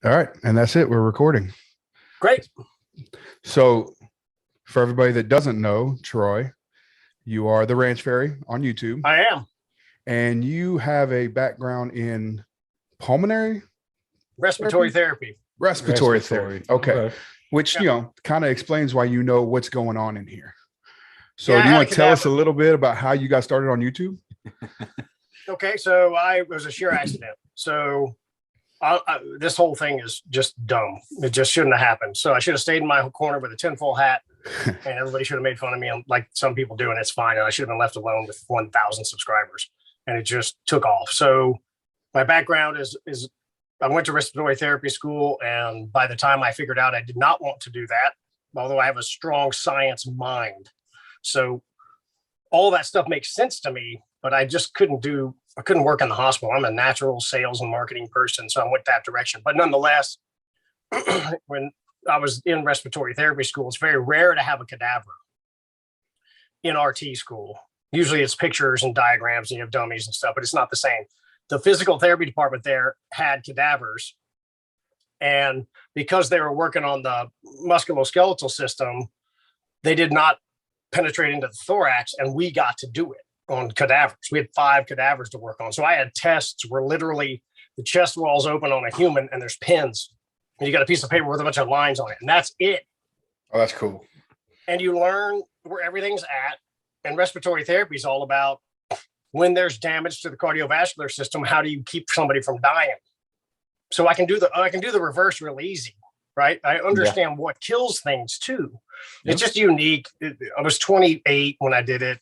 All right. And that's it. We're recording. Great. So for everybody that doesn't know, Troy, you are the Ranch Fairy on YouTube. I am. And you have a background in pulmonary respiratory therapy. Respiratory therapy. Okay. Which, kind of explains why you know what's going on in here. So do you want to tell us a little bit about how you got started on YouTube? Okay. So it was a sheer accident. So this whole thing is just dumb. It just shouldn't have happened. So I should have stayed in my corner with a tinfoil hat and everybody should have made fun of me like some people do. And it's fine. And I should have been left alone with 1,000 subscribers and it just took off. So my background is I went to respiratory therapy school. And by the time I figured out I did not want to do that, although I have a strong science mind. So all that stuff makes sense to me, but I just couldn't work in the hospital. I'm a natural sales and marketing person. So I went that direction. But nonetheless, when I was in respiratory therapy school, it's very rare to have a cadaver in RT school. Usually it's pictures and diagrams and you have dummies and stuff, but it's not the same. The physical therapy department there had cadavers. And because they were working on the musculoskeletal system, they did not penetrate into the thorax, and we got to do it on cadavers. We had 5 cadavers to work on. So I had tests where literally the chest wall's open on a human and there's pins and you got a piece of paper with a bunch of lines on it. And that's it. Oh, that's cool. And you learn where everything's at. And respiratory therapy is all about when there's damage to the cardiovascular system, how do you keep somebody from dying? So I can do the reverse real easy, right? I understand what kills things too. Yep. It's just unique. I was 28 when I did it.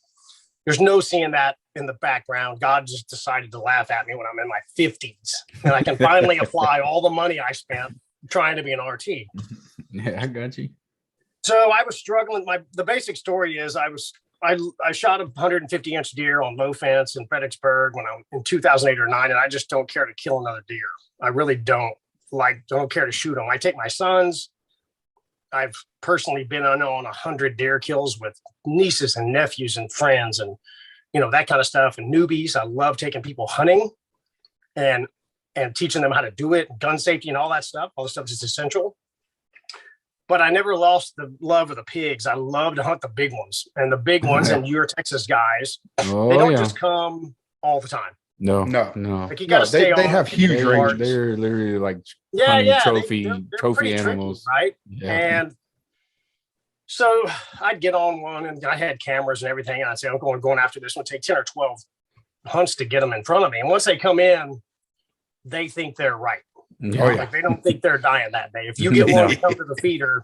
There's no seeing that in the background. God just decided to laugh at me when I'm in my 50s. And I can finally apply all the money I spent trying to be an RT. Yeah, I got you. So I was struggling. The basic story is I shot a 150-inch deer on low fence in Fredericksburg when I'm in 2008 or 9, and I just don't care to kill another deer. I really don't care to shoot them. I take my sons. I've personally been on 100 deer kills with nieces and nephews and friends and, that kind of stuff. And newbies, I love taking people hunting and teaching them how to do it, gun safety and all that stuff. All the stuff is essential. But I never lost the love of the pigs. I love to hunt the big ones. And the big ones, and you're Texas guys, they don't just come all the time. No. Like you got to stay on. They have huge range. They're literally like trophy animals, tricky, right? Yeah. And so I'd get on one, and I had cameras and everything, and I'd say, I'm going after this one. Take 10 or 12 hunts to get them in front of me. And once they come in, they think they're right. Like they don't think they're dying that day. If you get one to come to the feeder,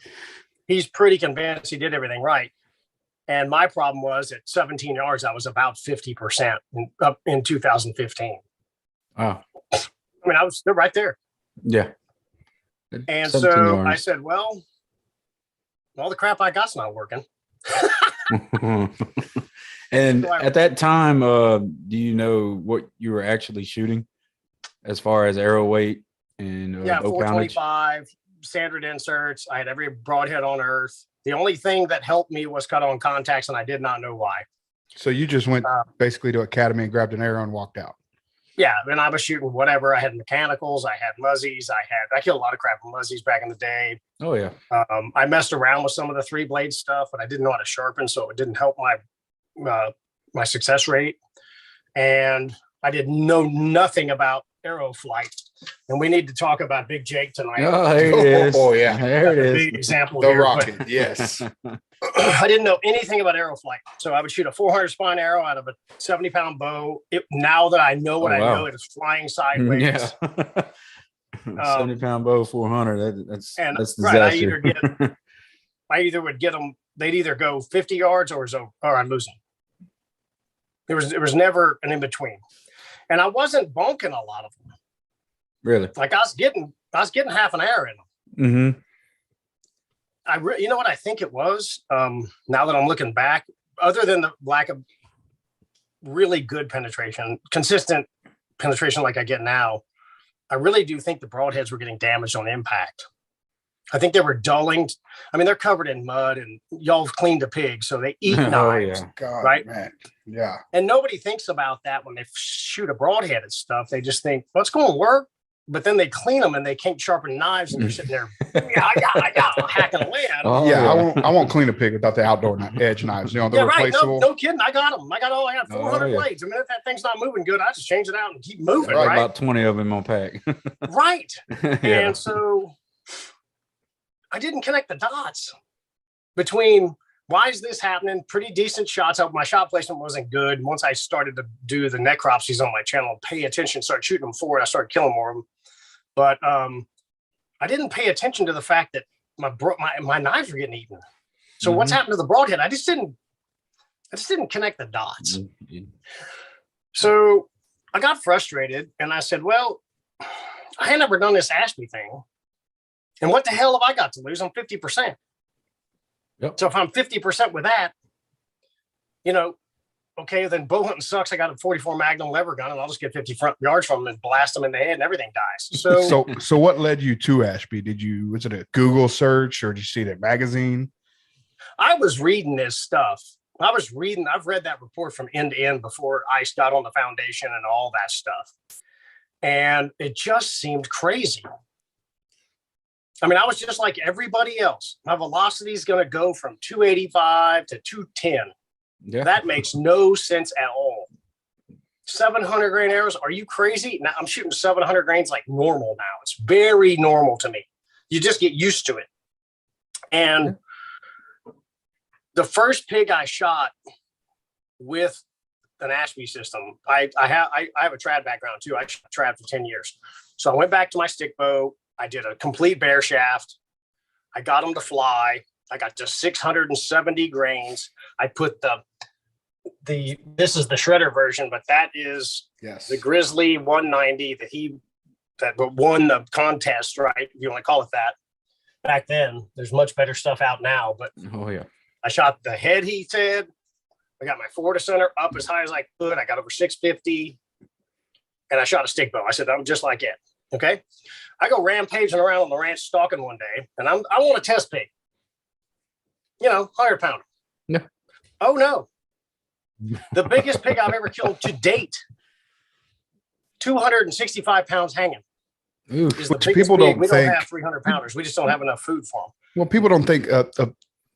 he's pretty convinced he did everything right. And my problem was at 17 yards, I was about 50% up in 2015. Wow. I mean, they're right there. Yeah. And so yards. I said, well, all the crap I got's not working. And at that time, do you know what you were actually shooting as far as arrow weight and bow 425 standard inserts? I had every broadhead on earth. The only thing that helped me was cut on contacts, and I did not know why. So you just went basically to Academy and grabbed an arrow and walked out. Yeah, and I was shooting whatever. I had mechanicals, I had muzzies, I killed a lot of crap with muzzies back in the day. Oh yeah. I messed around with some of the 3-blade stuff, but I didn't know how to sharpen, so it didn't help my success rate. And I didn't know nothing about arrow flight. And we need to talk about Big Jake tonight. Oh, there it is. Oh yeah, there it is. Big example. The here, rocket. Yes. I didn't know anything about arrow flight. So I would shoot a 400 spine arrow out of a 70-pound bow. Now that I know what I know, it is flying sideways. Yeah. 70-pound bow, 400. That's disaster. Right, I either would get them. They'd either go 50 yards or I'd lose them. There was never an in between, and I wasn't bonking a lot of them. Really? Like I was getting half an hour in them. Mm-hmm. You know what I think it was? Now that I'm looking back, other than the lack of really good penetration, consistent penetration like I get now, I really do think the broadheads were getting damaged on impact. I think they were dulling. I mean, they're covered in mud, and y'all cleaned the pigs, so they eat knives, God, right? Man. Yeah. And nobody thinks about that when they shoot a broadhead and stuff. They just think, what's going to work? but then they clean them and they can't sharpen knives, and you're sitting there hacking away at them. I won't clean a pig without the outdoor edge knives. You know, the replaceable. No kidding. I got them. I got 400 blades. I mean, if that thing's not moving good, I just change it out and keep moving. Right. About 20 of them on pack. Right. And so I didn't connect the dots between why is this happening? Pretty decent shots. My shot placement wasn't good. Once I started to do the necropsies on my channel, pay attention, start shooting them forward, I started killing more of them. But I didn't pay attention to the fact that my knives were getting eaten. So what's happened to the broadhead? I just didn't connect the dots. So I got frustrated and I said, well, I had never done this Ashby thing. And what the hell have I got to lose? I'm 50%. Yep. So if I'm 50% with that, you know, okay, then bow hunting sucks. I got a 44 Magnum lever gun, and I'll just get 50 front yards from them and blast them in the head, and everything dies. So what led you to Ashby? Was it a Google search, or did you see that magazine? I was reading this stuff. I've read that report from end to end before ICE got on the foundation and all that stuff. And it just seemed crazy. I mean, I was just like everybody else. My velocity is going to go from 285 to 210. Yeah. That makes no sense at all. 700 grain arrows. Are you crazy? Now I'm shooting 700 grains like normal now. It's very normal to me. You just get used to it. And the first pig I shot with an Ashby system, I have a trad background too. I shot trad for 10 years. So I went back to my stick bow. I did a complete bear shaft. I got them to fly. I got to 670 grains. I put this is the shredder version, but that is the Grizzly 190 that won the contest, right? If you want to call it that. Back then, there's much better stuff out now, but I shot the head, he said. I got my forward to center up as high as I could. I got over 650, and I shot a stick bow. I said, I'm just like it. Okay. I go rampaging around on the ranch stalking one day, and I want a test pig. 100 pounder. No. Oh no. The biggest pig I've ever killed to date, 265 pounds hanging. Which people don't think. We don't have 300 pounders. We just don't have enough food for them. Well, people don't think a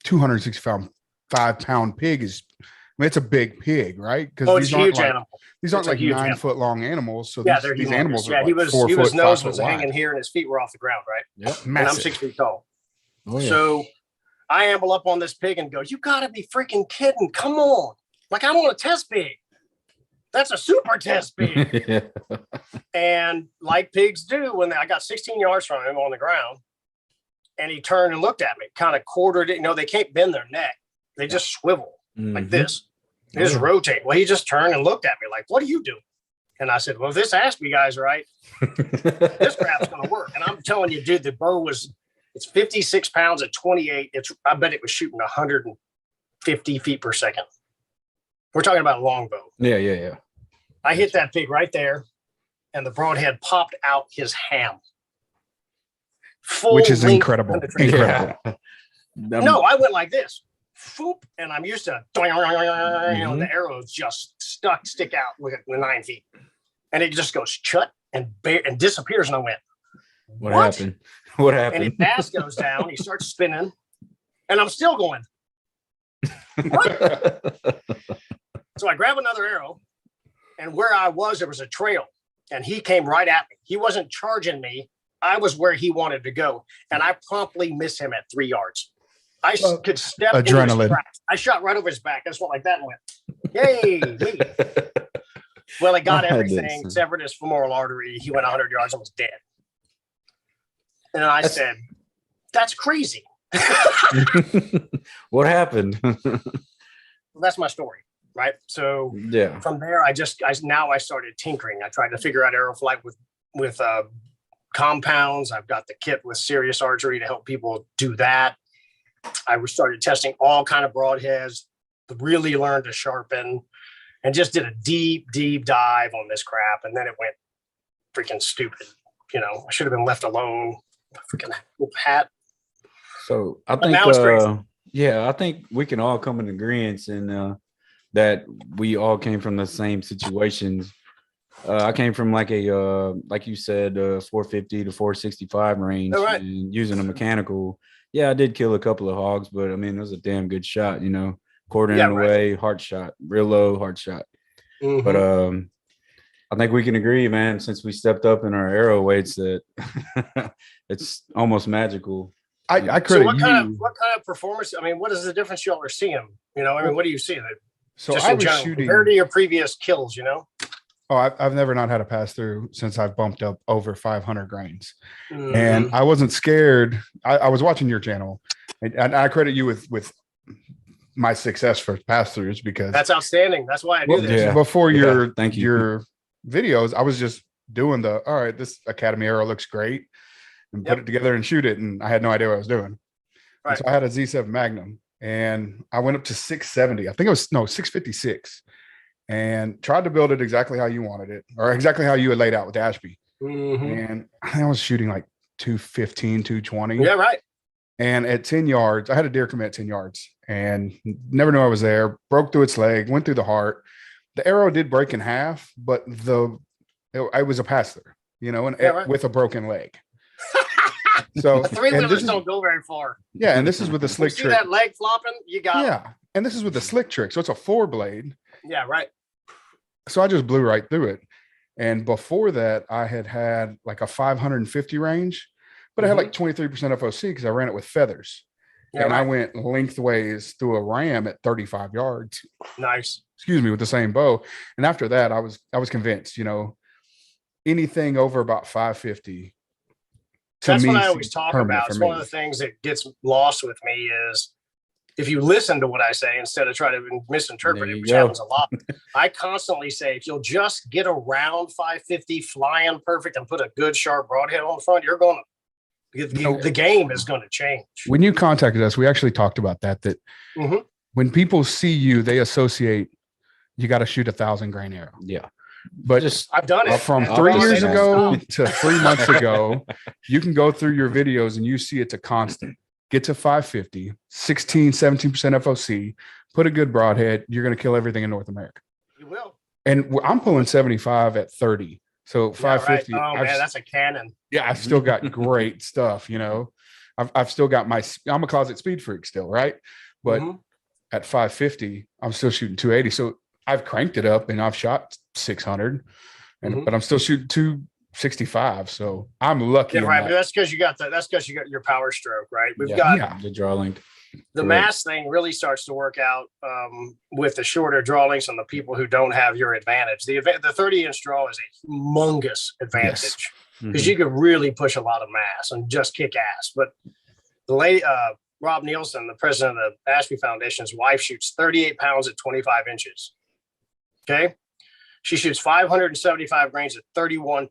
265-pound pig is. I mean, it's a big pig, right? Because it's a huge animal. These aren't like 9 foot long animals. So they're these animals are he like was 4 foot, his nose 5 was foot wide. hanging here and his feet were off the ground, right? Yep. And I'm 6 feet tall. Oh, yeah. So I amble up on this pig and go, you gotta be freaking kidding. Come on. Like, I want a test pig. That's a super test pig. And like pigs do, I got 16 yards from him on the ground, and he turned and looked at me, kind of quartered it. They can't bend their neck. They just swivel like this. They just rotate. Well, he just turned and looked at me like, what are you doing? And I said, well, if this Ashby guy's right, this crap's going to work. And I'm telling you, dude, the bow it's 56 pounds at 28. I bet it was shooting 150 feet per second. We're talking about a longbow. Yeah. I hit that pig right there, and the broadhead popped out his ham. Which is incredible. Incredible. No, I went like this. Foop, and I'm used to the arrows just stick out with 9 feet. And it just goes chut and disappears. And I went, What happened? And his ass goes down. He starts spinning, and I'm still going. What? So I grab another arrow, and where I was, there was a trail, and he came right at me. He wasn't charging me. I was where he wanted to go, and I promptly missed him at 3 yards. I could step adrenaline. Into his back. I shot right over his back. I just went like that and went, yay. Well, I got everything, severed his femoral artery. He went 100 yards and was dead. And I said, that's crazy. What happened? That's my story, right? So from there, I started tinkering. I tried to figure out arrow flight with compounds. I've got the kit with Serious Archery to help people do that. I started testing all kind of broadheads, really learned to sharpen, and just did a deep dive on this crap. And then it went freaking stupid. I should have been left alone. Freaking hat. So I think, I think we can all come in agreement in that we all came from the same situations I came from like like you said, 450 to 465 range, and using a mechanical. Yeah, I did kill a couple of hogs, but I mean, it was a damn good shot, quarter in away, heart shot, real low heart shot. But I think we can agree, man, since we stepped up in our arrow weights, that it's almost magical. I credit what you. What kind of performance? I mean, what is the difference y'all are seeing? I mean, what do you see? So just I in was general, shooting compared to your previous kills, Oh, I've never not had a pass through since I've bumped up over 500 grains, and I wasn't scared. I was watching your channel, and I credit you with my success for pass throughs, because that's outstanding. That's why I do this. Yeah. Before your your videos, I was just doing all right, this Academy arrow looks great, and put it together and shoot it, and I had no idea what I was doing. Right. So I had a Z7 Magnum, and I went up to 670. I think it was 656. And tried to build it exactly how you wanted it, or exactly how you had laid out with Ashby. And I was shooting like 215, 220. Yeah, right. And at 10 yards, I had a deer come at 10 yards and never knew I was there. Broke through its leg, went through the heart. The arrow did break in half, but it was a pass through, and with a broken leg. So three-wheelers don't go very far. Yeah, and this is with the slick trick. See that leg flopping? You got it. And this is with the slick trick. So it's a 4-blade. Yeah, right. So I just blew right through it. And before that, I had like a 550 range, but I had like 23% FOC because I ran it with feathers. Yeah, and I went lengthways through a ram at 35 yards. Nice. Excuse me, with the same bow. And after that, I was convinced, anything over about 550. That's what I always talk about. It's one of the things that gets lost with me is if you listen to what I say instead of try to misinterpret it, which happens a lot. I constantly say, if you'll just get around 550 flying perfect and put a good sharp broadhead on the front, you're going to, the game is going to change. When you contacted us, we actually talked about that when people see you, they associate, you got to shoot 1,000 grain arrow. Yeah. But I've done it from 3 years ago to 3 months ago. You can go through your videos and you see it's a constant. Get to 550, 16, 17% FOC, put a good broadhead. You're going to kill everything in North America. You will. And I'm pulling 75 at 30. So 550. Right. Oh, man, that's a cannon. Yeah, I've still got great stuff, I've still got I'm a closet speed freak still, right? But at 550, I'm still shooting 280. So I've cranked it up and I've shot 600, but I'm still shooting 265. So I'm lucky. Yeah, right. But that's because you got your power stroke, right? We've got the draw length. The mass thing really starts to work out with the shorter draw lengths and the people who don't have your advantage. The 30-inch draw is a humongous advantage because you could really push a lot of mass and just kick ass. But the lady, Rob Nielsen, the president of the Ashby Foundation's wife, shoots 38 pounds at 25 inches. Okay. She shoots 575 grains at 31%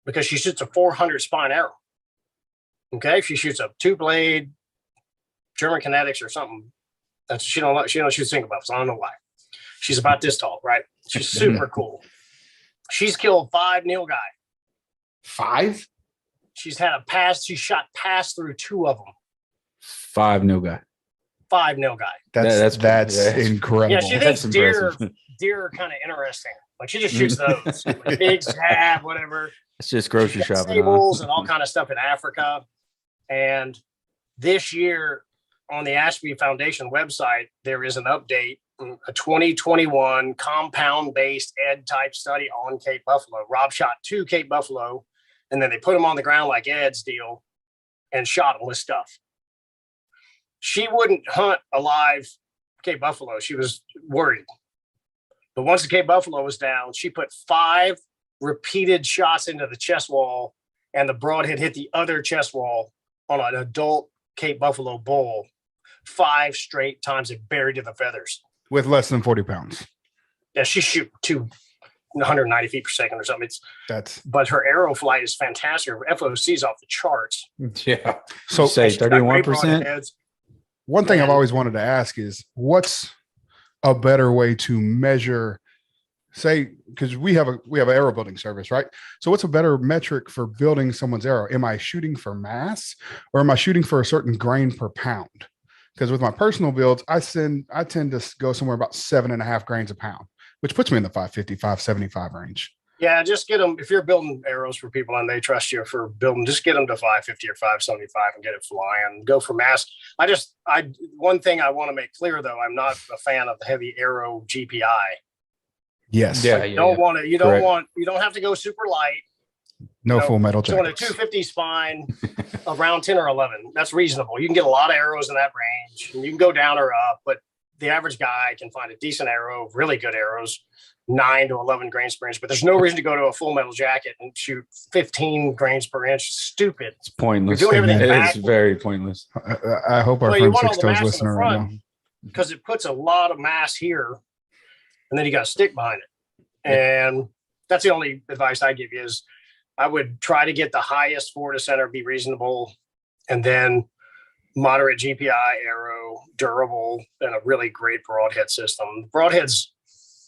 because she shoots a 400 spine arrow. Okay. If she shoots a 2-blade German kinetics or something, she don't shoot single buffs. I don't know why. She's about this tall, right? She's super cool. She's killed 5 Neil guy. 5? She's shot pass through 2 of them. 5 Neil guy. 5 Neil guy. That's incredible. Yeah, she thinks deer are kind of interesting. Like she just shoots those big stab, whatever. It's just grocery shopping. Sables and all kind of stuff in Africa. And this year on the Ashby Foundation website, there is an update, a 2021 compound-based Ed type study on Cape Buffalo. Rob shot 2 Cape Buffalo, and then they put them on the ground like Ed's deal and shot them with stuff. She wouldn't hunt a live Cape Buffalo. She was worried. But once the Cape Buffalo was down, she put 5 repeated shots into the chest wall, and the broadhead hit the other chest wall on an adult Cape Buffalo bull 5 straight times. It buried to the feathers. With less than 40 pounds. Yeah, she's shooting 190 feet per second or something. But her arrow flight is fantastic. Her FOC is off the charts. Yeah. So say 31%. One thing I've always wanted to ask is what's a better way to measure, say, because we have an arrow building service, right? So what's a better metric for building someone's arrow? Am I shooting for mass or am I shooting for a certain grain per pound? Because with my personal builds, I tend to go somewhere about 7.5 grains a pound, which puts me in the 550, 575 range. Yeah, just get them. If you're building arrows for people and they trust you for building, just get them to 550 or 575 and get it flying. Go for mass. One thing I want to make clear though, I'm not a fan of the heavy arrow GPI. Yes. Yeah. You don't want it. You don't have to go super light. No full metal So on a jackets. 250 spine, around 10 or 11, that's reasonable. You can get a lot of arrows in that range, and you can go down or up. But the average guy can find a decent arrow, really good arrows, 9 to 11 grains per inch. But there's no reason to go to a full metal jacket and shoot 15 grains per inch. Stupid. It's pointless. You're doing everything It's backwards. very pointless. I hope our Well, you friend want all Six the Toes mass in the listening right front. now. Because it puts a lot of mass here, and then you got a stick behind it. And that's the only advice I give you is I would try to get the highest forward to center, be reasonable, and then moderate GPI arrow, durable, and a really great broadhead system. Broadheads,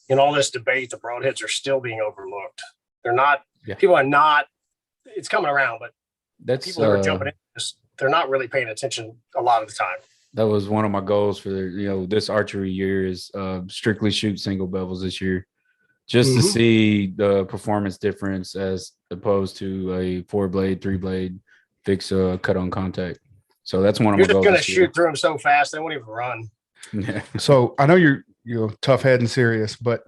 in all this debate, the broadheads are still being overlooked. They're not, people are not, it's coming around, but That's people who are jumping in this, they're not really paying attention a lot of the time. That was one of my goals for this archery year is strictly shoot single bevels this year, just to see the performance difference as opposed to a 4-blade, 3-blade fix cut on contact. So that's one of my goals. You're just going to shoot through them so fast they won't even run. Yeah. So I know you're tough head and serious, but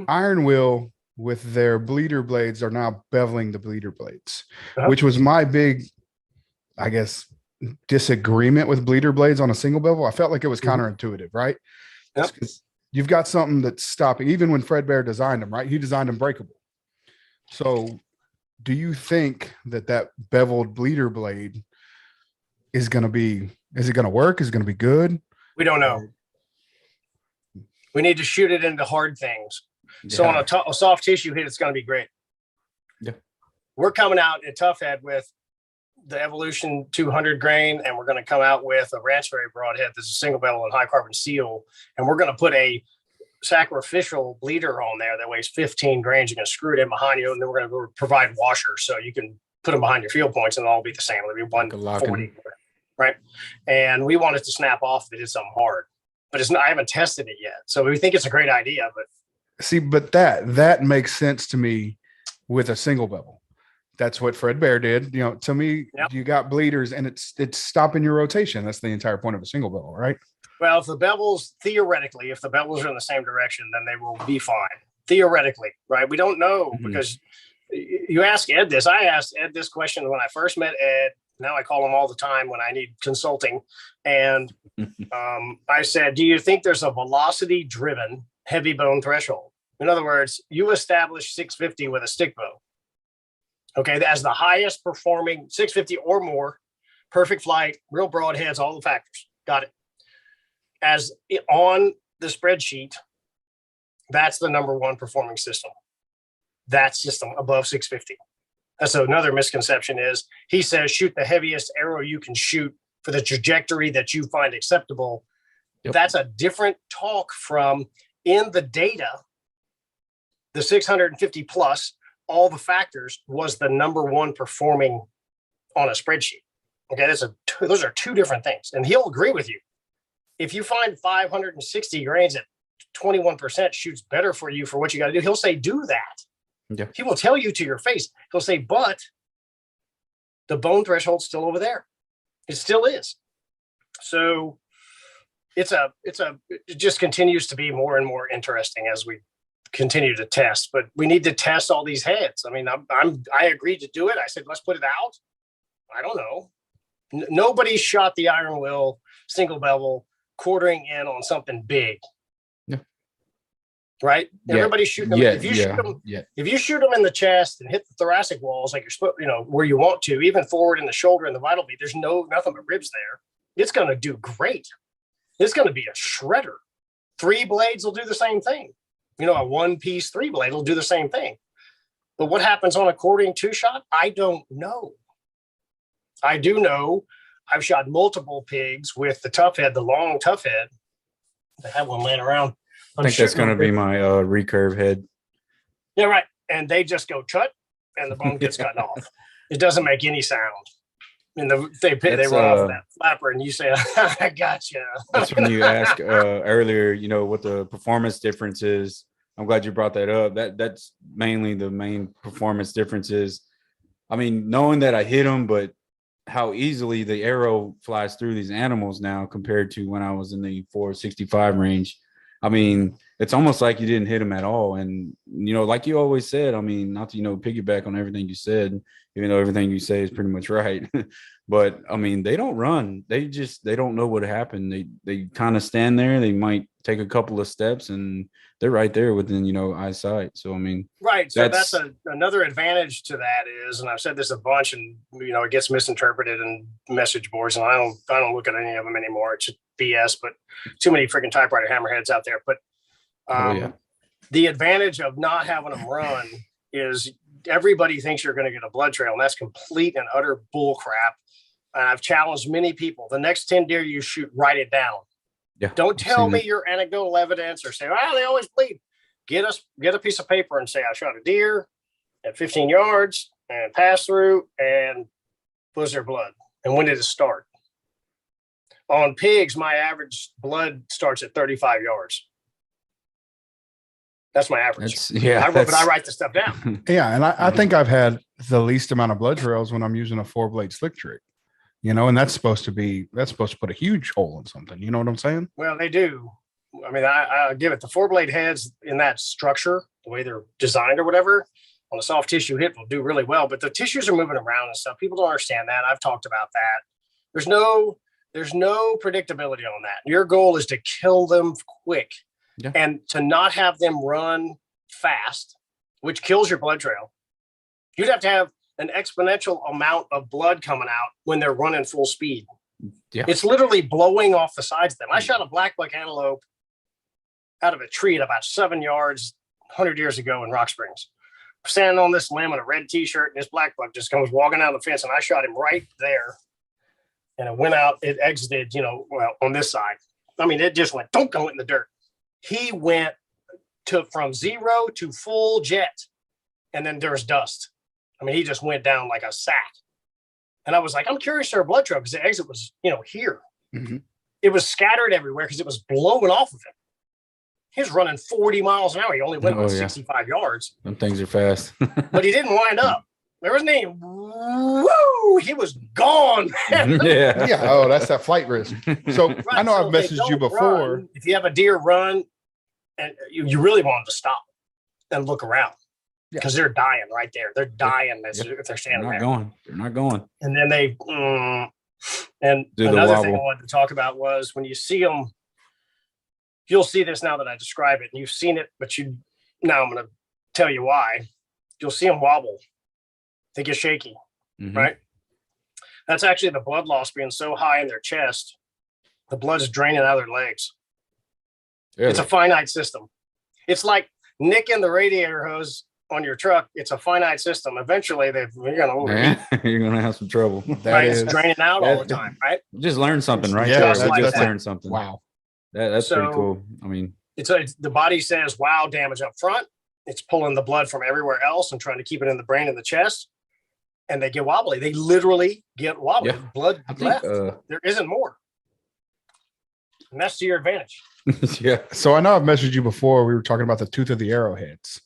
Iron Will with their bleeder blades are now beveling the bleeder blades, which was my big, I guess, disagreement with bleeder blades on a single bevel. I felt like it was counterintuitive, right? Yep. Because you've got something that's stopping, even when Fred Bear designed them, right? He designed them breakable. So do you think that beveled bleeder blade is it going to work? Is it going to be good? We don't know. We need to shoot it into hard things. So on a soft tissue hit, it's going to be great. Yeah. We're coming out at Tough Head with the Evolution 200 grain, and we're going to come out with a Ranch Fairy broadhead that's a single bevel and high carbon steel, and we're going to put a sacrificial bleeder on there that weighs 15 grains. You can screw it in behind you, and then we're going to provide washers so you can put them behind your field points, and it'll all be the same. It'll be 140, right? And we want it to snap off if it is something hard, but I haven't tested it yet, so we think it's a great idea. But see, but that makes sense to me with a single bevel. That's what Fred Bear did. To me, you got bleeders and it's stopping your rotation. That's the entire point of a single bevel, right? Well, if the bevels are in the same direction, then they will be fine. Theoretically, right? We don't know because you ask Ed this. I asked Ed this question when I first met Ed. Now I call him all the time when I need consulting. And I said, do you think there's a velocity driven heavy bone threshold? In other words, you establish 650 with a stick bow. Okay, as the highest performing 650 or more, perfect flight, real broadheads, all the factors. Got it. As on the spreadsheet, that's the number one performing system. That system above 650. That's another misconception is he says shoot the heaviest arrow you can shoot for the trajectory that you find acceptable. Yep. That's a different talk from in the data, the 650 plus all the factors was the number one performing on a spreadsheet. Okay, those are two different things. And he'll agree with you. If you find 560 grains at 21% shoots better for you for what you got to do, he'll say, do that. Yeah. He will tell you to your face. He'll say, but the bone threshold's still over there. It still is. So it just continues to be more and more interesting as we continue to test, but we need to test all these heads. I mean, I agreed to do it. I said, let's put it out. I don't know. Nobody shot the Iron Will single bevel quartering in on something big. Yeah. Right. Yeah. Everybody's shooting them. Yeah. If you shoot them in the chest and hit the thoracic walls, like you're supposed, where you want to, even forward in the shoulder and the vital beat, there's nothing but ribs there. It's going to do great. It's going to be a shredder. 3 blades will do the same thing. A one-piece 3-blade will do the same thing. But what happens on a quartering 2-shot? I don't know. I do know I've shot multiple pigs with the tough head, the long tough head. I have one laying around. I think that's going to be my recurve head. Yeah, right. And they just go chut, and the bone gets cut off. It doesn't make any sound. And they run off that flapper, and you say, I got you. That's when you ask earlier, what the performance difference is I'm glad you brought that up. That's mainly the main performance differences. I mean, knowing that I hit them, but how easily the arrow flies through these animals now compared to when I was in the 465 range. I mean, it's almost like you didn't hit them at all. And, you know, like you always said, I mean, not to, you know, piggyback on everything you said, even though everything you say is pretty much right. But I mean, they don't run. They don't know what happened. They kind of stand there. They might take a couple of steps and they're right there within, you know, eyesight. So, I mean, right. So that's another advantage to that is, and I've said this a bunch, and you know, it gets misinterpreted in message boards, and I don't look at any of them anymore. It's just BS, but too many freaking typewriter hammerheads out there. But the advantage of not having them run is everybody thinks you're going to get a blood trail, and that's complete and utter bull crap. And I've challenged many people. The next 10 deer you shoot, write it down. Yeah, don't tell me your anecdotal evidence or say, "Oh, they always bleed." Get a piece of paper and say, "I shot a deer at 15 yards and passed through, and was there blood? And when did it start?" On pigs, my average blood starts at 35 yards. That's my average. But I write the stuff down. Yeah, and I think I've had the least amount of blood trails when I'm using a 4-blade slick trick. You know, and that's supposed to put a huge hole in something. You know what I'm saying? Well, they do. I mean, I give it the 4-blade heads in that structure, the way they're designed or whatever, on a soft tissue hit will do really well. But the tissues are moving around and stuff. People don't understand that. I've talked about that. There's no predictability on that. Your goal is to kill them quick and to not have them run fast, which kills your blood trail. You'd have to have an exponential amount of blood coming out when they're running full speed. Yeah. It's literally blowing off the sides of them. I shot a black buck antelope out of a tree at about 7 yards 100 years ago in Rock Springs. Standing on this limb in a red t-shirt, and this black buck just comes walking down the fence, and I shot him right there. And it went out, it exited, on this side. I mean, it just went, don't go in the dirt. He went from 0 to full jet, and then there's dust. I mean, he just went down like a sack. And I was like, I'm curious to our blood trail because the exit was, here. Mm-hmm. It was scattered everywhere because it was blowing off of him. He was running 40 miles an hour. He only went 65 yards. Them things are fast. But he didn't wind up. There wasn't any, woo, he was gone. Yeah. Oh, that's that flight risk. So right, I know I've messaged you before. Run. If you have a deer run, and you really want them to stop and look around. Because they're dying right there. They're dying if they're standing there. They're not going. And then they, and another thing I wanted to talk about was when you see them, you'll see this now that I describe it, and you've seen it, but now I'm going to tell you why. You'll see them wobble. They get shaky, right? That's actually the blood loss being so high in their chest, the blood's draining out of their legs. Really? It's a finite system. It's like nicking the radiator hose on your truck. It's a finite system. Eventually you're gonna have some trouble. It's draining out all the time, right? Just learn something, right? Yeah, just learn something. Wow, that's pretty cool. I mean, it's the body says wow, damage up front. It's pulling the blood from everywhere else and trying to keep it in the brain and the chest, and they get wobbly. They literally get wobbly. Blood left. There isn't more, and that's to your advantage. Yeah. So I know I've messaged you before. We were talking about the tooth of the arrowheads.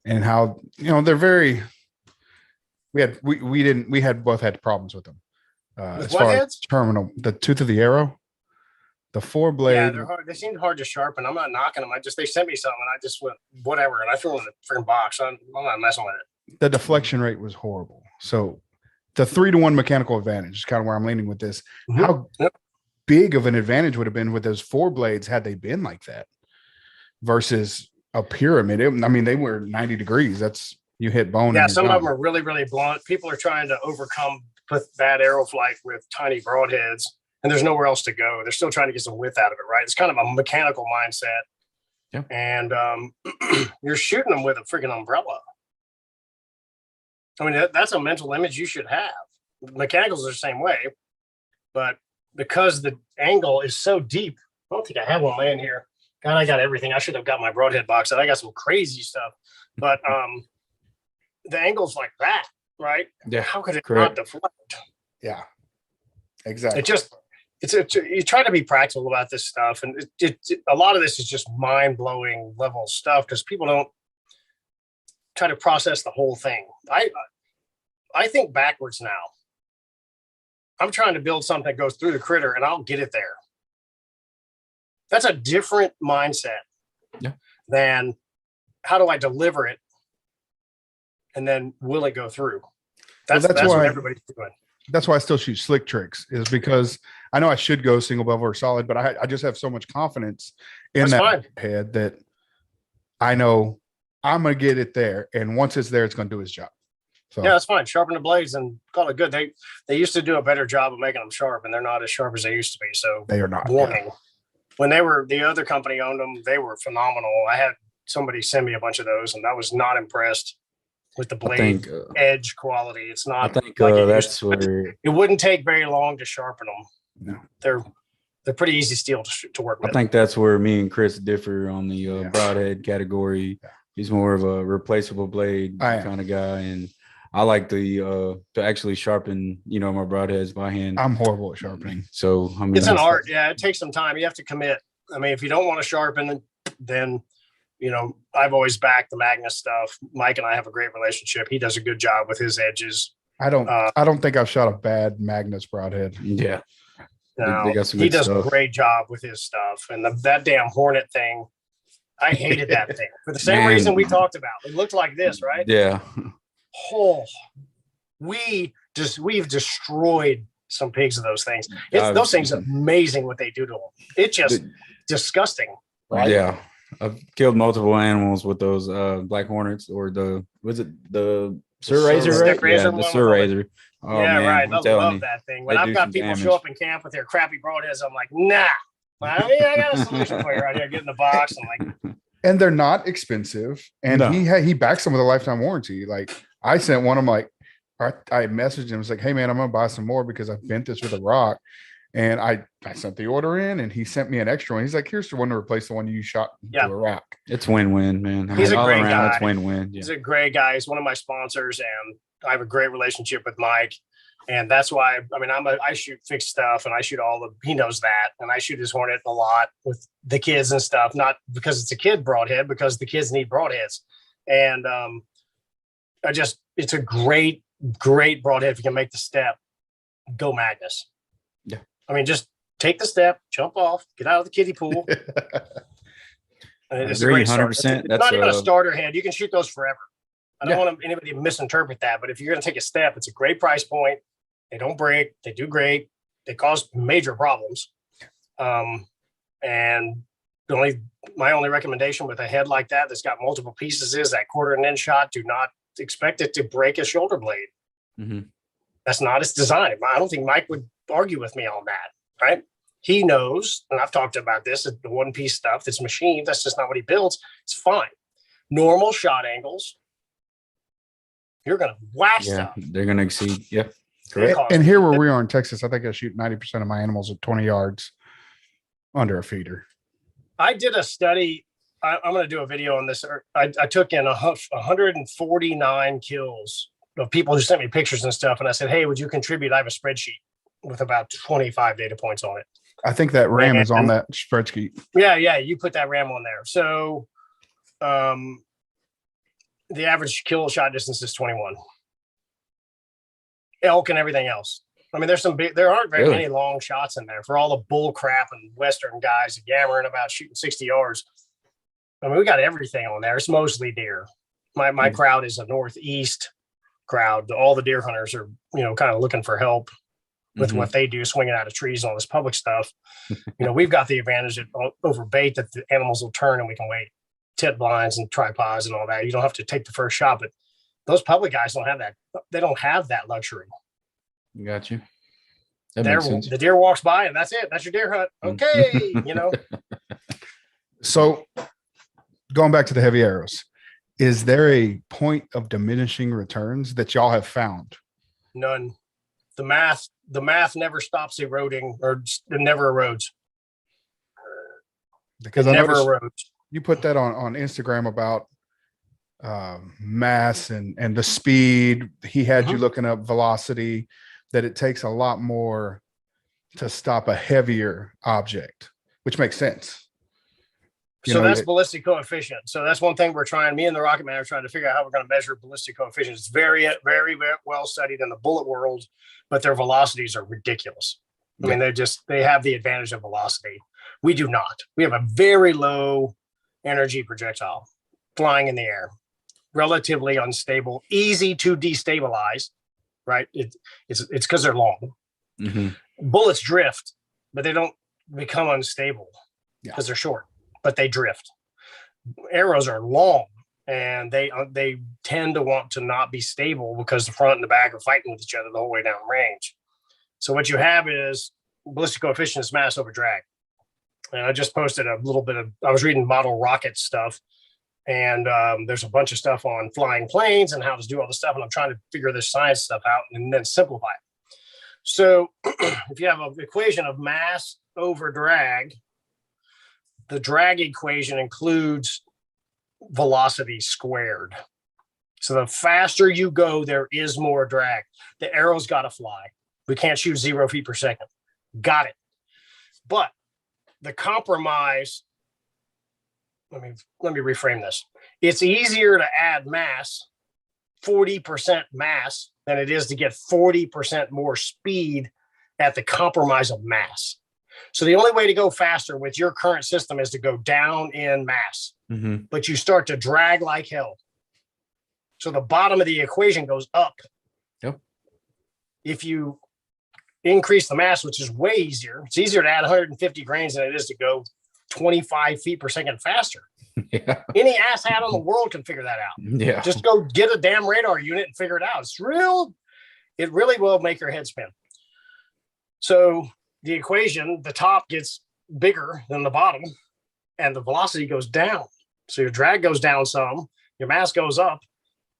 And how they're very. We both had problems with them. As far as terminal, the tooth of the arrow, the 4-blade. Yeah, they're hard. They seem hard to sharpen. I'm not knocking them. They sent me something, and I just went whatever, and I threw it in the freaking box. I'm not messing with it. The deflection rate was horrible. So the 3-to-1 mechanical advantage is kind of where I'm leaning with this. Mm-hmm. How big of an advantage would have been with those 4 blades had they been like that versus a pyramid? They were 90 degrees. That's you hit bone. Yeah, some of them are really, really blunt. People are trying to overcome bad arrow flight with tiny broadheads, and there's nowhere else to go. They're still trying to get some width out of it, right? It's kind of a mechanical mindset. Yeah. And you're shooting them with a freaking umbrella. I mean, that's a mental image you should have. Mechanicals are the same way, but because the angle is so deep, I don't think I have one laying here. God, I got everything. I should have got my broadhead box. I got some crazy stuff, but the angle's like that, right? Yeah. How could it not deflect? Yeah, exactly. you try to be practical about this stuff, and a lot of this is just mind blowing level stuff because people don't try to process the whole thing. I think backwards now. I'm trying to build something that goes through the critter, and I'll get it there. That's a different mindset than how do I deliver it, and then will it go through? That's why, what everybody's doing. That's why I still shoot slick tricks, is because I know I should go single bevel or solid, but I just have so much confidence in that head that I know I'm going to get it there. And once it's there, it's going to do its job. So yeah, that's fine. Sharpen the blades and call it good. They used to do a better job of making them sharp, and they're not as sharp as they used to be. So they are not. Warning. Yeah. When the other company owned them, they were phenomenal. I had somebody send me a bunch of those, and I was not impressed with the blade edge quality. It's not. I think that's where it wouldn't take very long to sharpen them. No, they're pretty easy steel to work with. I think that's where me and Chris differ on the broadhead category. He's more of a replaceable blade kind of guy, and I like to actually sharpen, my broadheads by hand. I'm horrible at sharpening. So I mean, it's an art. Yeah, it takes some time. You have to commit. I mean, if you don't want to sharpen, then I've always backed the Magnus stuff. Mike and I have a great relationship. He does a good job with his edges. I don't think I've shot a bad Magnus broadhead. Yeah. No, he does a great job with his stuff. And that damn Hornet thing, I hated that thing for the same reason we talked about. It looked like this, right? Yeah. Oh, we've destroyed some pigs of those things. Those things are amazing what they do to them. It's just disgusting. Right? Yeah. I've killed multiple animals with those black hornets, or the Sur Razor, right? Yeah, the Sur Razor. Oh, yeah, man, right. I love that thing. When I've got people show up in camp with their crappy broadheads, I'm like, nah. I got a solution for you right here. Get in the box. I'm like, and they're not expensive. And he backs them with a lifetime warranty. Like I sent one. I'm like, I messaged him. I was like, hey man, I'm gonna buy some more because I bent this with a rock. And I sent the order in, and he sent me an extra one. He's like, here's the one to replace the one you shot to a rock. It's win-win, man. He's a great guy. It's win-win. Yeah. He's a great guy. He's one of my sponsors, and I have a great relationship with Mike. And that's why, I mean, I shoot fixed stuff, and I shoot he knows that. And I shoot his Hornet a lot with the kids and stuff, not because it's a kid broadhead, because the kids need broadheads. And it's a great, great broadhead. If you can make the step, go Magnus. Yeah. I mean, just take the step, jump off, get out of the kiddie pool. It's 100%. It's not even a starter head. You can shoot those forever. I don't want anybody to misinterpret that, but if you're going to take a step, it's a great price point. They don't break. They do great. They cause major problems. And my only recommendation with a head like that that's got multiple pieces is that quarter and end shot. Do not expect it to break a shoulder blade. Mm-hmm. That's not its design. I don't think Mike would argue with me on that, right? He knows, and I've talked about this, the one-piece stuff that's machined. That's just not what he builds. It's fine. Normal shot angles, you're going to whack stuff. They're going to exceed. Yeah. Correct. And here where we are in Texas, I think I shoot 90% of my animals at 20 yards under a feeder. I did a study. I'm going to do a video on this. I took in 149 kills of people who sent me pictures and stuff. And I said, hey, would you contribute? I have a spreadsheet with about 25 data points on it. I think that RAM is on that spreadsheet. Yeah. You put that RAM on there. So the average kill shot distance is 21. Elk and everything else. I mean, there aren't very many long shots in there for all the bull crap and Western guys yammering about shooting 60 yards. I mean, we got everything on there. It's mostly deer. My crowd is a Northeast crowd. All the deer hunters are, kind of looking for help with what they do, swinging out of trees and all this public stuff. We've got the advantage over bait that the animals will turn and we can wait tit blinds and tripods and all that. You don't have to take the first shot, but those public guys don't have that. They don't have that luxury. Got you. The deer walks by and that's it. That's your deer hunt. Okay. So going back to the heavy arrows, is there a point of diminishing returns that y'all have found? None. The math never stops eroding, or it never erodes. Because I never erodes. You put that on Instagram about mass and the speed. He had you looking up velocity, that it takes a lot more to stop a heavier object, which makes sense. So that's ballistic coefficient. So that's one thing me and the Rocket Man are trying to figure out how we're going to measure ballistic coefficient. It's very, very, very well studied in the bullet world, but their velocities are ridiculous. I mean, they have the advantage of velocity. We do not. We have a very low energy projectile flying in the air, relatively unstable, easy to destabilize, right? It's because they're long. Mm-hmm. Bullets drift, but they don't become unstable because they're short, but they drift. Arrows are long, and they tend to want to not be stable because the front and the back are fighting with each other the whole way down range. So what you have is ballistic coefficient is mass over drag. And I just posted a little bit I was reading model rocket stuff, and there's a bunch of stuff on flying planes and how to do all the stuff. And I'm trying to figure this science stuff out and then simplify it. So if you have an equation of mass over drag, the drag equation includes velocity squared. So the faster you go, there is more drag. The arrow's got to fly. We can't shoot 0 feet per second. Got it. But the compromise, let me reframe this. It's easier to add mass, 40% mass, than it is to get 40% more speed at the compromise of mass. So the only way to go faster with your current system is to go down in mass, but you start to drag like hell. So the bottom of the equation goes up. Yep. If you increase the mass, which is way easier, it's easier to add 150 grains than it is to go 25 feet per second faster. Yeah. Any asshat in the world can figure that out. Yeah. Just go get a damn radar unit and figure it out. It really will make your head spin. So the equation, the top gets bigger than the bottom and the velocity goes down. So your drag goes down some, your mass goes up,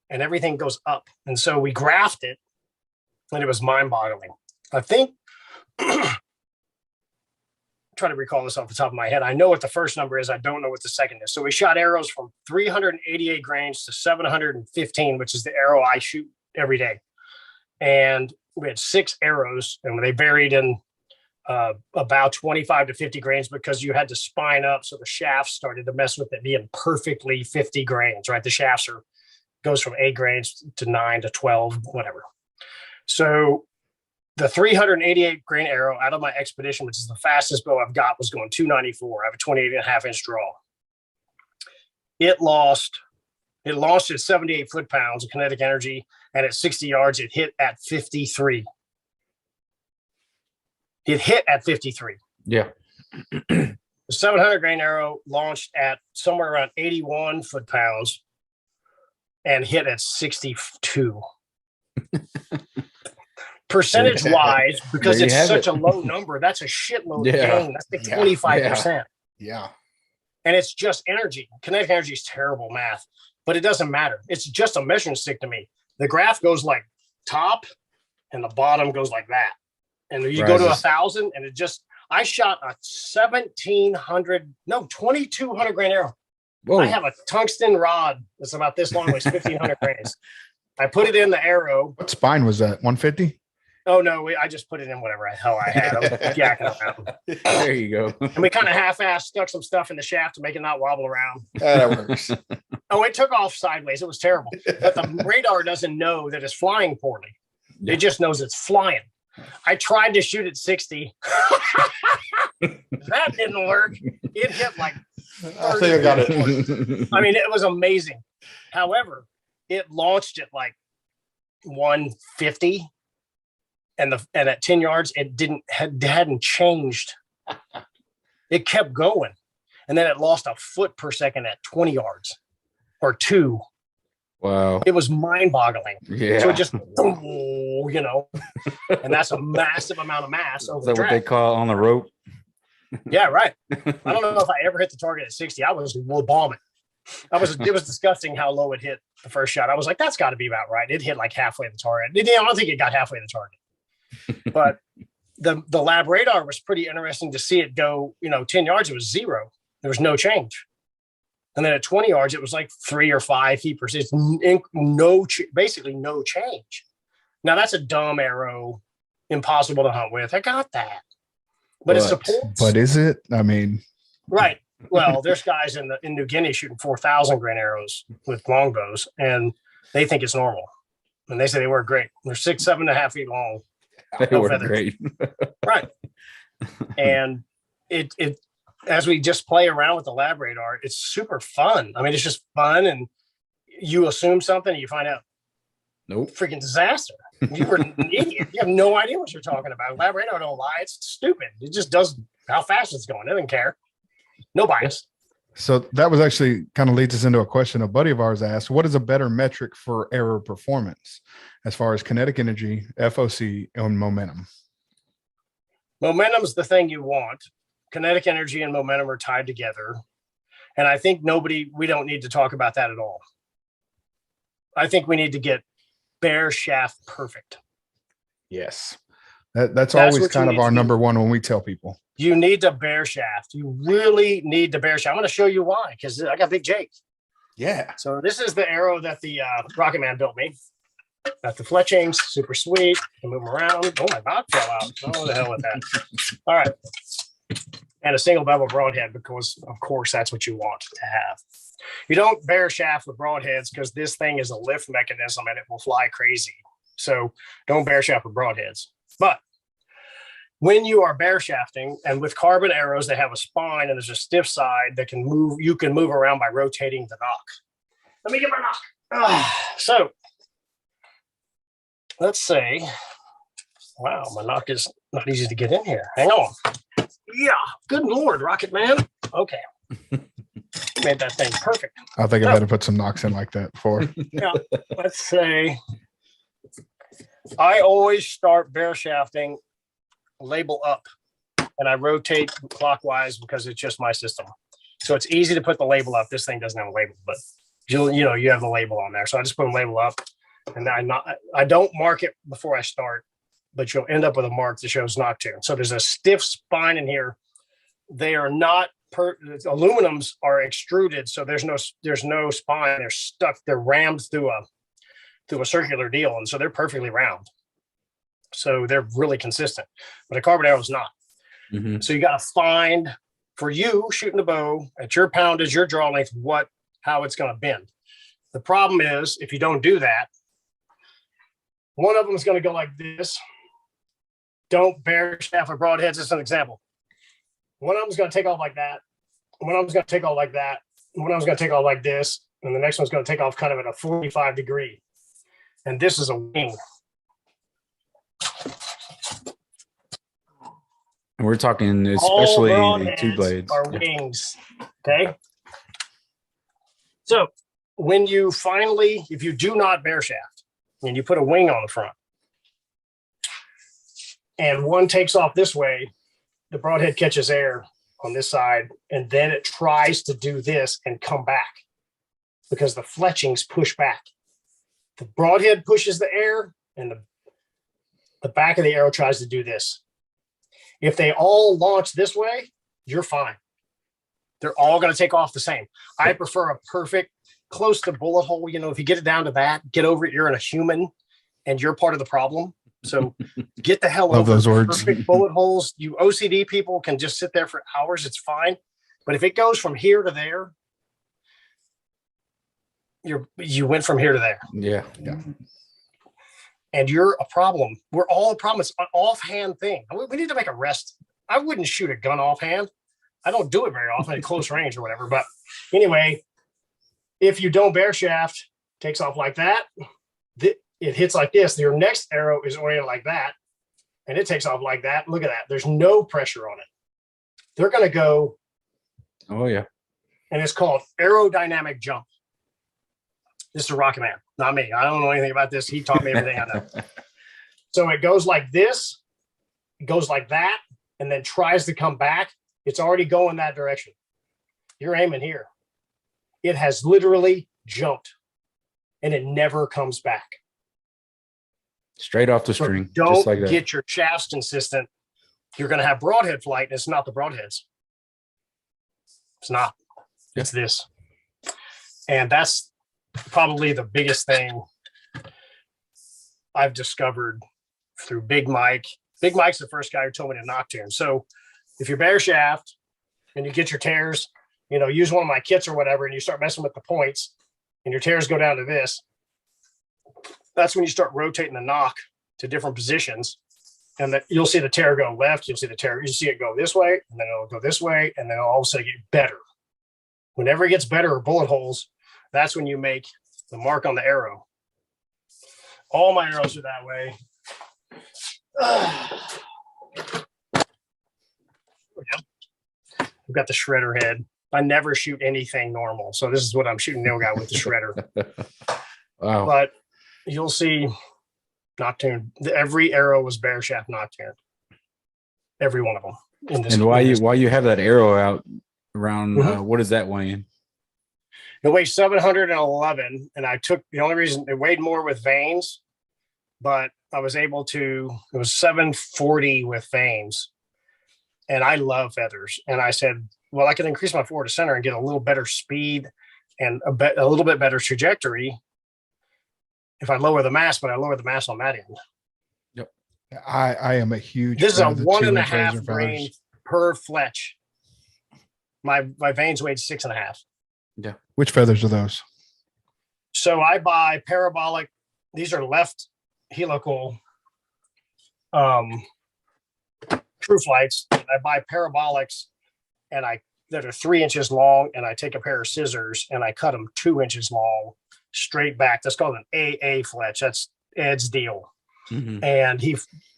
and everything goes up. And so we graphed it, and it was mind-boggling. I think, try to recall this off the top of my head. I know what the first number is. I don't know what the second is. So we shot arrows from 388 grains to 715, which is the arrow I shoot every day. And we had 6 arrows, and they varied in about 25 to 50 grains because you had to spine up. So the shafts started to mess with it being perfectly 50 grains, right? The shafts goes from 8 grains to 9 to 12, whatever. So the 388 grain arrow out of my expedition, which is the fastest bow I've got, was going 294. I have a 28.5-inch draw. It launched at 78 foot-pounds of kinetic energy, and at 60 yards, it hit at 53. It hit at 53. Yeah. The 700 grain arrow launched at somewhere around 81 foot-pounds and hit at 62. Percentage wise, because it's such a low number, that's a shitload of gain. That's like 25%. Yeah. And it's just energy. Kinetic energy is terrible math, but it doesn't matter. It's just a measuring stick to me. The graph goes like top and the bottom goes like that. And you go to 1,000 and I shot a 2,200 grain arrow. Whoa. I have a tungsten rod that's about this long, weighs 1,500 grains. I put it in the arrow. What spine was that? 150? Oh, no, I just put it in whatever the hell I had. I was yakking around. There you go. And we kind of half-assed stuck some stuff in the shaft to make it not wobble around. That works. Oh, it took off sideways. It was terrible. But the radar doesn't know that it's flying poorly. It just knows it's flying. I tried to shoot at 60. That didn't work. It hit like 30. I think I got it. I mean, it was amazing. However, it launched at like 150. And at 10 yards, it hadn't changed. It kept going. And then it lost a foot per second at 20 yards or 2. Wow. It was mind-boggling. Yeah. So it just, and that's a massive amount of mass. Is that what they call on the rope? Yeah, right. I don't know if I ever hit the target at 60. I was bombing. It was disgusting how low it hit the first shot. I was like, that's got to be about right. It hit like halfway the target. I don't think it got halfway the target. But the lab radar was pretty interesting to see it go, 10 yards, it was 0. There was no change. And then at 20 yards, it was like 3 or 5 feet per second. Basically no change. Now that's a dumb arrow, impossible to hunt with. I got that. but it supports. But is it? I mean, right. Well, there's guys in New Guinea shooting 4,000 grain arrows with longbows, and they think it's normal. And they say they work great. They're 6, 7.5 feet long. They work great. Right. And it as we just play around with the lab radar, it's super fun. I mean, it's just fun, and you assume something and you find out, nope, freaking disaster. You were an idiot. You have no idea what you're talking about. Lab radar don't lie. It's stupid. It just does how fast it's going. It doesn't care. No bias. So that was actually kind of leads us into a question a buddy of ours asked. What is a better metric for arrow performance as far as kinetic energy, FOC, and momentum? Momentum is the thing you want. Kinetic energy and momentum are tied together. And I think we don't need to talk about that at all. I think we need to get bare shaft perfect. Yes. That's always kind of our number one when we tell people. You need to bare shaft. You really need to bare shaft. I'm going to show you why, because I got Big Jake. Yeah. So this is the arrow that the Rocket Man built me. Got the fletchings, super sweet. I move them around. Oh, my knock fell out. Oh, the hell with that. All right. And a single bevel broadhead, because of course that's what you want to have. You don't bare shaft with broadheads because this thing is a lift mechanism and it will fly crazy. So don't bare shaft with broadheads. But when you are bare shafting, and with carbon arrows, they have a spine and there's a stiff side that can move. You can move around by rotating the nock. Let me get my nock. So let's say, wow, my nock is not easy to get in here. Hang on. Yeah, good Lord, Rocket Man. Okay. Made that thing perfect. I think I've had to put some knocks in like that before. Yeah, let's say I always start bare shafting label up, and I rotate clockwise because it's just my system. So it's easy to put the label up. This thing doesn't have a label, but you have the label on there. So I just put a label up, and I don't mark it before I start, but you'll end up with a mark that shows Nocturne. So there's a stiff spine in here. They are not aluminums are extruded, so there's no spine. They're stuck. They're rammed through a circular deal, and so they're perfectly round. So they're really consistent. But a carbon arrow is not. Mm-hmm. So you got to find, for you shooting a bow at your poundage, your draw length, how it's going to bend. The problem is if you don't do that, one of them is going to go like this. Don't bare shaft with broadheads. Just an example. One of them is going to take off like that. One of them is going to take off like that. One of them is going to take off like this. And the next one's going to take off kind of at a 45 degree. And this is a wing. And we're talking especially two blades. Are wings. Okay. So when you finally, if you do not bare shaft and you put a wing on the front and one takes off this way, the broadhead catches air on this side, and then it tries to do this and come back because the fletchings push back. The broadhead pushes the air, and the back of the arrow tries to do this. If they all launch this way, you're fine. They're all going to take off the same. I prefer a perfect, close to bullet hole. If you get it down to that, get over it. You're in a human, and you're part of the problem. So get the hell over those words. Perfect bullet holes. You OCD people can just sit there for hours. It's fine. But if it goes from here to there, you went from here to there. Yeah. And you're a problem. We're all a problem. It's an offhand thing. We need to make a rest. I wouldn't shoot a gun offhand. I don't do it very often at close range or whatever. But anyway, if you don't bare shaft, takes off like that. It hits like this. Your next arrow is oriented like that, and it takes off like that. Look at that. There's no pressure on it. They're going to go. Oh, yeah. And it's called aerodynamic jump. This is a Rocket Man, not me. I don't know anything about this. He taught me everything I know. So it goes like this. It goes like that, and then tries to come back. It's already going that direction. You're aiming here. It has literally jumped, and it never comes back. Straight off the string. So don't just like that. Get your shafts consistent. You're going to have broadhead flight, and it's not the broadheads. It's not. It's this. And that's probably the biggest thing I've discovered through Big Mike. Big Mike's the first guy who told me to Nocturne. So if you're bare shaft and you get your tears, use one of my kits or whatever, and you start messing with the points and your tears go down to this, that's when you start rotating the knock to different positions. And that you'll see the tear go left, you'll see it go this way, and then it'll go this way, and then it'll all of a sudden get better. Whenever it gets better or bullet holes, that's when you make the mark on the arrow. All my arrows are that way. I've got the shredder head. I never shoot anything normal. So this is what I'm shooting nail guy with the shredder. Wow. But you'll see Nocturne. Every arrow was bare shaft Nocturne. Every one of them. And why you have that arrow out around, what is that weighing? It weighs 711. And I took, the only reason it weighed more with vanes, but I was able to, it was 740 with vanes. And I love feathers. And I said, well, I can increase my forward to center and get a little better speed and a little bit better trajectory if I lower the mass, but I lower the mass on that end. Yep. I am a huge. This is a 1.5 grain per fletch. My vanes weighed 6.5. Yeah. Which feathers are those? So I buy parabolic. These are left helical true flights. I buy parabolics that are 3 inches long, and I take a pair of scissors and I cut them 2 inches long straight back. That's called an AA fletch. That's Ed's deal. Mm-hmm. And he,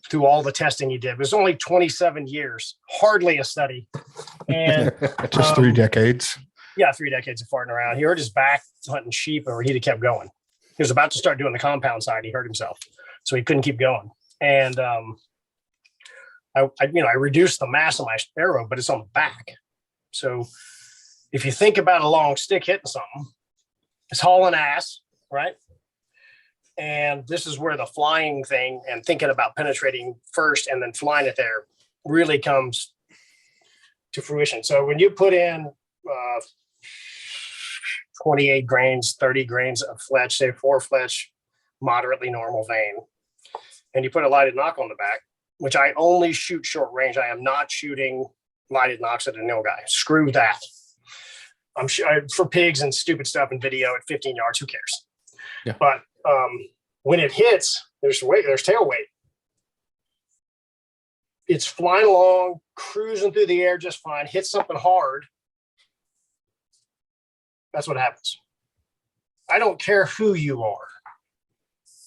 through all the testing he did, it was only 27 years, hardly a study. And just 3 decades. Yeah, 3 decades of farting around. He hurt his back hunting sheep, or he'd have kept going. He was about to start doing the compound side. He hurt himself, so he couldn't keep going. And I reduced the mass of my arrow, but it's on the back. So if you think about a long stick hitting something, it's hauling ass, right? And this is where the flying thing and thinking about penetrating first and then flying it there really comes to fruition. So when you put in 28 grains, 30 grains of fletch, say 4 fletch, moderately normal vane, and you put a lighted knock on the back, which I only shoot short range. I am not shooting lighted knocks at a nil guy. Screw that. I'm for pigs and stupid stuff in video at 15 yards. Who cares? Yeah. But when it hits, there's tail weight. It's flying along, cruising through the air just fine. Hits something hard. That's what happens. I don't care who you are.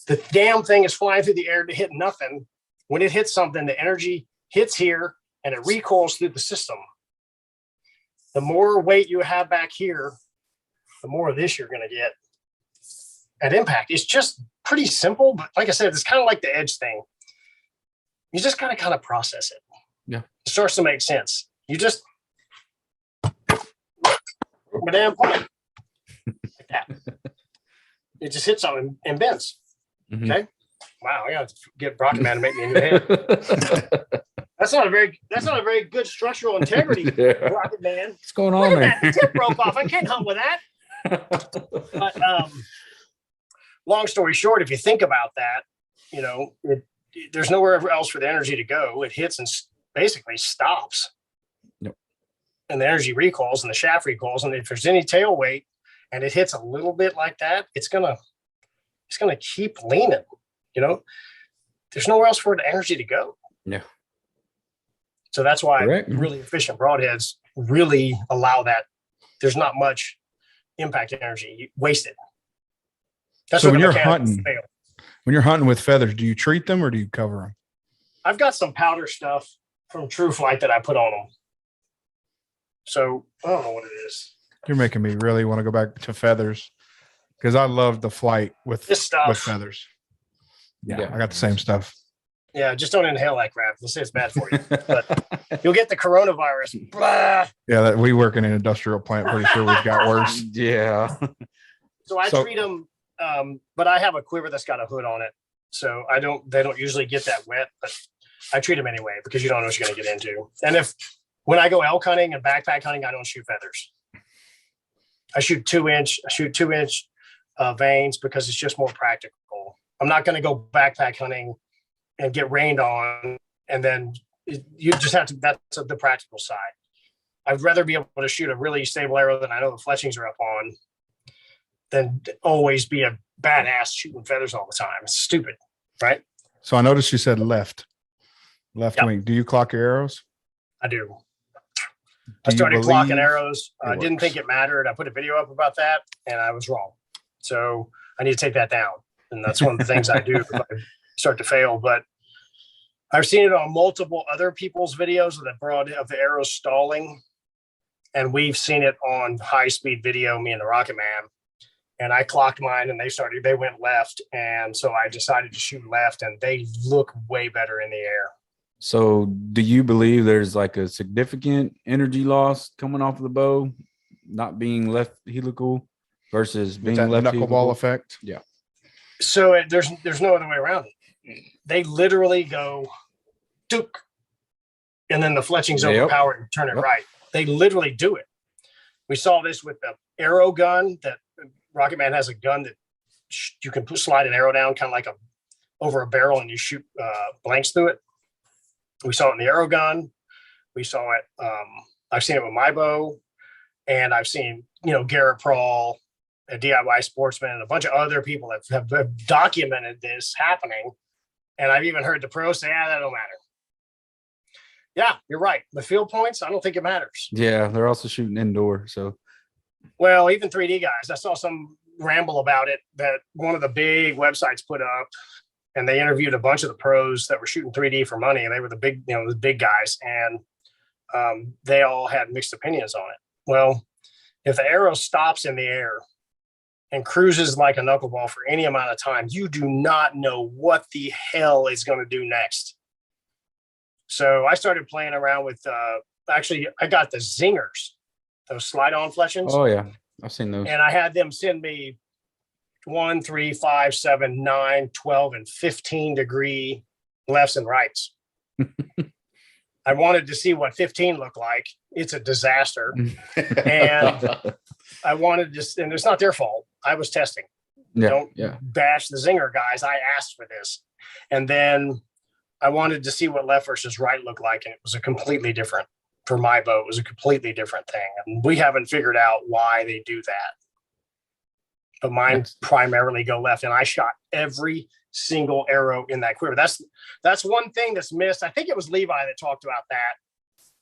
The damn thing is flying through the air to hit nothing. When it hits something, the energy hits here and it recoils through the system. The more weight you have back here, the more of this you're going to get at impact. It's just pretty simple, but like I said, it's kind of like the edge thing. You just got to kind of process it. Yeah. It starts to make sense. You just my damn point. Like that. It just hits something and bends. Mm-hmm. Okay. Wow, I got to get Rocket Man to make me a new head. That's not a very good structural integrity, Yeah. Rocket Man. What's going Look on at there? that. The tip broke off. I can't hunt with that. But long story short, if you think about that, there's nowhere else for the energy to go. It hits and basically stops. Yep. And the energy recoils and the shaft recoils. And if there's any tail weight and it hits a little bit like that, it's gonna keep leaning. There's nowhere else for the energy to go. Yeah. So that's why Correct. really efficient broadheads really allow that. There's not much impact energy wasted. That's So where when the you're mechanics hunting, fail. when you're hunting with feathers, do you treat them or do you cover them? I've got some powder stuff from True Flight that I put on them. So I don't know what it is. You're making me really want to go back to feathers because I love the flight with Stuff. feathers. Yeah, Yeah. I got the same stuff. Yeah, just don't inhale that crap. They say it's bad for you, but you'll get the coronavirus. Blah. Yeah, we work in an industrial plant. Pretty sure we've got worse. Yeah. So I treat them, but I have a quiver that's got a hood on it. So they don't usually get that wet, but I treat them anyway because you don't know what you're going to get into. And when I go elk hunting and backpack hunting, I don't shoot feathers. I shoot 2-inch vanes because it's just more practical. I'm not going to go backpack hunting and get rained on and then you just have to, that's the practical side. I'd rather be able to shoot a really stable arrow that I know the fletchings are up on than always be a badass shooting feathers all the time. It's stupid, right? So I noticed you said left Yep. wing. Do you clock your arrows? I do. I Do you started clocking believe arrows. I it didn't works? think it mattered. I put a video up about that and I was wrong. So I need to take that down. And that's one of the things I do if I start to fail. But I've seen it on multiple other people's videos of the arrows stalling. And we've seen it on high speed video, me and the Rocket Man. And I clocked mine and they went left. And so I decided to shoot left and they look way better in the air. So do you believe there's like a significant energy loss coming off of the bow, not being left helical versus being that left knuckleball helical effect? Yeah. So there's no other way around it. They literally go dook, and then the fletchings Yep. overpower it and turn it Yep. right. They literally do it. We saw this with the arrow gun. That Rocket Man has a gun that you can slide an arrow down kind of like over a barrel and you shoot blanks through it. We saw it in the arrow gun. We saw it. I've seen it with my bow, and I've seen, Garrett Prawl, a DIY Sportsman, and a bunch of other people that have documented this happening. And I've even heard the pros say, that don't matter. Yeah, you're right. The field points, I don't think it matters. Yeah, they're also shooting indoor. So Well, even 3D guys, I saw some ramble about it that one of the big websites put up, and they interviewed a bunch of the pros that were shooting 3D for money, and they were the big guys, and they all had mixed opinions on it. Well, if the arrow stops in the air and cruises like a knuckleball for any amount of time, you do not know what the hell is going to do next. So I started playing around with, actually, I got the zingers, those slide-on fletchings. oh yeah, I've seen those. And I had them send me 1, 3, 5, 7, 9, 12, and 15 degree lefts and rights. I wanted to see what 15 looked like. It's a disaster. And I wanted to, and it's not their fault. I was testing. Don't bash the zinger guys. I asked for this. And then I wanted to see what left versus right looked like. And it was a completely different, for my bow, it was a completely different thing. And we haven't figured out why they do that. But mine primarily go left. And I shot every single arrow in that quiver. That's one thing that's missed. I think it was Levi that talked about that.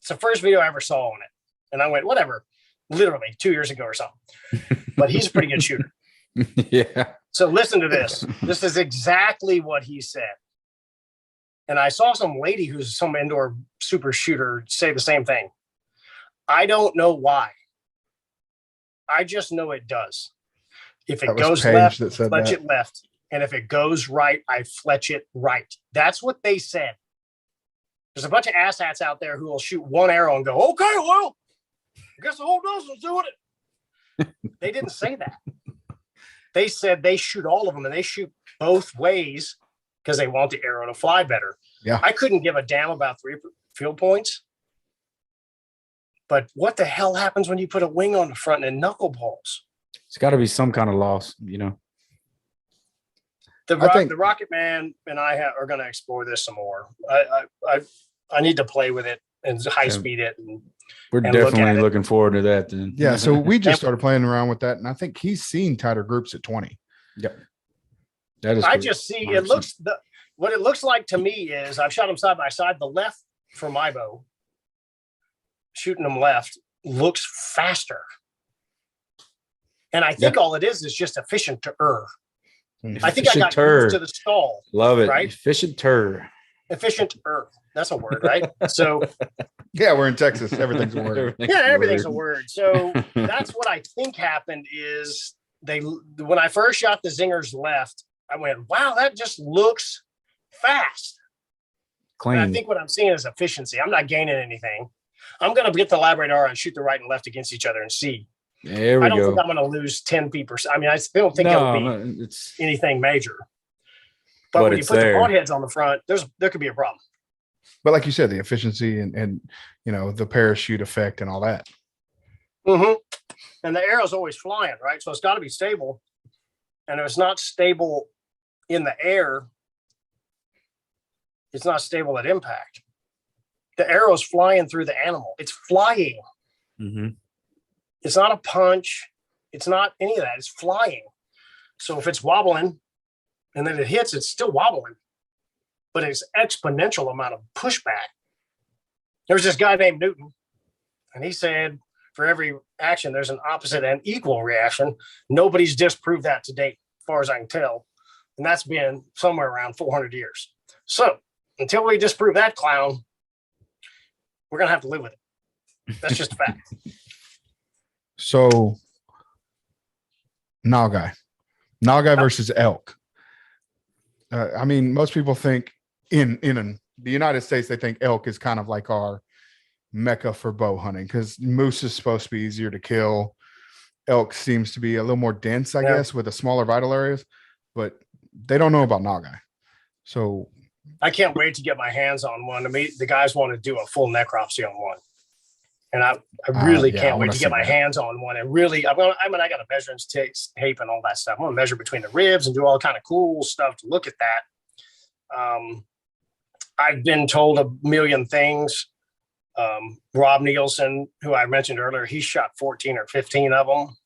It's the first video I ever saw on it. And I went, whatever, literally 2 years ago or something. But he's a pretty good shooter. Yeah. So listen to this. This is exactly what he said. And I saw some lady who's some indoor super shooter say the same thing. I don't know why. I just know it does. If it goes left, fletch it left. And if it goes right, I fletch it right. That's what they said. There's a bunch of asshats out there who will shoot one arrow and go, okay, well, I guess the whole dozen's doing it. They didn't say that. They said they shoot all of them and they shoot both ways because they want the arrow to fly better. Yeah. I couldn't give a damn about 3 field points. But what the hell happens when you put a wing on the front and knuckleballs? It's got to be some kind of loss, The Rocket Man and I are going to explore this some more. I need to play with it and high speed it. We're definitely looking forward to that then. Yeah. So we just started playing around with that. And I think he's seen tighter groups at 20. Yep. That is. I just see 100%. What it looks like to me is I've shot them side by side. The left for my bow, shooting them left, looks faster. And I think all it is just efficient-er. I think I got used to the stall. Love it. Right? Efficient-er. Efficient-er. That's a word, right? So yeah, we're in Texas. Everything's a word. Everything's a word. So that's what I think happened is when I first shot the zingers left, I went, wow, that just looks fast. Clean. And I think what I'm seeing is efficiency. I'm not gaining anything. I'm going to get the labradar and shoot the right and left against each other and see. There we I don't go. think I'm going to lose 10 feet per. I mean, I don't think it'll be anything major. But when you put the broadheads on the front, there could be a problem. But like you said, the efficiency and the parachute effect and all that. Mm-hmm. And the arrow's always flying, right? So it's got to be stable. And if it's not stable in the air, it's not stable at impact. The arrow's flying through the animal. It's flying. Mm-hmm. It's not a punch. It's not any of that. It's flying. So if it's wobbling and then it hits, it's still wobbling, but it's exponential amount of pushback. There's this guy named Newton, and he said for every action, there's an opposite and equal reaction. Nobody's disproved that to date, as far as I can tell. And that's been somewhere around 400 years. So until we disprove that clown, we're going to have to live with it. That's just a fact. So Nalgai versus elk. I mean, most people think in the United States, they think elk is kind of like our mecca for bow hunting because moose is supposed to be easier to kill. Elk seems to be a little more dense, I guess, with the smaller vital areas, but they don't know about Nalgai. So I can't wait to get my hands on one. I mean, the guys want to do a full necropsy on one. And I really can't wait to get my hands on one. And really, I got a measuring tape and all that stuff. I'm going to measure between the ribs and do all kind of cool stuff to look at that. I've been told a million things. Rob Nielsen, who I mentioned earlier, he shot 14 or 15 of them.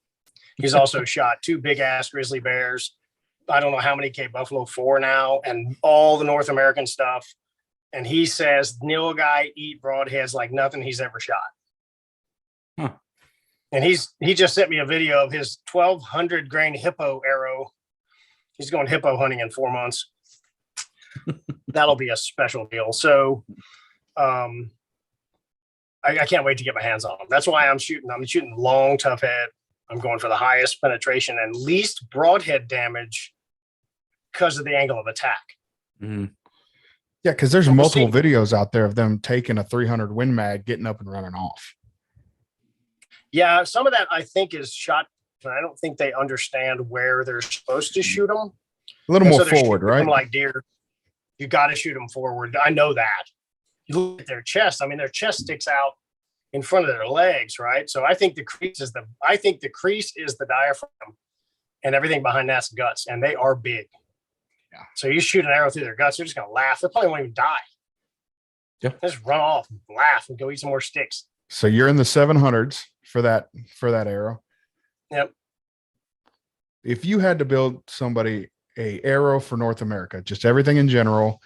He's also shot 2 big ass grizzly bears. I don't know how many Cape Buffalo, 4 now, and all the North American stuff. And he says Nilgai eat broadheads like nothing he's ever shot. Huh. And he just sent me a video of his 1200 grain hippo arrow. He's going hippo hunting in 4 months. That'll be a special deal. So I can't wait to get my hands on them. That's why I'm shooting long, tough head. I'm going for the highest penetration and least broadhead damage because of the angle of attack. Mm-hmm. Yeah, because there's multiple videos out there of them taking a 300 Win Mag, getting up and running off. Yeah, some of that I think is shot. I don't think they understand where they're supposed to shoot them. A little more forward, right? Like deer, you got to shoot them forward. I know that. You look at their chest. I mean, their chest sticks out in front of their legs, right? So I think the crease is the diaphragm, and everything behind that's guts, and they are big. Yeah. So you shoot an arrow through their guts, they're just gonna laugh. They probably won't even die. Yeah. Just run off, and laugh, and go eat some more sticks. So you're in the 700s for that arrow. Yep. If you had to build somebody a arrow for North America, just everything in general,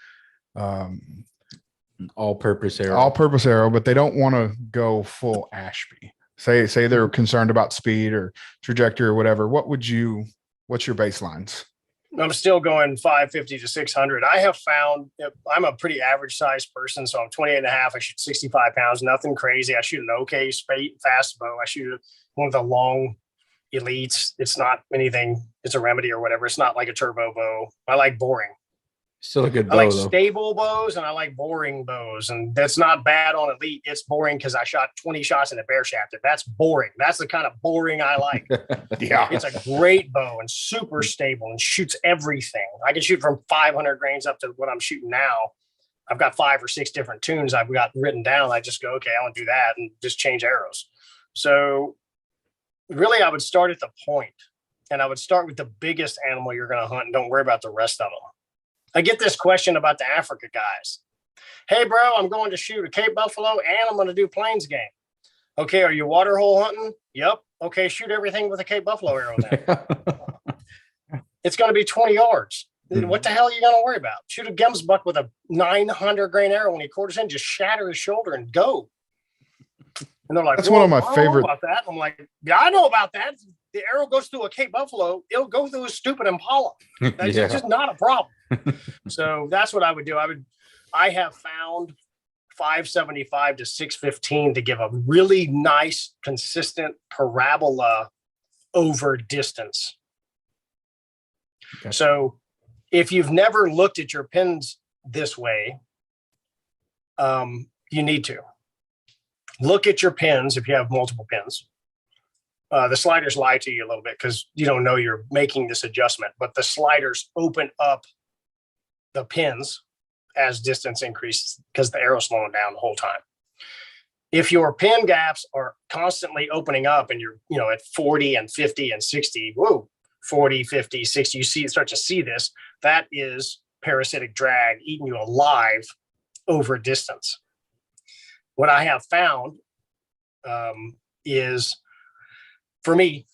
all-purpose arrow, but they don't want to go full Ashby. Say they're concerned about speed or trajectory or whatever. What's your baselines? I'm still going 550 to 600. I have found I'm a pretty average sized person. So I'm 28 and a half. I shoot 65 pounds, nothing crazy. I shoot an okay fast bow. I shoot one of the long elites. It's not anything. It's a remedy or whatever. It's not like a turbo bow. I like boring. Still a good bow. I like stable bows and I like boring bows. And that's not bad on elite. It's boring because I shot 20 shots in a bear shafted. That's boring. That's the kind of boring I like. Yeah. It's a great bow and super stable and shoots everything. I can shoot from 500 grains up to what I'm shooting now. I've got 5 or 6 different tunes I've got written down. I just go, okay, I want to do that and just change arrows. So really I would start at the point, and I would start with the biggest animal you're going to hunt and don't worry about the rest of them. I get this question about the Africa guys. Hey, bro, I'm going to shoot a Cape Buffalo and I'm going to do plains game. Okay, are you water hole hunting? Yep. Okay, shoot everything with a Cape Buffalo arrow then. It's going to be 20 yards. Mm-hmm. What the hell are you going to worry about? Shoot a gemsbuck with a 900 grain arrow when he quarters in, just shatter his shoulder and go. And they're like, that's one of my favorite. About that. I'm like, yeah, I know about that. The arrow goes through a Cape Buffalo. It'll go through a stupid Impala. That's just not a problem. So that's what I would do. I have found 575 to 615 to give a really nice, consistent parabola over distance. Okay. So if you've never looked at your pins this way, you need to look at your pins if you have multiple pins. The sliders lie to you a little bit because you don't know you're making this adjustment, but the sliders open up the pins as distance increases because the arrow's slowing down the whole time. If your pin gaps are constantly opening up and you're, at 40 and 50 and 60, 40, 50, 60, start to see this, that is parasitic drag eating you alive over distance. what I have found is, for me,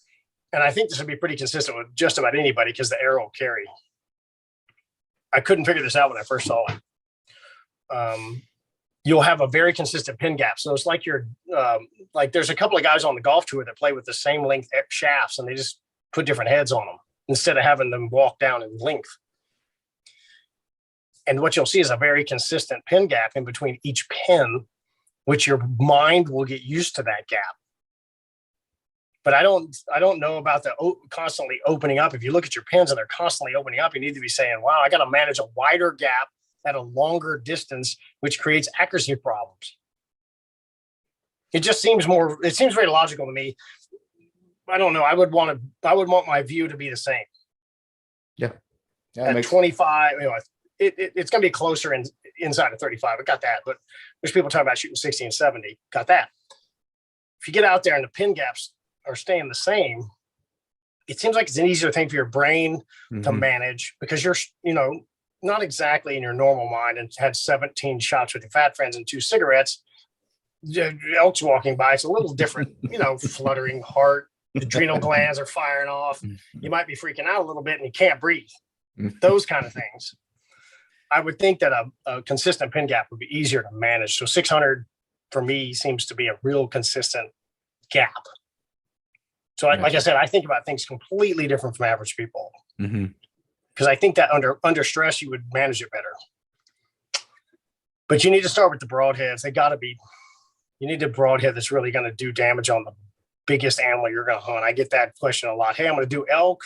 and I think this would be pretty consistent with just about anybody because the arrow will carry. I couldn't figure this out when I first saw it. You'll have a very consistent pin gap. So it's like like there's a couple of guys on the golf tour that play with the same length shafts, and they just put different heads on them instead of having them walk down in length. And what you'll see is a very consistent pin gap in between each pin, which your mind will get used to that gap. But I don't know about the constantly opening up. If you look at your pins and they're constantly opening up, you need to be saying, wow, I got to manage a wider gap at a longer distance, which creates accuracy problems. It just seems very logical to me. I don't know. I would want my view to be the same. Yeah. At 25, it's going to be closer inside of 35. I got that. But there's people talking about shooting 60 and 70. Got that. If you get out there and the pin gaps are staying the same, it seems like it's an easier thing for your brain to manage because you're, not exactly in your normal mind and had 17 shots with your fat friends and 2 cigarettes. Elk's walking by. It's a little different, fluttering heart, adrenal glands are firing off. You might be freaking out a little bit and you can't breathe. Those kind of things. I would think that a consistent pin gap would be easier to manage. So 600 for me seems to be a real consistent gap. So like I said, I think about things completely different from average people. Because I think that under stress, you would manage it better. But you need to start with the broadheads. You need a broadhead that's really going to do damage on the biggest animal you're going to hunt. I get that question a lot. Hey, I'm going to do elk,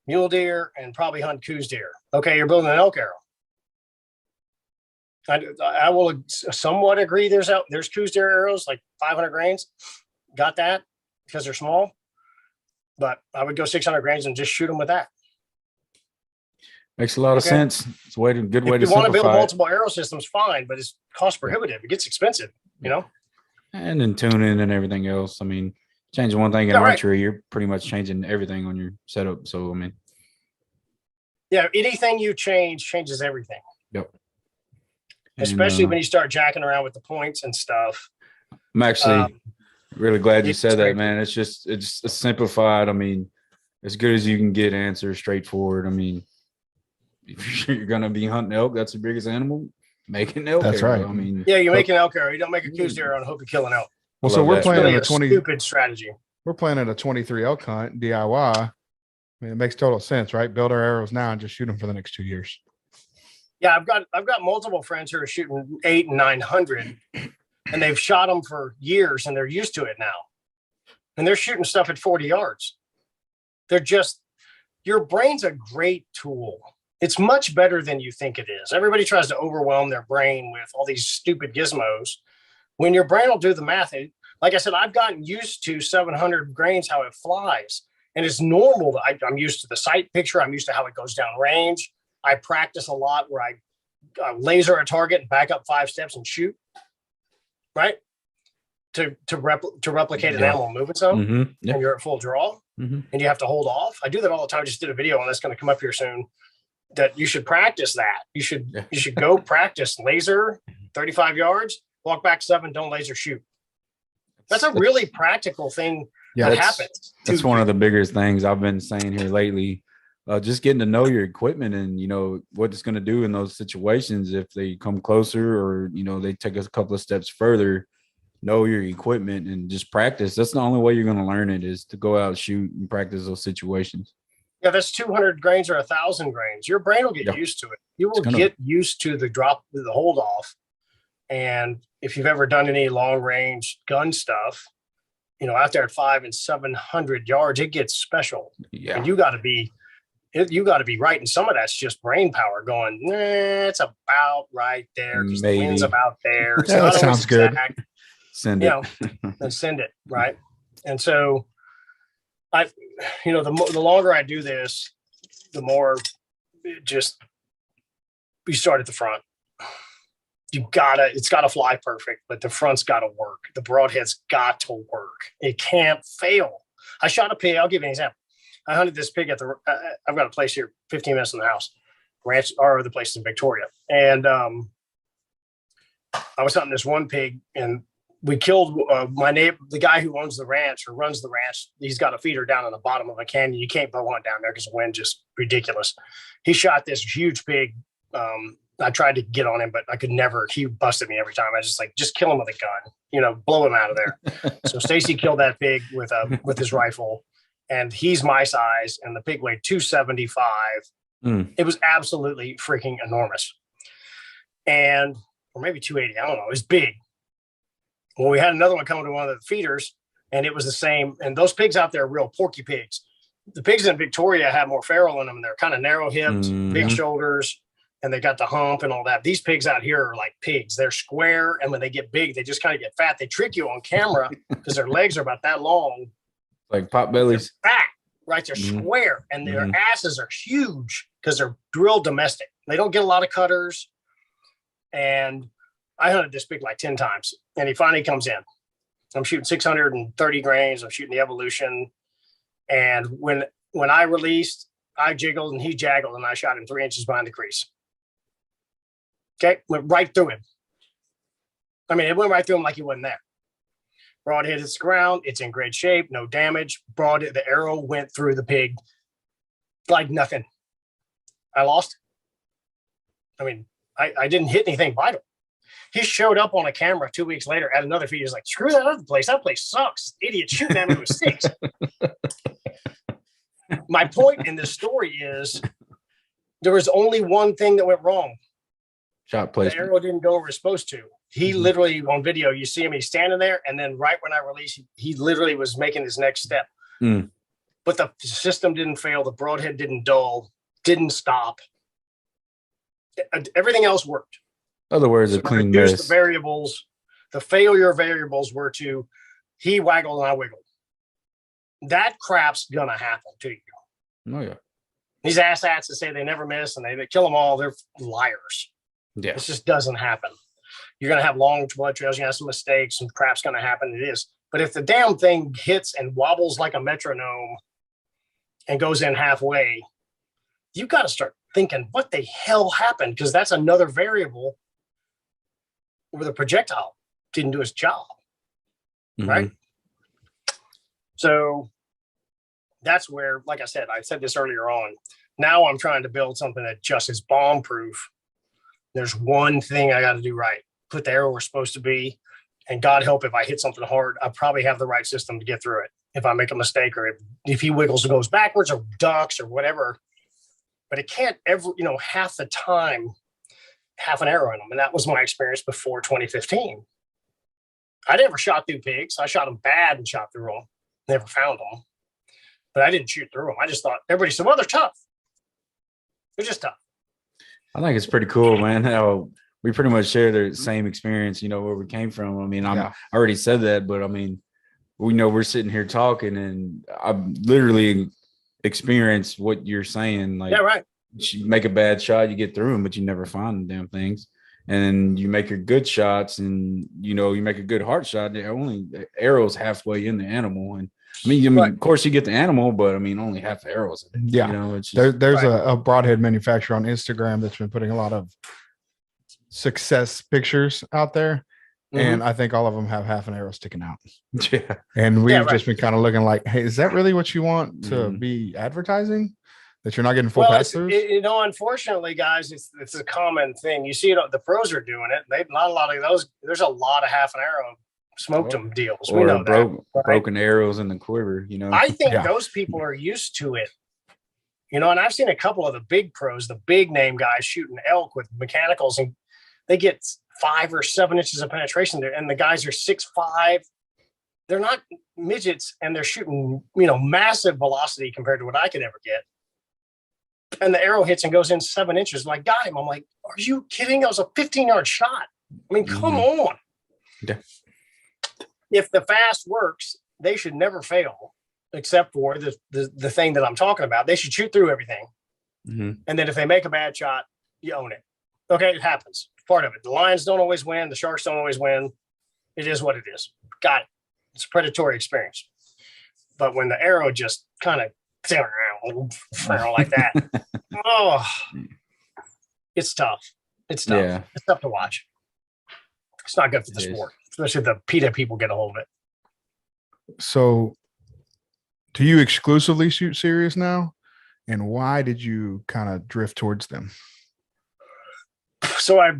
mule deer, and probably hunt coos deer. Okay, you're building an elk arrow. I will somewhat agree there's coos deer arrows, like 500 grains. Got that because they're small. But I would go 600 grains and just shoot them with that. Makes a lot of sense. It's a good way to simplify. If you want to build multiple arrow systems, fine, but it's cost prohibitive. It gets expensive, And then tuning and everything else. I mean, changing one thing in archery, you're pretty much changing everything on your setup. So, I mean. Yeah, anything you changes everything. Yep. Especially when you start jacking around with the points and stuff. I'm actually really glad you said that, man. It's simplified. I mean, as good as you can get answers, straightforward. I mean, if you're going to be hunting elk, that's the biggest animal. Make an elk arrow. Right. I mean, you make an elk arrow. You don't make a coos deer arrow and hope you kill an elk. Well, so we're planning a stupid strategy. We're planning a 23 elk hunt DIY. I mean, it makes total sense, right? Build our arrows now and just shoot them for the next 2 years. Yeah, I've got multiple friends who are shooting 800 and 900, and they've shot them for years, and they're used to it now. And they're shooting stuff at 40 yards. Your brain's a great tool. It's much better than you think it is. Everybody tries to overwhelm their brain with all these stupid gizmos. When your brain will do the math, like I said, I've gotten used to 700 grains, how it flies. And it's normal. I'm used to the sight picture. I'm used to how it goes down range. I practice a lot where I laser a target and back up 5 steps and shoot, right? To replicate an animal moving zone, and you're at full draw, and you have to hold off. I do that all the time. I just did a video on that's going to come up here soon. That you should practice that. You should go practice laser 35 yards, walk back 7, don't laser shoot. That's a really practical thing that happens. That's one of the biggest things I've been saying here lately. Just getting to know your equipment and, what it's going to do in those situations. If they come closer or, they take us a couple of steps further, know your equipment and just practice. That's the only way you're going to learn it, is to go out, shoot, and practice those situations. Yeah, that's 200 grains or 1,000 grains. Your brain will get used to it. You will get used to the hold off. And if you've ever done any long range gun stuff, out there at 500 and 700 yards, it gets special. Yeah. And you got to be right. And some of that's just brain power going, it's about right there. Because the wind's about there. It's that sounds good. Send it. And send it. Right. And so the longer I do this, the more we start at the front. It's gotta fly perfect, but the front's gotta work. The broadhead's got to work. It can't fail. I shot a pig. I'll give you an example. I hunted this pig at I've got a place here, 15 minutes from the house. Ranch, our other place in Victoria. And I was hunting this one pig, and we killed my neighbor, the guy who owns the ranch or runs the ranch. He's got a feeder down on the bottom of a canyon. You can't bow hunt down there because the wind just ridiculous. He shot this huge pig. I tried to get on him, but I could never. He busted me every time. I just kill him with a gun, blow him out of there. So Stacy killed that pig with his rifle, and he's my size, and the pig weighed 275. It was absolutely freaking enormous. Or maybe 280. I don't know. It was big. Well, we had another one coming to one of the feeders, and it was the same. And those pigs out there are real porky pigs. The pigs in Victoria have more feral in them. They're kind of narrow hips, big shoulders, and they got the hump and all that. These pigs out here are like pigs. They're square, and when they get big, they just kind of get fat. They trick you on camera because their legs are about that long. Like pot bellies. They're fat, right? They're square, and their asses are huge because they're real domestic. They don't get a lot of cutters. And I hunted this pig like 10 times, and he finally comes in. I'm shooting 630 grains. I'm shooting the Evolution. And when I released, I jiggled and he jaggled, and I shot him 3 inches behind the crease. Okay. Went right through him. I mean, it went right through him like he wasn't there. Broadhead hits the ground. It's in great shape. No damage. The arrow went through the pig like nothing. I lost. I mean, I didn't hit anything vital. He showed up on a camera 2 weeks later at another feed. He's like, screw that other place. That place sucks. Idiot shooting at me with sticks. My point in this story is there was only one thing that went wrong. Shot placement. The arrow didn't go where it was supposed to. He literally, on video, you see him, he's standing there, and then right when I released, he literally was making his next step. But the system didn't fail. The broadhead didn't dull, didn't stop. Everything else worked. In other words, a clean mess. The variables, the failure variables were he waggled and I wiggled. That crap's gonna happen to you. Oh yeah. These asshats that say they never miss and they kill them all, they're liars. Yeah. This just doesn't happen. You're gonna have long blood trails, you're gonna have some mistakes, and crap's gonna happen. It is. But if the damn thing hits and wobbles like a metronome and goes in halfway, you got to start thinking, what the hell happened? Because that's another variable where the projectile didn't do its job, right? So that's where, like I said this earlier on, now I'm trying to build something that just is bomb proof. There's one thing I got to do right. Put the arrow where it's supposed to be. And God help if I hit something hard, I probably have the right system to get through it. If I make a mistake or if he wiggles and goes backwards or ducks or whatever, but it can't ever, half the time have an arrow in them. And that was my experience before 2015. I never shot through pigs. I shot them bad and shot through them. Never found them. But I didn't shoot through them. I just thought everybody said, well, they're tough. They're just tough. I think it's pretty cool, man, how we pretty much share the same experience, where we came from. I mean, I already said that, but I mean, we know we're sitting here talking, and I've literally experienced what you're saying. Like, yeah, right. You make a bad shot, you get through them, but you never find the damn things. And you make your good shots, and you make a good heart shot. The arrow's halfway in the animal, and I mean, right. Of course you get the animal, but I mean, only half the arrows. Yeah, it's just, there's a broadhead manufacturer on Instagram that's been putting a lot of success pictures out there, and I think all of them have half an arrow sticking out. Yeah, and we've just been kind of looking like, hey, is that really what you want to be advertising? That you're not getting full pass throughs? Unfortunately, guys, it's a common thing. You see it, the pros are doing it. They've not a lot of those. There's a lot of half an arrow smoked them deals. We know broken arrows in the quiver. I think those people are used to it. And I've seen a couple of the big pros, the big name guys shooting elk with mechanicals, and they get 5 or 7 inches of penetration there, and the guys are 6'5". They're not midgets, and they're shooting, massive velocity compared to what I could ever get. And the arrow hits and goes in 7 inches. And I got him. I'm like, are you kidding? That was a 15-yard shot. I mean, come on. Yeah. If the fast works, they should never fail, except for the thing that I'm talking about. They should shoot through everything. And then if they make a bad shot, you own it. Okay, it happens. Part of it. The lions don't always win. The sharks don't always win. It is what it is. Got it. It's a predatory experience. But when the arrow just kind of like that, it's tough. It's tough. Yeah. It's tough to watch. It's not good for the sport, especially if the PETA people get a hold of it. So, do you exclusively shoot serious now? And why did you kind of drift towards them? So I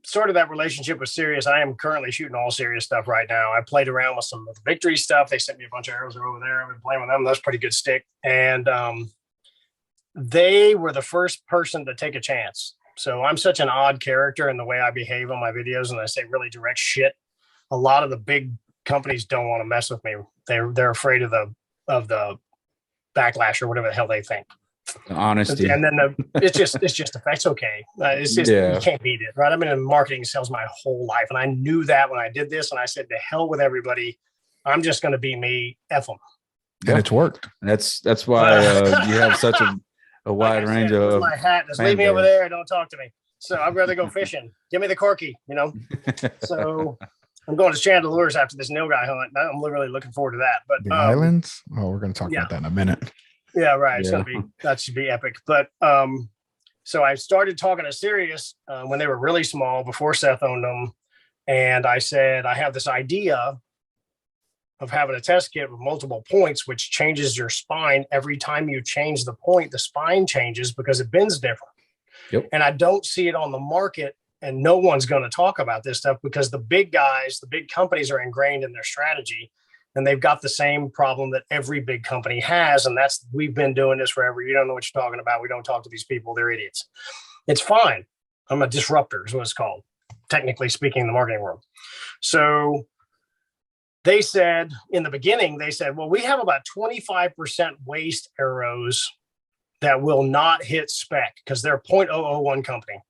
started that relationship with Sirius. I am currently shooting all Sirius stuff right now. I played around with some of the Victory stuff. They sent me a bunch of arrows over there. I've been playing with them. That's pretty good stick. And they were the first person to take a chance. So I'm such an odd character in the way I behave on my videos, and I say really direct shit. A lot of the big companies don't want to mess with me. They're afraid of the backlash or whatever the hell they think. Honesty. And then it's just that's okay. It's just you can't beat it, right? I've been in marketing sales my whole life, and I knew that when I did this, and I said, "To hell with everybody. I'm just going to be me. F them." And it's worked. That's why you have such a wide range of my hat. Just leave me over there. Don't talk to me. So I'd rather go fishing. Give me the corky, So I'm going to Chandeleurs after this nilgai hunt. I'm really looking forward to that. But the islands. Oh, we're going to talk about that in a minute. Yeah, right. It's that should be epic. But so I started talking to Sirius when they were really small, before Seth owned them. And I said, I have this idea of having a test kit with multiple points, which changes your spine. Every time you change the point, the spine changes because it bends different. Yep. And I don't see it on the market, and no one's going to talk about this stuff because the big guys, the big companies are ingrained in their strategy. And they've got the same problem that every big company has. And that's, we've been doing this forever. You don't know what you're talking about. We don't talk to these people. They're idiots. It's fine. I'm a disruptor is what it's called, technically speaking, in the marketing world. So they said in the beginning, well, we have about 25% waste arrows that will not hit spec because they're a 0.001 company.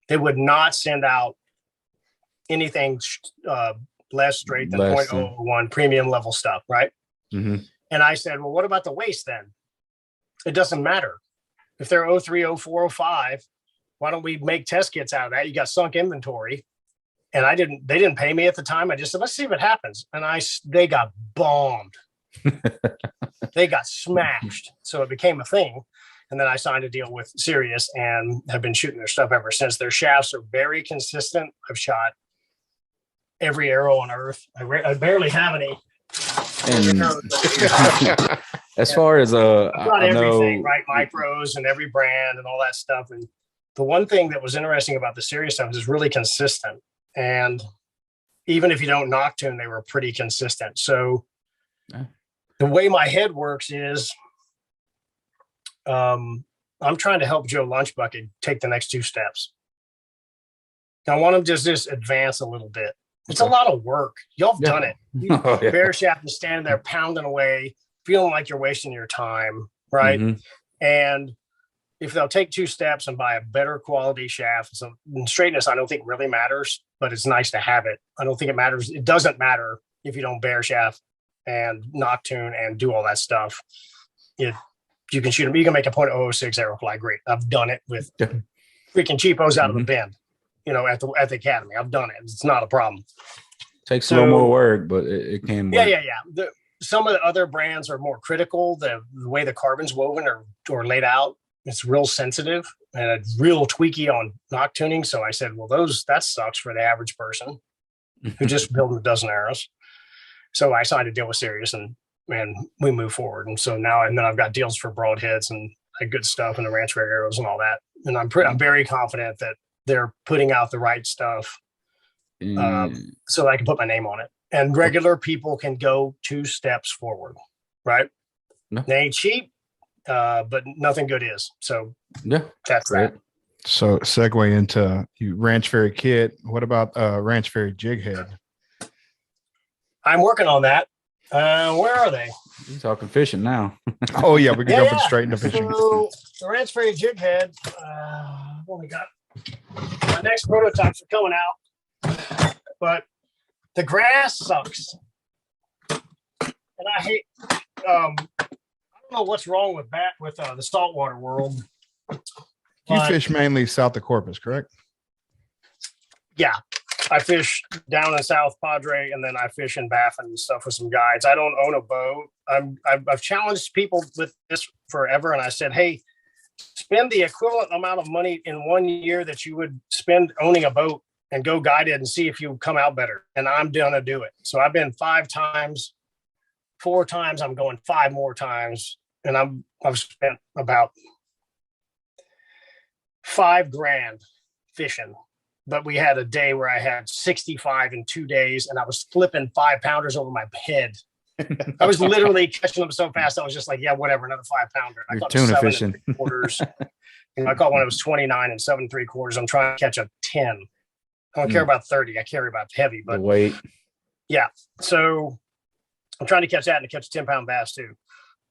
They would not send out anything less straight than 0.001 premium level stuff, right? Mm-hmm. And I said, well, what about the waste then? It doesn't matter. If they're 03, 04, 05, why don't we make test kits out of that? You got sunk inventory. And they didn't pay me at the time. I just said, let's see what happens. And they got bombed. They got smashed. So it became a thing. And then I signed a deal with Sirius and have been shooting their stuff ever since. Their shafts are very consistent. I've shot every arrow on earth. I barely have any. And as far as not everything, right? Micros and every brand and all that stuff. And the one thing that was interesting about the Sirius stuff is really consistent. And even if you don't noctune, they were pretty consistent. So the way my head works is I'm trying to help Joe Lunchbucket take the next 2 steps. I want him to just advance a little bit. It's a lot of work. Y'all have done it. Bear shaft is standing there pounding away, feeling like you're wasting your time, right? Mm-hmm. And if they'll take 2 steps and buy a better quality shaft, so straightness I don't think really matters, but it's nice to have it. I don't think it matters. It doesn't matter if you don't bear shaft and noctune and do all that stuff. You can shoot them. You can make a .006 arrow fly great. I've done it with freaking cheapos out of the bend. At the academy, I've done it. It's not a problem. Takes a little more work, but it can work. Yeah. Some of the other brands are more critical. The way the carbon's woven or laid out, it's real sensitive and it's real tweaky on noctuning. So I said, well, that sucks for the average person who just built a dozen arrows. So I signed a deal with Sirius and we move forward. And so now I've got deals for broadheads and good stuff and the ranch fair arrows and all that. And I'm very confident that they're putting out the right stuff so that I can put my name on it. And regular people can go 2 steps forward, right? No. They ain't cheap, but nothing good is. So that's great. that. So segue into Ranch Fairy kit. What about Ranch Fairy jig head? I'm working on that. Where are they? You're talking fishing now. Oh yeah, we can go straight into fishing. So the Ranch Fairy jig head, I've only got my next prototypes are coming out, but the grass sucks, and I hate. I don't know what's wrong with the saltwater world. You fish mainly south of Corpus, correct? Yeah, I fish down in South Padre, and then I fish in Baffin and stuff with some guides. I don't own a boat. I've challenged people with this forever, and I said, hey, spend the equivalent amount of money in 1 year that you would spend owning a boat and go guide it and see if you come out better. And I'm gonna do it. So I've been 5 times, 4 times. I'm going 5 more times, and I've spent about $5,000 fishing. But we had a day where I had 65 in 2 days, and I was flipping 5-pounders over my head. I was literally catching them so fast. I was just like, yeah, whatever, another 5-pounder. I caught tuna 7 fishing. 3/4. I caught one that was 29 and 7 3/4. I'm trying to catch a 10. I don't care about 30. I care about heavy, but The weight. yeah. So I'm trying to catch that and catch a 10-pound bass too.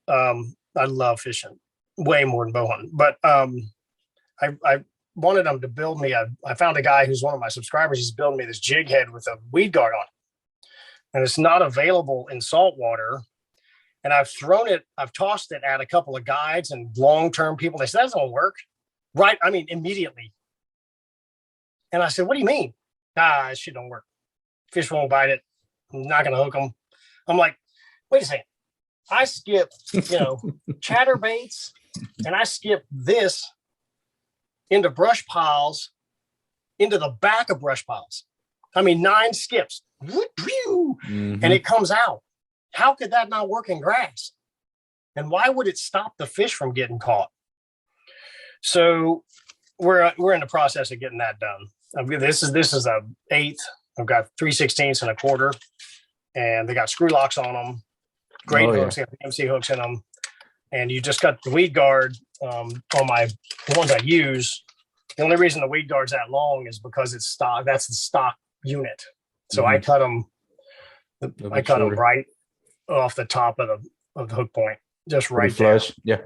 I love fishing way more than bow hunting, but I wanted them to build me I found a guy who's one of my subscribers. He's building me this jig head with a weed guard on it. And it's not available in saltwater. And I've tossed it at a couple of guides and long-term people. They said, that doesn't work. Right. I mean, immediately. And I said, what do you mean? This shit don't work. Fish won't bite it. I'm not going to hook them. I'm like, wait a second. I skip, chatterbaits, and I skip this into brush piles, into the back of brush piles. I mean, 9 skips, and it comes out. How could that not work in grass? And why would it stop the fish from getting caught? So we're in the process of getting that done. This is a 1/8. I've got 3/16 and a 1/4, and they got screw locks on them. Great hooks, they have MC hooks in them, and you just got the weed guard on the ones I use. The only reason the weed guard's that long is because it's stock. That's the stock unit. So I cut them. I cut them right off the top of the hook point, just right there. Flush. Yeah,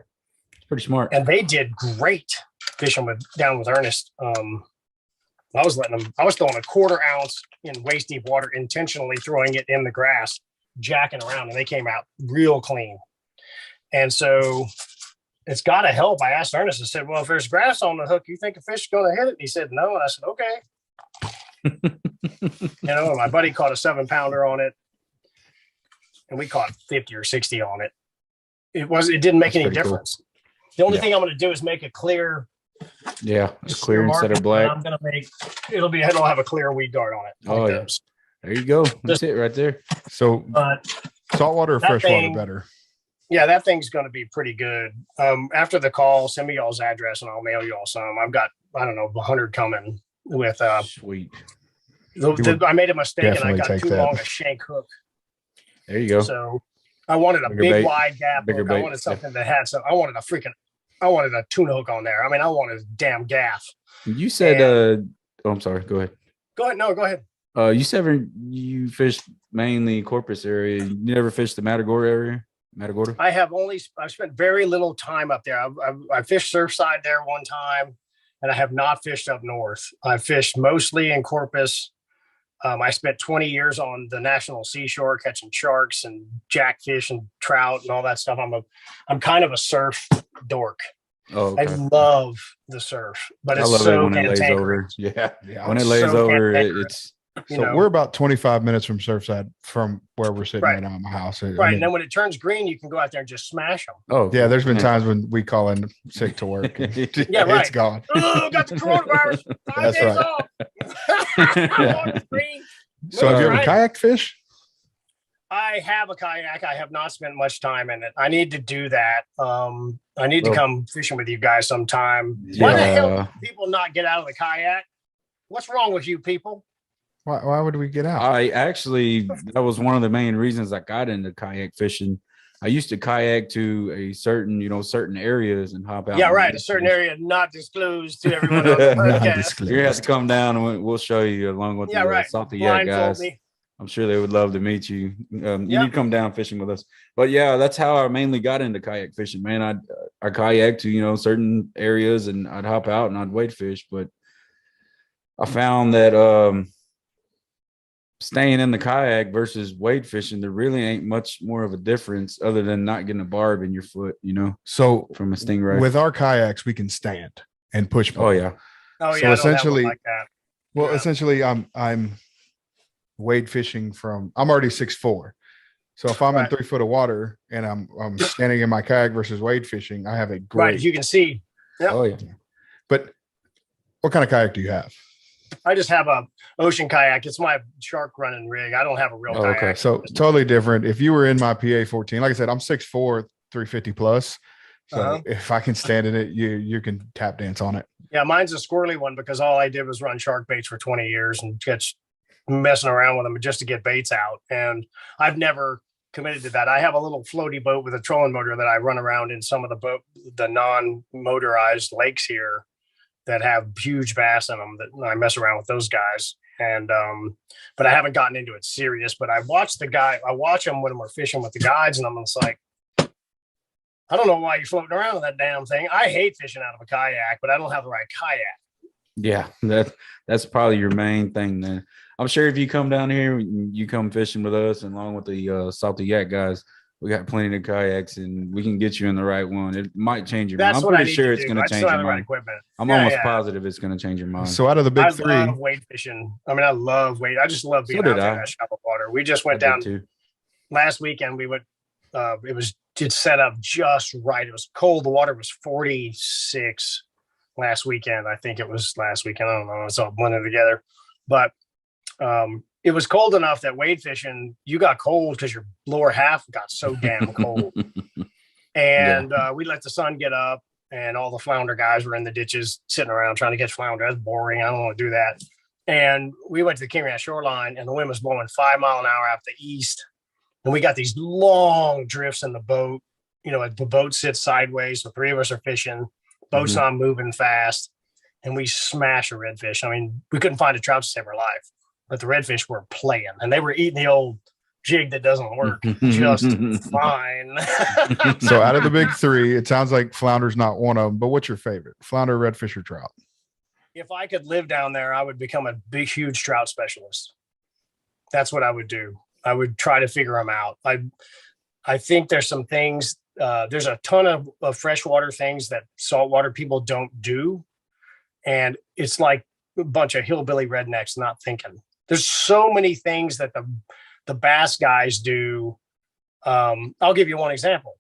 it's pretty smart. And they did great fishing down with Ernest. I was throwing a 1/4 ounce in waist deep water, intentionally throwing it in the grass, jacking around, and they came out real clean. And so it's got to help. I asked Ernest, I said, well, if there's grass on the hook, you think a fish is going to hit it? And he said, no. And I said, okay. And my buddy caught a 7-pounder on it, and we caught 50 or 60 on it. It didn't make any difference. Cool. The only thing I'm going to do is make a clear. Yeah, it's clear instead of black. I'm going to it'll have a clear weed guard on it. Oh, yeah. There you go. That's it right there. So saltwater or freshwater better? Yeah, that thing's going to be pretty good. After the call, send me y'all's address and I'll mail y'all some. I've got, 100 coming with sweet. I made a mistake and I got too long a shank hook. There you go. So I wanted a big wide gap hook. I wanted something that had some. I wanted a tuna hook on there. I mean, I wanted a damn gaff. You said I'm sorry, go ahead. Go ahead. No, go ahead. You said you fished mainly Corpus area. You never fished the Matagorda area? Matagorda? I've spent very little time up there. I fished Surfside there one time, and I have not fished up north. I fished mostly in Corpus. I spent 20 years on the national seashore catching sharks and jackfish and trout and all that stuff. I'm kind of a surf dork. Oh, okay. I love the surf, but it's so when it lays over. Yeah. When it lays over, it's. So we're about 25 minutes from Surfside from where we're sitting right now in my house. Right. I mean, and then when it turns green, you can go out there and just smash them. Oh, yeah. There's been times when we call in sick to work. Yeah, right. It's gone. Oh, got the coronavirus. 5 days off. So have you ever kayak fish? I have a kayak. I have not spent much time in it. I need to do that. I need to come fishing with you guys sometime. Yeah. Why the hell do people not get out of the kayak? What's wrong with you people? Why would we get out? That was one of the main reasons I got into kayak fishing. I used to kayak to a certain areas and hop out. Yeah, right. A certain area not disclosed to everyone on the podcast. You have to come down and we'll show you along with the Salty Yak guys. I'm sure they would love to meet you. You need to come down fishing with us. But yeah, that's how I mainly got into kayak fishing, man. I kayak to, certain areas and I'd hop out and I'd wade fish. But I found that staying in the kayak versus wade fishing, there really ain't much more of a difference other than not getting a barb in your foot, So from a stingray. With our kayaks, we can stand and push. Oh yeah. Oh so yeah. Essentially, like that. Well, essentially, I'm wade fishing I'm already 6'4". So if I'm in 3 foot of water and I'm standing in my kayak versus wade fishing, I have a great. Right, you can see. Yep. Oh yeah. But what kind of kayak do you have? I just have a ocean kayak. It's my shark running rig. I don't have a real kayak. Okay, so totally different. If you were in my PA 14, like I said, I'm 6'4", 350 plus. So if I can stand in it, you can tap dance on it. Yeah, mine's a squirrely one because all I did was run shark baits for 20 years and just messing around with them just to get baits out. And I've never committed to that. I have a little floaty boat with a trolling motor that I run around in some of the non-motorized lakes here that have huge bass in them that I mess around with those guys. And, but I haven't gotten into it serious, but I watch them when we're fishing with the guides and I'm just like, I don't know why you're floating around with that damn thing. I hate fishing out of a kayak, but I don't have the right kayak. Yeah, that's probably your main thing then. I'm sure if you come down here, you come fishing with us and along with the Salty Yak guys, we got plenty of kayaks and we can get you in the right one. It might change your mind. I'm pretty sure it's going to change your mind. I'm almost positive it's going to change your mind. So out of the big three, I love wade fishing. I mean, I love wade. I just love being out there in that shallow water. We just went down last weekend. We went, it's set up just right. It was cold. The water was 46 last weekend. I think it was last weekend. I don't know. It's all blended together, but it was cold enough that wade fishing, you got cold because your lower half got so damn cold. And we let the sun get up and all the flounder guys were in the ditches sitting around trying to catch flounder. That's boring. I don't want to do that. And we went to the King Ranch shoreline and the wind was blowing 5 mile an hour out the east. And we got these long drifts in the boat. You know, the boat sits sideways. The three of us are fishing. Boat's not moving fast. And we smash a redfish. I mean, we couldn't find a trout to save our life. But the redfish were playing. And they were eating the old jig that doesn't work just fine. So out of the big three, it sounds like flounder's not one of them. But what's your favorite? Flounder, redfish, or trout? If I could live down there, I would become a big, huge trout specialist. That's what I would do. I would try to figure them out. I think there's some things, there's a ton of freshwater things that saltwater people don't do. And it's like a bunch of hillbilly rednecks not thinking. There's so many things that the bass guys do. I'll give you one example.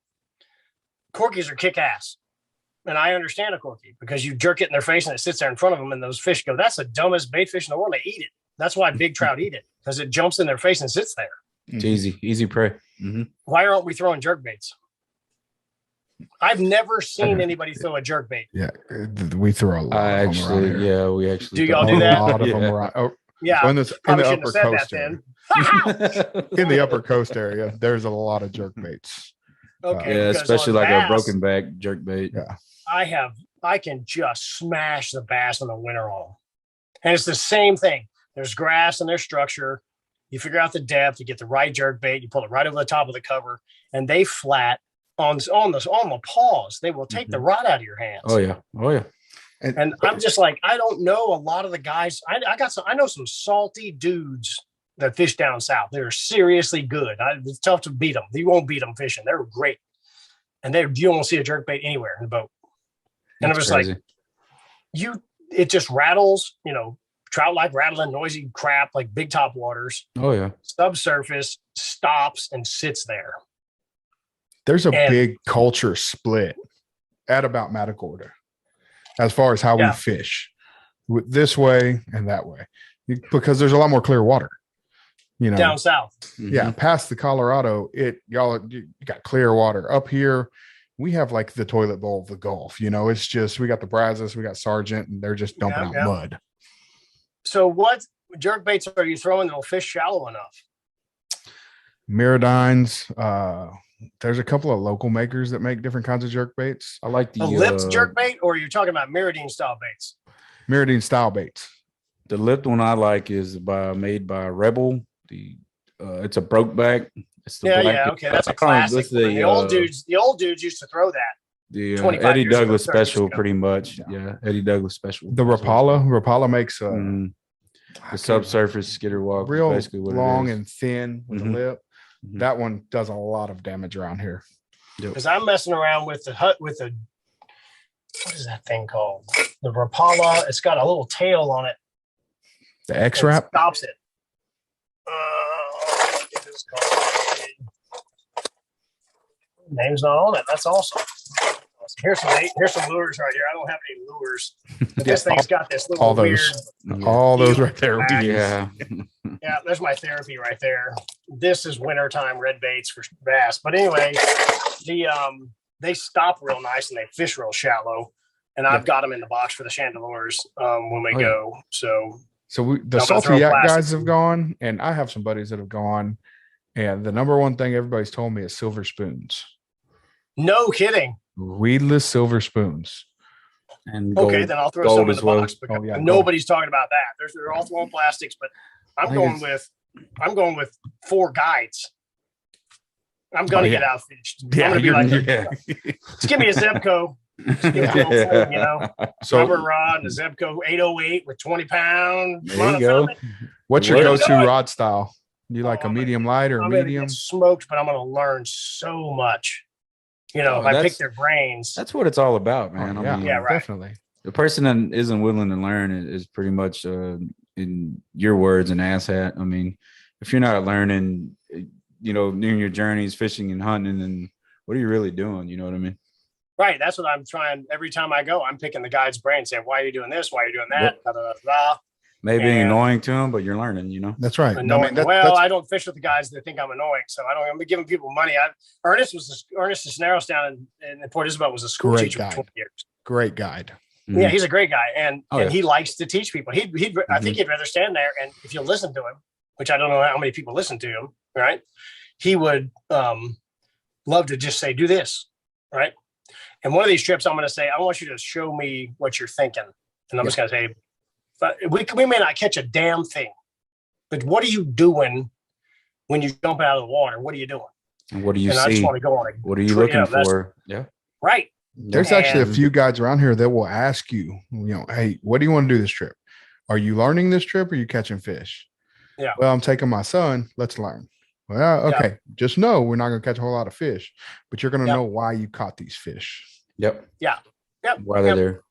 Corkies are kick ass. And I understand a corky because you jerk it in their face and it sits there in front of them and those fish go, that's the dumbest bait fish in the world. They eat it. That's why big trout eat it because it jumps in their face and sits there. It's easy prey. Why aren't we throwing jerk baits? I've never seen anybody throw a jerk bait. Yeah, we throw a lot. We actually. Do y'all do that? A lot of them around. Oh, yeah, so in the upper coast area. In the upper coast area, there's a lot of jerk baits. Okay, yeah, especially like bass, a broken back jerk bait. Yeah, I can just smash the bass in the winter on them, and it's the same thing. There's grass and there's structure. You figure out the depth, you get the right jerk bait, you pull it right over the top of the cover, and they flat on the paws. They will take the rod out of your hands. Oh yeah. And I'm just like, I don't know a lot of the guys. I know some salty dudes that fish down south. They're seriously good. It's tough to beat them. You won't beat them fishing. They're great, and you won't see a jerk bait anywhere in the boat. And I'm just like, it just rattles. You know, trout like rattling, noisy crap like big top waters. Oh yeah. Subsurface stops and sits there. There's a big culture split at about Matagorda as far as how we fish this way and that way, because there's a lot more clear water, you know, down south. Yeah. Past the Colorado, you got clear water. Up here, we have like the toilet bowl of the Gulf, you know, it's just, we got the Brazos, we got Sargent, and they're just dumping out mud. So what jerk baits are you throwing that'll fish shallow enough? Miradines. There's a couple of local makers that make different kinds of jerk baits. I like the lipped jerk bait, or are you talking about Miradine style baits? Miradine style baits. The lipped one I like is made by Rebel. It's a broke back. It's the black. Okay, that's a classic. The old dudes used to throw that. The Eddie Douglas special, pretty much. Yeah, Eddie Douglas special. The Rapala makes the subsurface skitter walk, real long and thin with the lip. That one does a lot of damage around here. Because I'm messing around with the what is that thing called? The Rapala. It's got a little tail on it. The X-Wrap stops it. Name's not on it. That's awesome. here's some lures right here. I don't have any lures. But this thing's got this little all weird. those, all those right there. Yeah. Yeah, there's my therapy right there. This is wintertime red baits for bass. But anyway, they stop real nice and they fish real shallow. And I've got them in the box for the chandeliers when we go. So the Salty Yak guys have gone, and I have some buddies that have gone. And the number one thing everybody's told me is silver spoons. No kidding. Weedless silver spoons. And okay, then I'll throw some in the box. Oh, yeah, nobody's talking about that. They're all throwing plastics, but I'm going with 4 guides. I'm gonna get outfished. Yeah, I'm gonna be like, just give me a Zebco. So rubber rod and a Zebco 808 with 20 pound. There you go. What's your go-to rod style? You like a medium light or medium? Smoked, but I'm gonna learn so much. If I pick their brains. That's what it's all about, man. I mean, right. Definitely. The person that isn't willing to learn is pretty much, in your words, an asshat. I mean, if you're not learning, in your journeys, fishing and hunting, then what are you really doing? You know what I mean? Right. That's what I'm trying. Every time I go, I'm picking the guide's brain, saying, why are you doing this? Why are you doing that? Yep. Maybe annoying to them, but you're learning, That's right. I don't fish with the guys that think I'm annoying, so I'm giving people money. Ernest Cisneros down in Port Isabel was a school teacher for 20 years. Great guide. Yeah, he's a great guy, and he likes to teach people. I think he'd rather stand there, and if you listen to him, which I don't know how many people listen to him, right? He would love to just say, "Do this," right? And one of these trips, I'm going to say, "I want you to show me what you're thinking," and I'm just going to say. But we may not catch a damn thing, but what are you doing when you jump out of the water? What are you doing? And what do you see? I just want to go on what are you looking for? Yeah. Right. There's actually a few guides around here that will ask you, hey, what do you want to do this trip? Are you learning this trip or are you catching fish? Yeah. Well, I'm taking my son. Let's learn. Well, okay. Yeah. Just know we're not going to catch a whole lot of fish, but you're going to know why you caught these fish. Yep. Yeah. Yep. Why they're there.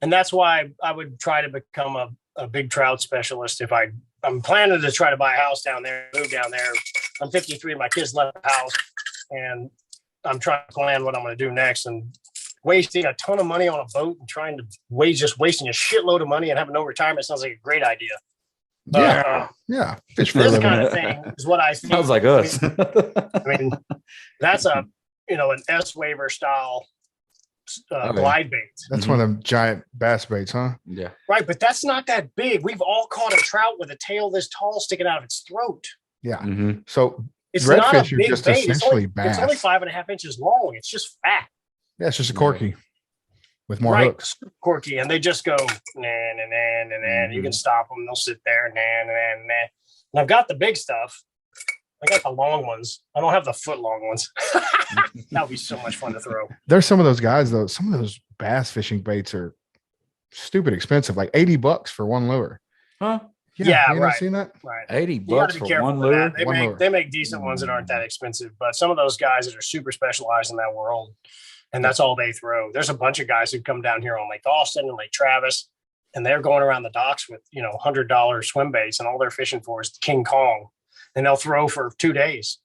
And that's why I would try to become a big trout specialist. If I'm planning to try to buy a house down there, move down there. I'm 53 and my kids left the house, and I'm trying to plan what I'm going to do next. And wasting a ton of money on a boat and trying to wasting a shitload of money and having no retirement sounds like a great idea. But, fish for this kind of thing is what I think. Sounds like us. I mean, that's an S waiver style glide bait. That's one of them giant bass baits, huh? Yeah. Right, but that's not that big. We've all caught a trout with a tail this tall sticking out of its throat. Yeah. Mm-hmm. So it's redfish not a are big just bait. essentially bass. It's only 5.5 inches long. It's just fat. Yeah, it's just a corky with more hooks. Corky, and they just go nah, nah, nah, nah, nah. You can stop them. They'll sit there, nah, nah, nah, nah. And I've got the big stuff. I got the long ones. I don't have the foot long ones. That would be so much fun to throw. There's some of those guys, though. Some of those bass fishing baits are stupid expensive, like $80 for one lure. Huh? Yeah, right. Seen that? Right. $80 for one lure. They make decent ones that aren't that expensive, but some of those guys that are super specialized in that world, and that's all they throw. There's a bunch of guys who come down here on Lake Austin and Lake Travis, and they're going around the docks with $100 swim baits, and all they're fishing for is King Kong, and they'll throw for 2 days,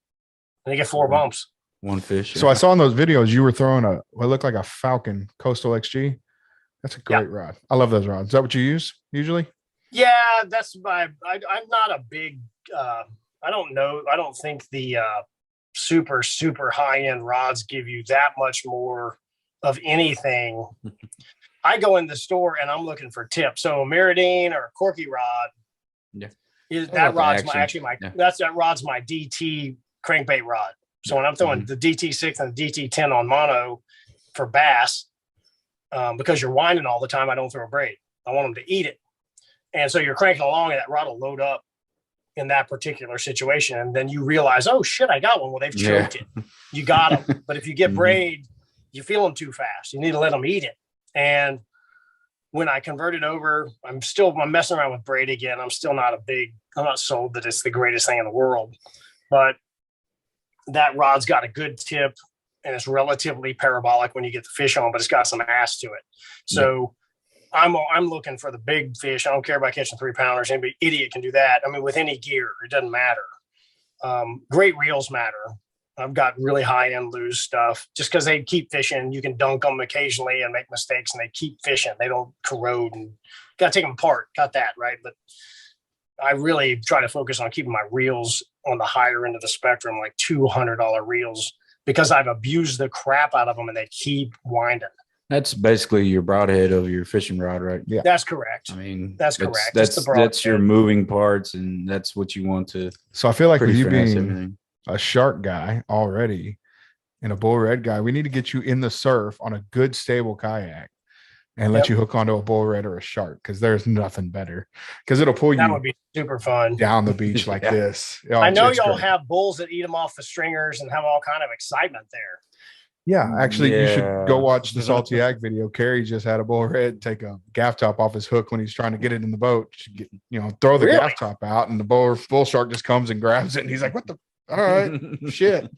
and they get 4 bumps. One fish. So I saw in those videos you were throwing what looked like a Falcon Coastal XG. That's a great rod. I love those rods. Is that what you use usually? Yeah, that's I'm not a big. I don't know. I don't think the super high end rods give you that much more of anything. I go in the store and I'm looking for tips. So a Miradine or a Corky rod. Yeah. That rod's that rod's my DT crankbait rod. So when I'm throwing the DT6 and the DT10 on mono for bass, because you're winding all the time, I don't throw a braid. I want them to eat it. And so you're cranking along and that rod will load up in that particular situation. And then you realize, oh shit, I got one. Well, they've choked it. You got them. But if you get braid, you feel them too fast. You need to let them eat it. And when I converted over, I'm messing around with braid again. I'm not sold that it's the greatest thing in the world, but that rod's got a good tip and it's relatively parabolic when you get the fish on, but it's got some ass to it. So I'm looking for the big fish. I don't care about catching 3-pounders. Any idiot can do that. I mean, with any gear, it doesn't matter. Great reels matter. I've got really high-end lose stuff just because they keep fishing. You can dunk them occasionally and make mistakes, and they keep fishing. They don't corrode, and got to take them apart. Got that, right? But I really try to focus on keeping my reels on the higher end of the spectrum, like $200 reels, because I've abused the crap out of them and they keep winding. That's basically your broadhead of your fishing rod, right? Yeah, that's correct. I mean, that's correct. That's your moving parts, and that's what you want to. So I feel like with you finesse being everything. a shark guy already and a bull red guy, we need to get you in the surf on a good stable kayak and let you hook onto a bull red or a shark, because there's nothing better, because it'll pull That you would be super fun. down the beach like this. Oh, I know it's y'all great. have bulls that eat them off the stringers and have all kind of excitement there. Yeah, actually, you should go Yeah. watch the Salty Ag video. Kerry just had a bull red take a gaff top off his hook when he's trying to get it in the boat. Throw the Really? gaff top out, and the bull shark just comes and grabs it, and he's like, "What the? All right, shit."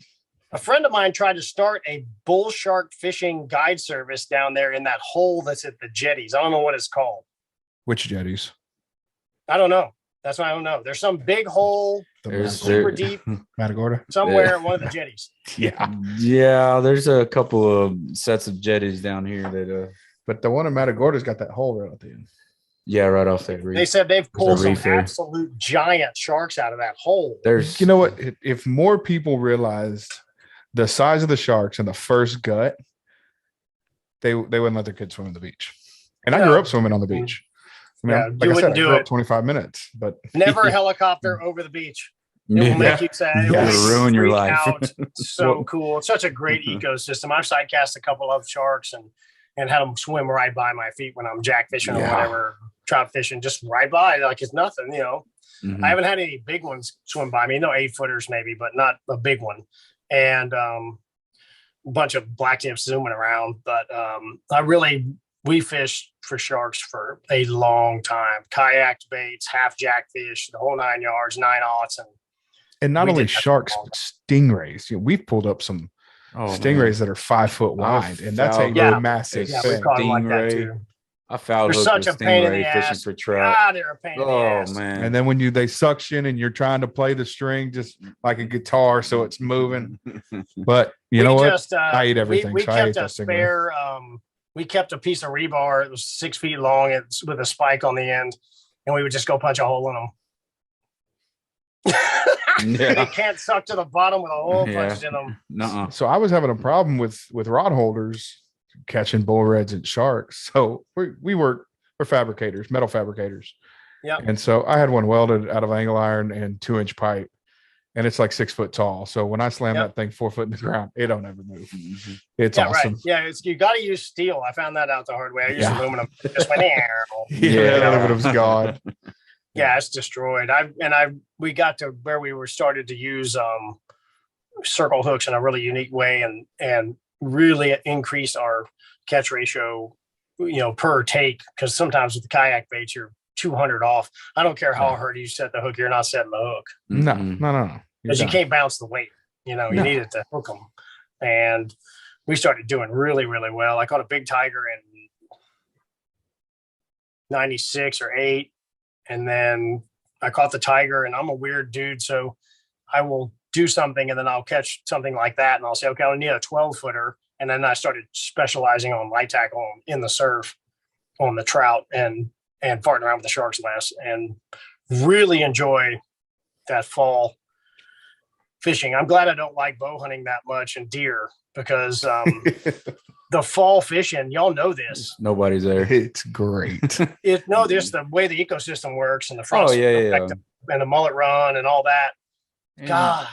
A friend of mine tried to start a bull shark fishing guide service down there in that hole that's at the jetties. I don't know what it's called. Which jetties? I don't know. That's why I don't know. There's some big hole super deep Matagorda somewhere at one of the jetties. Yeah, there's a couple of sets of jetties down here that but the one in Matagorda's got that hole right at the end. yeah, right off that reef. They said they've pulled some reef there. absolute giant sharks out of that hole. There's You know what? If more people realized the size of the sharks in the first gut, they wouldn't let their kids swim in the beach. And I grew up swimming on the beach. I mean, Yeah, like you I said, wouldn't I do grew up it. 25 minutes, but Never a helicopter over the beach. It will make you sad. It will Yes. Ruin your freak life. out. So cool. It's such a great ecosystem. I've side cast a couple of sharks and had them swim right by my feet when I'm jack fishing or whatever, trout fishing, just right by, like it's nothing, Mhm. I haven't had any big ones swim by me. No 8-footers maybe, but not a big one. And a bunch of black tips zooming around. But we fished for sharks for a long time. Kayaked baits, half jackfish, the whole 9 yards, 9/0. and not We only did that for a sharks, long but stingrays. We've pulled up some stingrays that are 5 foot wide, and that's a Yeah. massive Yeah, we thing. caught them like that Stingray. too. I foul They're hooked such with a pain in the stingray fishing ass. for trout. God, they're a pain in the Oh ass. man! And then when they suction and you're trying to play the string just like a guitar, so it's moving. But you know what? I eat everything. We so I kept ate a that stingray. spare. We kept a piece of rebar. It was 6 feet long. It's with a spike on the end, and we would just go punch a hole in them. They can't suck to the bottom with a hole punched in them. Nuh-uh. So I was having a problem with rod holders catching bull reds and sharks. So we're fabricators, metal fabricators. Yeah. And so I had one welded out of angle iron and 2-inch pipe, and it's like 6 foot tall. So when I slam that thing 4 foot in the ground, it don't ever move. It's awesome. Right. Yeah, you got to use steel. I found that out the hard way. I used aluminum. It just went there. Aluminum's gone. Yeah, it's destroyed. We got to where we were started to use circle hooks in a really unique way and really increase our catch ratio, per take. Because sometimes with the kayak baits, you're 200 off. I don't care how hard you set the hook, you're not setting the hook. No. Because you can't bounce the weight. You need it to hook them. And we started doing really, really well. I caught a big tiger in 96 or 8. And then I caught the tiger, and I'm a weird dude. So I will do something and then I'll catch something like that. And I'll say, okay, I need a 12-footer. And then I started specializing on light tackle in the surf on the trout and farting around with the sharks less, and really enjoy that fall fishing. I'm glad I don't like bow hunting that much and deer, because the fall fishing, y'all know this. Nobody's there. It's great. Just the way the ecosystem works and the frost and the mullet run and all that. And God,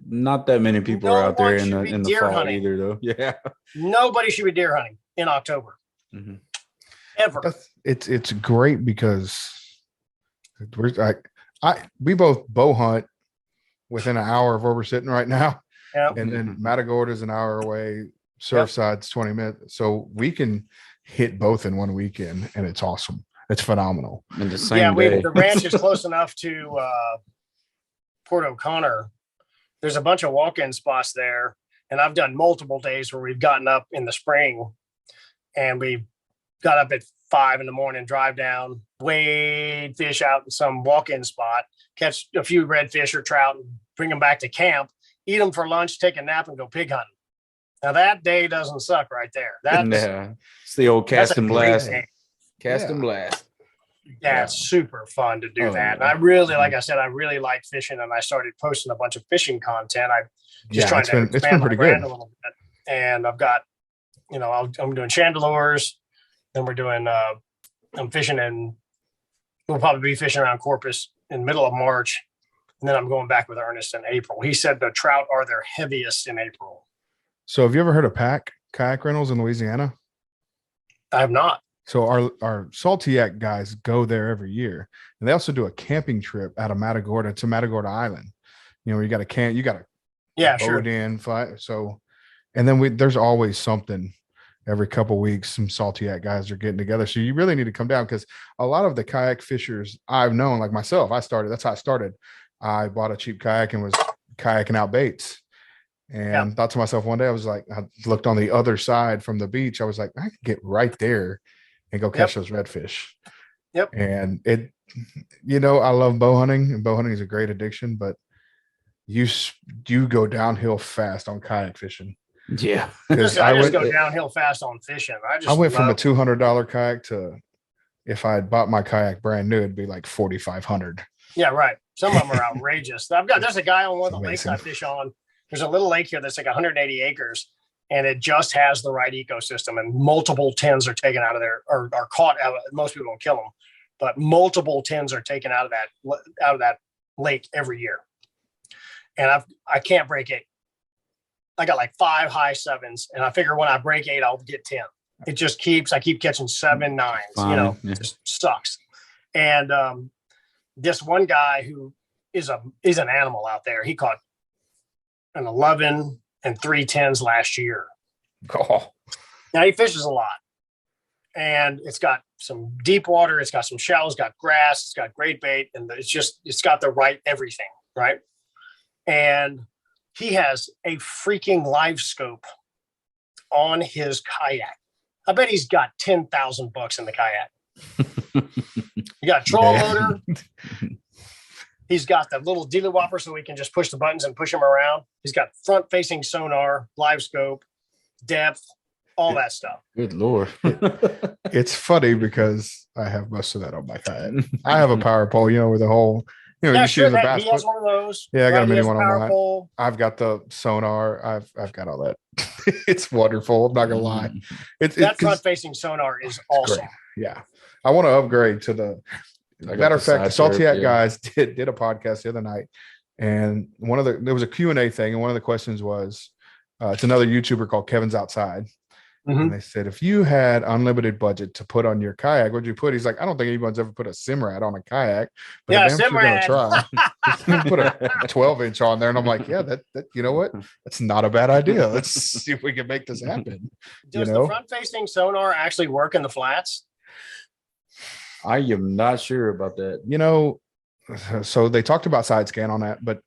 not that many people are out there in the fall hunting. either, though. Yeah, nobody should be deer hunting in October. Mhm. Ever. It's great because we both bow hunt within an hour of where we're sitting right now. Yeah. And then Matagorda is an hour away. Surfside's 20 minutes. So we can hit both in one weekend, and it's awesome. It's phenomenal. In the same day. The ranch is close enough to Port O'Connor. There's a bunch of walk-in spots there, and I've done multiple days where we've gotten up in the spring, and we got up at 5 a.m, drive down, wade fish out in some walk-in spot, catch a few redfish or trout, and bring them back to camp. eat them for lunch, take a nap, and go pig hunting. Now that day doesn't suck right there. It's the old cast and blast. Cast and blast. Yeah, it's super fun to do that. And I really, like I said, I really like fishing, and I started posting a bunch of fishing content. I'm just trying to expand my brand a little bit. And I've got, I'm doing chandelures, then we're doing, I'm fishing, and we'll probably be fishing around Corpus in the middle of March. And then I'm going back with Ernest in April. He said the trout are their heaviest in April. So have you ever heard of kayak rentals in Louisiana? I have not. So our Saltiac guys go there every year, and they also do a camping trip out of Matagorda to Matagorda Island. You got to camp, you got to boat in, fly. So, and then there's always something every couple of weeks. Some Saltiac guys are getting together. So you really need to come down, because a lot of the kayak fishers I've known, like myself, that's how I started. I bought a cheap kayak and was kayaking out baits. And thought to myself one day, I looked on the other side from the beach. I was like, I can get right there and go catch those redfish. Yep. And I love bow hunting, and bow hunting is a great addiction, but you go downhill fast on kayak fishing. Yeah. I just go downhill fast on fishing. I went from a $200 kayak to, if I had bought my kayak brand new, it'd be like $4,500. Yeah, right. Some of them are outrageous. There's a guy on one of the lakes I fish on. There's a little lake here that's like 180 acres, and it just has the right ecosystem, and multiple tins are taken out of there, or are caught out. Most people don't kill them, but multiple tins are taken out of that lake every year. And I can't break 8. I got like 5 high 7s, and I figure when I break 8, I'll get 10. It just I keep catching 7 9s. It just sucks. And this one guy who is an animal out there, he caught an 11 and 3 10s last year. Oh. Now he fishes a lot, and it's got some deep water, it's got some shallows, it's got grass, it's got great bait, and it's got the right everything, right? And he has a freaking live scope on his kayak. I bet he's got $10,000 in the kayak. You got a troll motor. He's got the little dealer whopper so we can just push the buttons and push him around. He's got front-facing sonar, live scope, depth, all that stuff. Good Lord. It's funny because I have most of that on my kayak. I have a power pole, with the whole, you shoot in the bass. He has one of those. Yeah, I got a mini one on that. I've got the sonar. I've got all that. It's wonderful. I'm not gonna lie. That front-facing sonar is awesome. Great. Yeah, I want to upgrade to the. Matter of fact, the Saltiac guys did a podcast the other night, and there was a Q&A thing, and one of the questions was, it's another YouTuber called Kevin's Outside, and they said, if you had unlimited budget to put on your kayak, what'd you put? He's like, I don't think anyone's ever put a Simrad on a kayak, but I'm sure gonna try. Put a 12-inch on there, and I'm like, yeah, that you know what? That's not a bad idea. Let's see if we can make this happen. Does the front-facing sonar actually work in the flats? I am not sure about that. So they talked about side scan on that, but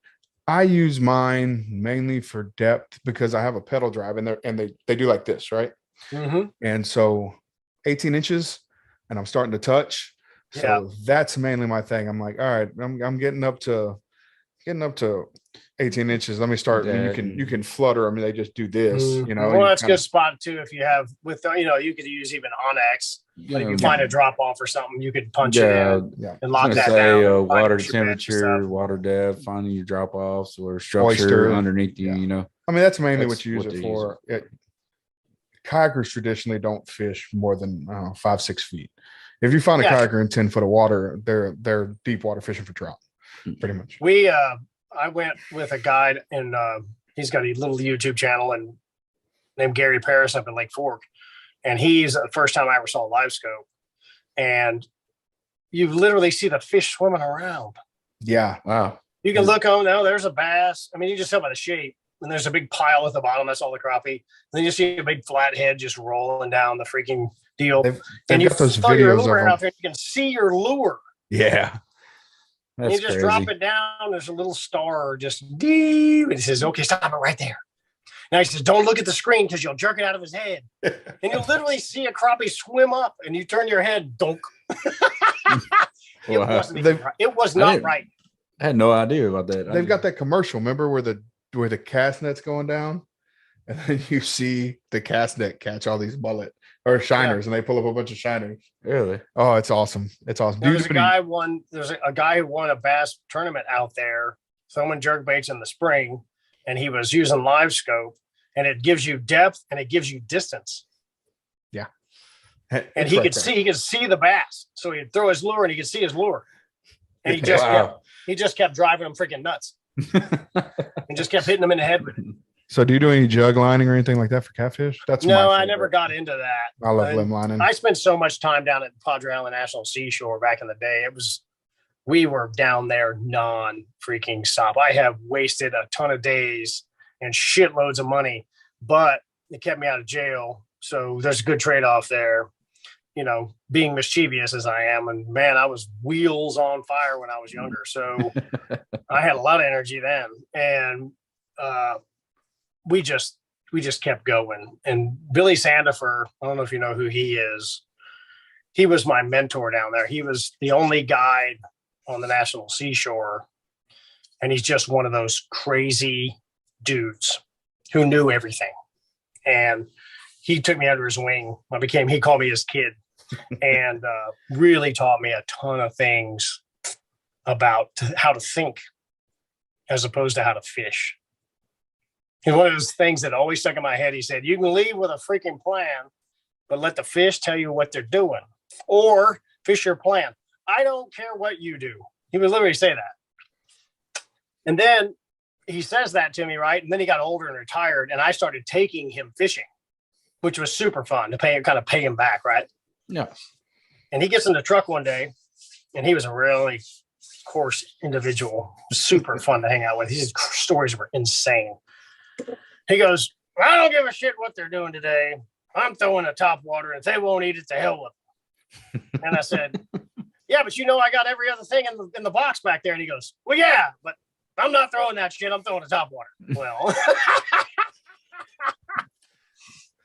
I use mine mainly for depth because I have a pedal drive and they do like this, right? And so 18 inches and I'm starting to touch. So that's mainly my thing. I'm like, all right, I'm getting up to 18 inches. Let me start. You can flutter. I mean, they just do this, Well, that's a good spot too. If you have you could use even Onyx. But if you find a drop off or something, you could punch it in and lock that down. Water temperature, water depth, finding your drop offs or structure underneath you. I mean, that's mainly what you use it for. Kayakers traditionally don't fish more than 5-6 feet. If you find a kayaker in 10 foot of water, they're deep water fishing for trout, pretty much. I went with a guide, and he's got a little YouTube channel named Gary Paris up in Lake Fork. And he's the first time I ever saw a live scope, and you literally see the fish swimming around. Yeah. Wow. You can look on now. There's a bass. I mean, you just tell by the shape, and there's a big pile at the bottom. That's all the crappie. And then you see a big flat head just rolling down the freaking deal. And you got those videos of out there. You can see your lure. Yeah. And you just drop it down. There's a little star just deep. And he says, okay, stop it right there. Now he says, don't look at the screen because you'll jerk it out of his head. And you'll literally see a crappie swim up, and you turn your head, donk. It was not right. I had no idea about that. They've got that commercial, remember, where the where the cast net's going down, and then you see the cast net catch all these mullet or shiners, and they pull up a bunch of shiners. Really? Oh, it's awesome. It's awesome. There's a guy who won a bass tournament out there throwing jerk baits in the spring, and he was using live scope, and it gives you depth and it gives you distance. Yeah. And he could see the bass. So he'd throw his lure and he could see his lure. And he just kept driving him freaking nuts. And just kept hitting them in the head with it. So do you do any jug lining or anything like that for catfish? I never got into that. I love limb lining. I spent so much time down at Padre Island National Seashore back in the day. We were down there non-freaking stop. I have wasted a ton of days and shitloads of money, but it kept me out of jail. So there's a good trade-off there, being mischievous as I am. And man, I was wheels on fire when I was younger. So I had a lot of energy then. And we just kept going. And Billy Sandifer, I don't know if you know who he is. He was my mentor down there. He was the only guide on the National Seashore. And he's just one of those crazy dudes who knew everything. And he took me under his wing. He called me his kid and really taught me a ton of things about how to think as opposed to how to fish. And one of those things that always stuck in my head, he said, you can leave with a freaking plan, but let the fish tell you what they're doing, or fish your plan. I don't care what you do. He would literally say that. And then he says that to me, right? And then he got older and retired, and I started taking him fishing, which was super fun to pay him back, right? Yeah. And he gets in the truck one day, and he was a really coarse individual, super fun to hang out with. His stories were insane. He goes, I don't give a shit what they're doing today. I'm throwing a top water, and if they won't eat it, to hell with them. And I said, yeah, but I got every other thing in the box back there. And he goes, well, yeah, but I'm not throwing that shit. I'm throwing a top water. Well,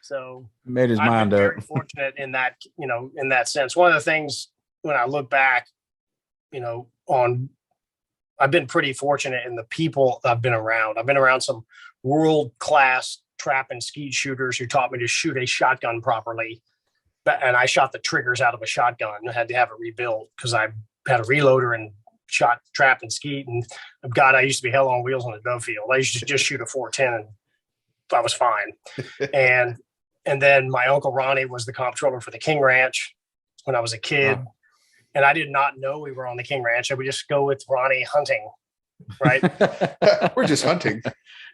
so made his mind up. Very fortunate in that, in that sense. One of the things when I look back, I've been pretty fortunate in the people I've been around. I've been around some world-class trap and skeet shooters who taught me to shoot a shotgun properly. And I shot the triggers out of a shotgun. I had to have it rebuilt because I had a reloader and shot trap and skeet. And God, I used to be hell on wheels on the dove field. I used to just shoot a 410 and I was fine. and then my uncle Ronnie was the comptroller for the King Ranch when I was a kid. Wow. And I did not know we were on the King Ranch. I would just go with Ronnie hunting, right? We're just hunting.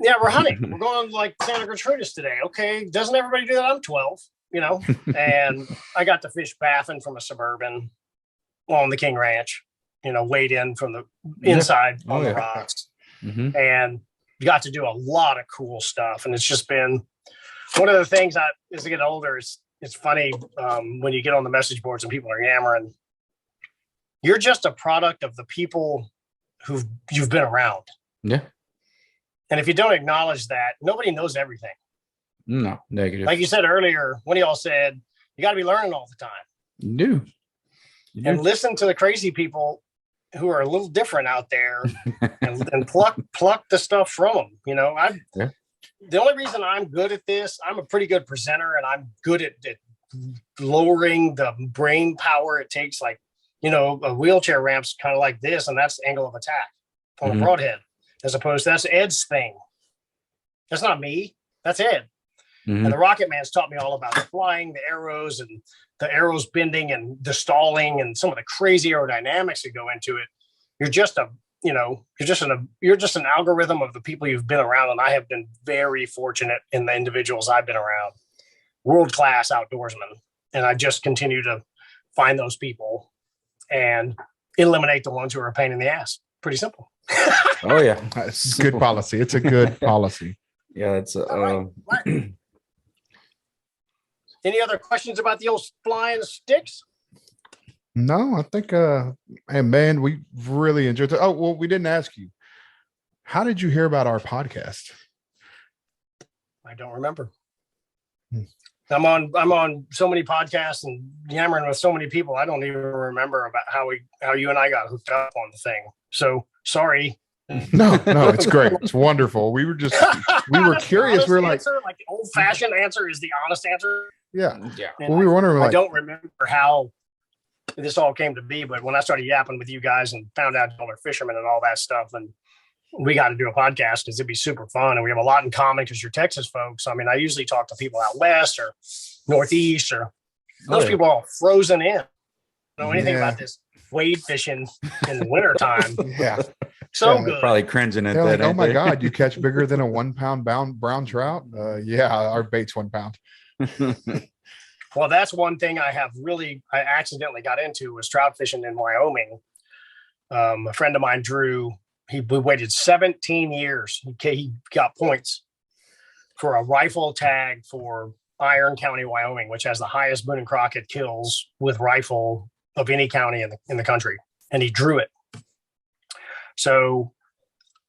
Yeah, we're hunting. We're going like Santa Gertrudis today. Okay, doesn't everybody do that? I'm 12, and I got to fish baffin from a Suburban on the King Ranch, weighed in from the inside on the rocks. Mm-hmm. And got to do a lot of cool stuff. And it's just been one of the things as I get older, it's funny when you get on the message boards and people are yammering. You're just a product of the people you've been around. Yeah. And if you don't acknowledge that, nobody knows everything. No, negative. Like you said earlier, one of y'all said, you got to be learning all the time. You do. And listen to the crazy people who are a little different out there and pluck the stuff from them. The only reason I'm good at this, I'm a pretty good presenter and I'm good at lowering the brain power it takes. Like, a wheelchair ramp's kind of like this, and that's the angle of attack on a broadhead, as opposed to that's Ed's thing. That's not me. That's Ed. Mm-hmm. And the Rocket Man's taught me all about the flying, the arrows, and the arrows bending, and the stalling, and some of the crazy aerodynamics that go into it. You're just an algorithm of the people you've been around, and I have been very fortunate in the individuals I've been around. World-class outdoorsmen, and I just continue to find those people and eliminate the ones who are a pain in the ass. Pretty simple. Oh yeah, it's good policy. It's a good policy. Yeah, it's right. Any other questions about the old flying sticks? No, I think hey man, we really enjoyed it. Oh, well, we didn't ask you. How did you hear about our podcast? I don't remember. I'm on so many podcasts and yammering with so many people. I don't even remember about how you and I got hooked up on the thing. So sorry No, it's great. It's wonderful. We were curious. We were like the old fashioned answer is the honest answer. Yeah. And well, we were wondering. I don't remember how this all came to be, but when I started yapping with you guys and found out y'all are fishermen and all that stuff, and we got to do a podcast because it'd be super fun, and we have a lot in common because you're Texas folks. I mean, I usually talk to people out west or northeast, or those people are all frozen in. Don't know anything about this wade fishing in the wintertime. Good. Probably cringing at They're that. Like, oh my God, you catch bigger than a 1 pound brown trout? Our bait's 1 pound. Well, that's one thing I accidentally got into was trout fishing in Wyoming. A friend of mine, Drew, we waited 17 years. He got points for a rifle tag for Iron County, Wyoming, which has the highest Boone and Crockett kills with rifle of any county in the country. And he drew it. So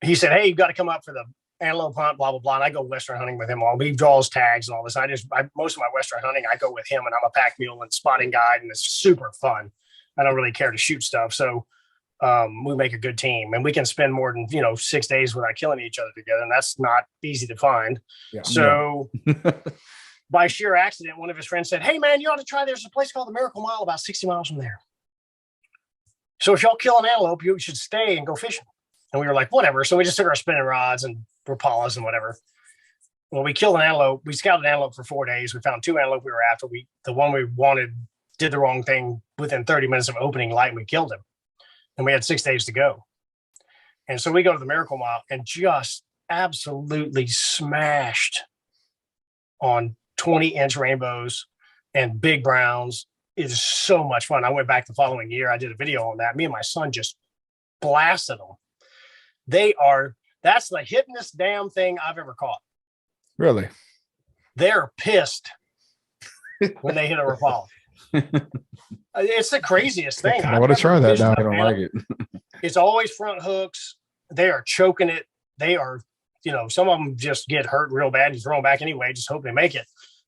he said, hey, you've got to come up for the antelope hunt, blah, blah, blah. And I go Western hunting with him. He draws tags and all this. Most of my Western hunting, I go with him, and I'm a pack mule and spotting guide, and it's super fun. I don't really care to shoot stuff. So we make a good team, and we can spend more than 6 days without killing each other together, and that's not easy to find. So by sheer accident, one of his friends said, hey man, you ought to try, there's a place called the Miracle Mile about 60 miles from there, so if y'all kill an antelope, you should stay and go fishing. And we were like, whatever. So we just took our spinning rods and Rapalas and whatever. Well, we killed an antelope. We scouted an antelope for 4 days. We found 2 antelope we were after. The one we wanted did the wrong thing within 30 minutes of opening light, and we killed him. And we had 6 days to go. And so we go to the Miracle Mile and just absolutely smashed on 20-inch rainbows and big browns. It is so much fun. I went back the following year. I did a video on that. Me and my son just blasted them. That's the hittingest damn thing I've ever caught. Really? They're pissed when they hit a Rapala. It's the craziest thing. I want to try that now. I don't like it. It's always front hooks. They are choking it. They are, some of them just get hurt real bad. You throw them back anyway, just hope they make it,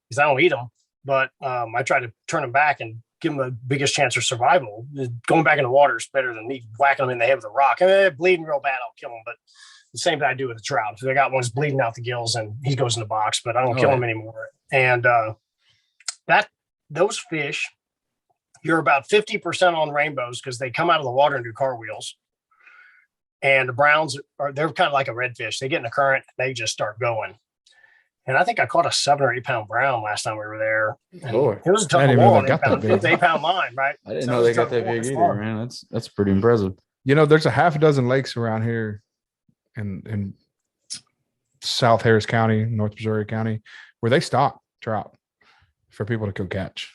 because I don't eat them. But I try to turn them back and give them the biggest chance of survival. Going back in the water is better than me whacking them in the head with a rock. And they're bleeding real bad, I'll kill them. But the same thing I do with a trout. If I got one's bleeding out the gills, and he goes in the box, but I don't kill him anymore. And those fish, you're about 50% on rainbows because they come out of the water and do cartwheels. And the browns they're kind of like a redfish. They get in the current, they just start going. And I think I caught a 7 or 8 pound brown last time we were there. It was a tough one. It was 8 pound line, right? I didn't know they got that big either, man. That's pretty impressive. There's a half a dozen lakes around here in South Harris County, North Missouri County, where they stock trout for people to go catch.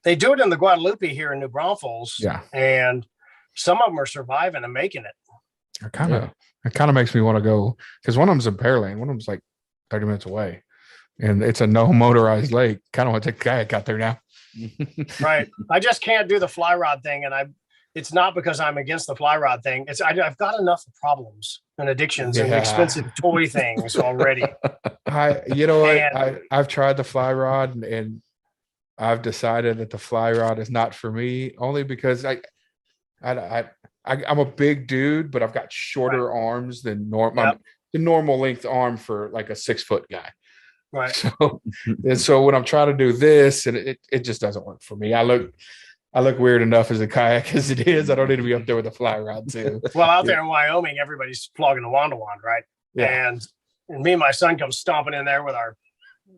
They do it in the Guadalupe here in New Braunfels. Yeah. And some of them are surviving and making it. It kind of makes me want to go, because one of them's in Pearland. One of them's like 30 minutes away, and it's a no motorized lake. Kind of want to take a kayak out there now. Right. I just can't do the fly rod thing. And it's not because I'm against the fly rod thing. I've got enough problems and addictions and expensive toy things already. I've tried the fly rod, and I've decided that the fly rod is not for me, only because I'm a big dude, but I've got shorter arms than normal. Yep. The normal length arm for like a 6 foot guy. Right. So when I'm trying to do this, and it just doesn't work for me. I look weird enough as a kayak as it is. I don't need to be up there with a fly rod too. Well, out there in Wyoming, everybody's flogging a wand, right? Yeah. And me and my son come stomping in there with